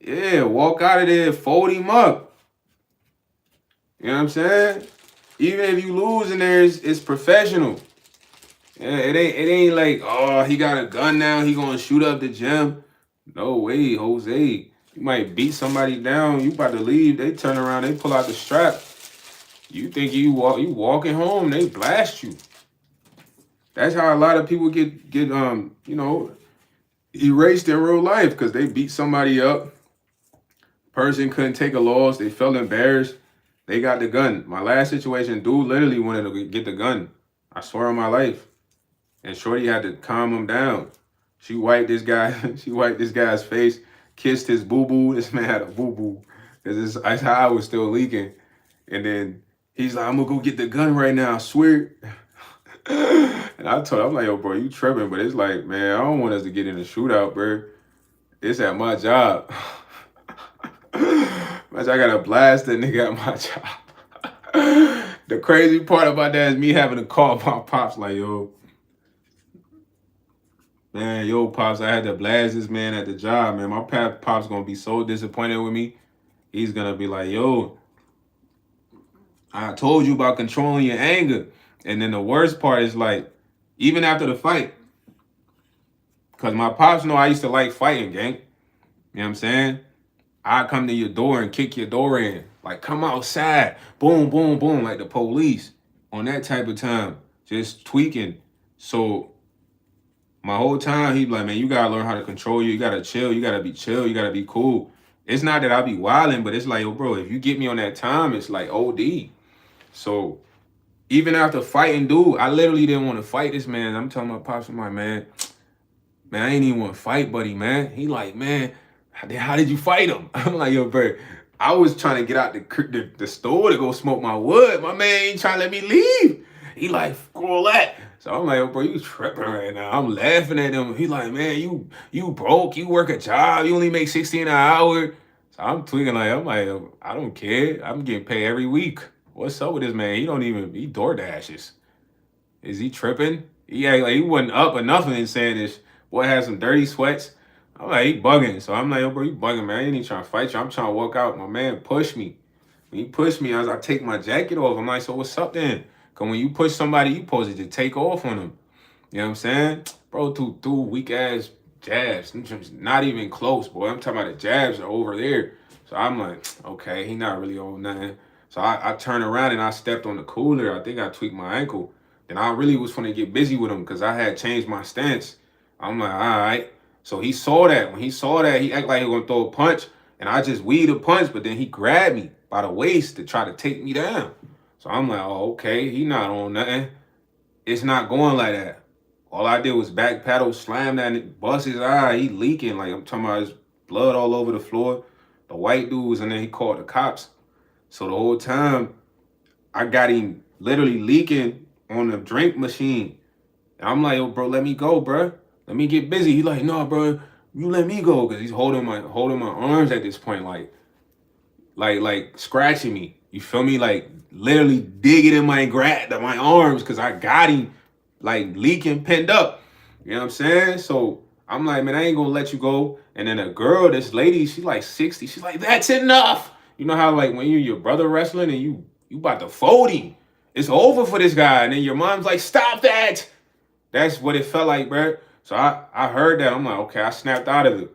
Yeah, walk out of there, fold him up. You know what I'm saying? Even if you lose in there, it's professional. Yeah, it ain't like, oh, he got a gun now, he gonna shoot up the gym. No way, Jose. You might beat somebody down, you about to leave, they turn around, they pull out the strap. You think you walking home, they blast you. That's how a lot of people get erased in real life because they beat somebody up. Person couldn't take a loss, they felt embarrassed. They got the gun. My last situation, dude literally wanted to get the gun. I swear on my life. And Shorty had to calm him down. She wiped this guy's face, kissed his boo-boo. This man had a boo-boo. Because his eye was still leaking. And then he's like, I'm going to go get the gun right now, I swear. And I told him, I'm like, yo, bro, you tripping. But it's like, man, I don't want us to get in a shootout, bro. It's at my job. I gotta blast that nigga at my job. The crazy part about that is me having to call my pops like, yo, pops, I had to blast this man at the job, man. My pop's gonna be so disappointed with me. He's gonna be like, yo, I told you about controlling your anger. And then the worst part is like, even after the fight, because my pops know I used to like fighting, gang. You know what I'm saying? I come to your door and kick your door in. Like, come outside. Boom, boom, boom. Like the police. On that type of time. Just tweaking. So, my whole time, he'd be like, man, you got to learn how to control you. You got to chill. You got to be chill. You got to be cool. It's not that I be wilding, but it's like, yo, bro, if you get me on that time, it's like OD. So, even after fighting dude, I literally didn't want to fight this man. I'm telling my pops, I'm like, man, I ain't even want to fight, buddy, man. He like, man, how did you fight him? I'm like, yo, bro, I was trying to get out the store to go smoke my wood. My man ain't trying to let me leave. He like, all that. So I'm like, yo, bro, you tripping right now. I'm laughing at him. He like, man, you broke. You work a job. You only make 16 an hour. So I'm tweaking I'm like, yo, I don't care. I'm getting paid every week. What's up with this man? He door dashes. Is he tripping? He wasn't up or nothing saying this. Boy had some dirty sweats. I'm like, he bugging. So I'm like, yo, bro, you bugging, man. I ain't even trying to fight you. I'm trying to walk out. My man pushed me. When he pushed me, I take my jacket off. I'm like, so what's up then? Because when you push somebody, you supposed to just take off on them. You know what I'm saying? Bro, threw weak-ass jabs. Not even close, boy. I'm talking about the jabs are over there. So I'm like, okay, he not really on nothing. So I turned around and I stepped on the cooler. I think I tweaked my ankle. Then I really was going to get busy with him because I had changed my stance. I'm like, all right. So he saw that. When he saw that, he acted like he was going to throw a punch. And I just weaved a punch, but then he grabbed me by the waist to try to take me down. So I'm like, oh, okay, he not on nothing. It's not going like that. All I did was back paddle, slam that, and bust his eye. He leaking. Like, I'm talking about his blood all over the floor. The white dude was in there. He called the cops. So the whole time, I got him literally leaking on the drink machine. And I'm like, yo, bro, let me go, bro. Let me get busy. He like, no, bro, you let me go. Because he's holding my arms at this point, like scratching me. You feel me? Like literally digging in my arms because I got him like leaking, pinned up. You know what I'm saying? So I'm like, man, I ain't gonna let you go. And then a girl, this lady, she like 60. She's like, that's enough. You know how like when you're your brother wrestling and you about to fold him. It's over for this guy. And then your mom's like, stop that. That's what it felt like, bro. So I heard that. I'm like, okay, I snapped out of it.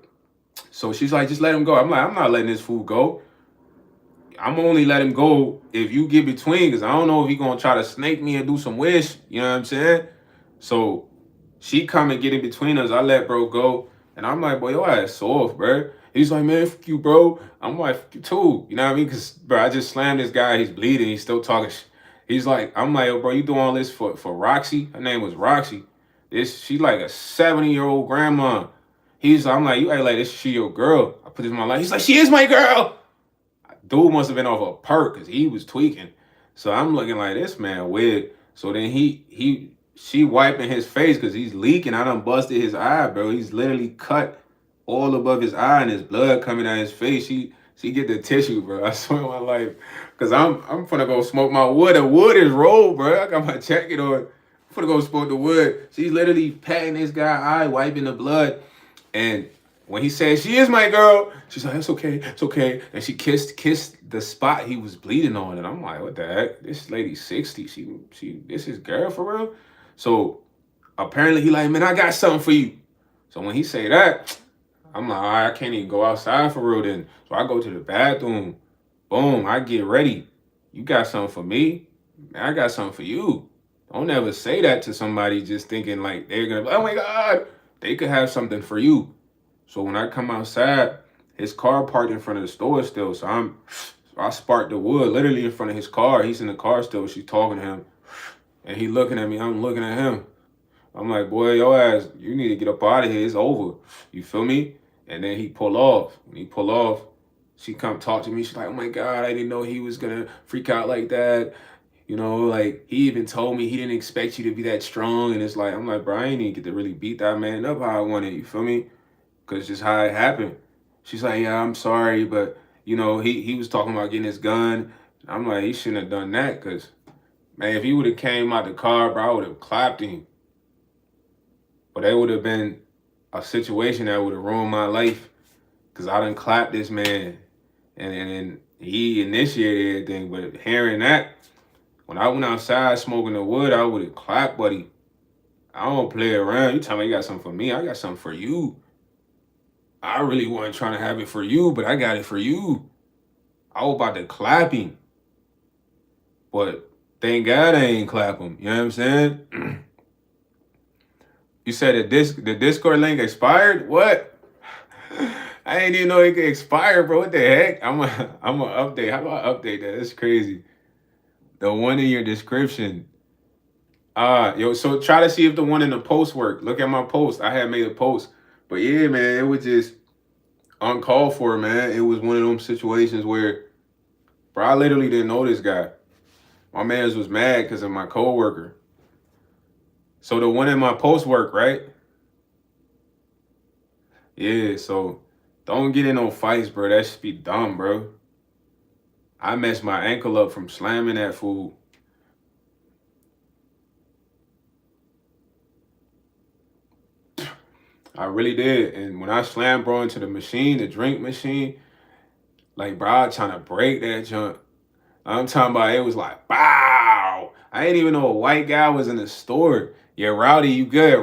So she's like, just let him go. I'm like, I'm not letting this fool go. I'm only let him go if you get between, because I don't know if he gonna try to snake me and do some wish. You know what I'm saying? So she come and get in between us. I let bro go, and I'm like, boy, your ass soft, bro. He's like, man, fuck you, bro. I'm like, fuck you too. You know what I mean? Because bro, I just slammed this guy. He's bleeding. He's still talking. He's like, I'm like, oh, bro, you doing all this for Roxy? Her name was Roxy. She's like a 70-year-old grandma. I'm like, you act like this she your girl. I put this in my life. He's like, she is my girl. Dude must have been off a perk because he was tweaking. So I'm looking like, this man weird. So then she wiping his face because he's leaking. I done busted his eye, bro. He's literally cut all above his eye and his blood coming out his face. She get the tissue, bro. I swear on my life. Cause I'm finna go smoke my wood. The wood is rolled, bro. I got my jacket on. I'm finna go smoke the wood. She's literally patting this guy's eye, wiping the blood. And when he said, she is my girl, she's like, it's okay, it's okay. And she kissed the spot he was bleeding on. And I'm like, what the heck? This lady's 60. This is girl for real? So apparently he like, man, I got something for you. So when he say that, I'm like, all right, I can't even go outside for real then. So I go to the bathroom. Boom, I get ready. You got something for me? Man, I got something for you. Don't ever say that to somebody just thinking like they're gonna be, oh my God, they could have something for you. So when I come outside, his car parked in front of the store still. So I sparked the wood literally in front of his car. He's in the car still. She's talking to him. And he looking at me. I'm looking at him. I'm like, boy, your ass, you need to get up out of here. It's over. You feel me? And then he pull off. When he pull off, she come talk to me. She's like, oh my God, I didn't know he was going to freak out like that. You know, like he even told me he didn't expect you to be that strong. And it's like, I'm like, bro, I ain't even get to really beat that man up how I wanted. You feel me? Because just how it happened. She's like, yeah, I'm sorry. But, you know, he was talking about getting his gun. I'm like, he shouldn't have done that. Because, man, if he would have came out the car, bro, I would have clapped him. But that would have been a situation that would have ruined my life. Because I done clapped this man. And he initiated everything. But hearing that, when I went outside smoking the wood, I would have clapped, buddy. I don't play around. You tell me you got something for me. I got something for you. I really wasn't trying to have it for you, but I got it for you. I was about to clap him. But thank God I ain't clap him. You know what I'm saying? You said the Discord link expired? What? I didn't even know it could expire, bro. What the heck? I'm a update. How do I update that? That's crazy. The one in your description. Yo, so try to see if the one in the post worked. Look at my post. I had made a post. But yeah, man, it was just uncalled for, man. It was one of them situations where, bro, I literally didn't know this guy. My mans was mad because of my coworker. So the one in my post work, right? Yeah, so don't get in no fights, bro. That should be dumb, bro. I messed my ankle up from slamming that fool. I really did. And when I slammed bro into the machine, the drink machine, like, bro, I was trying to break that junk. I'm talking about it was like, bow. I didn't even know a white guy was in the store. Yeah, Rowdy, you good?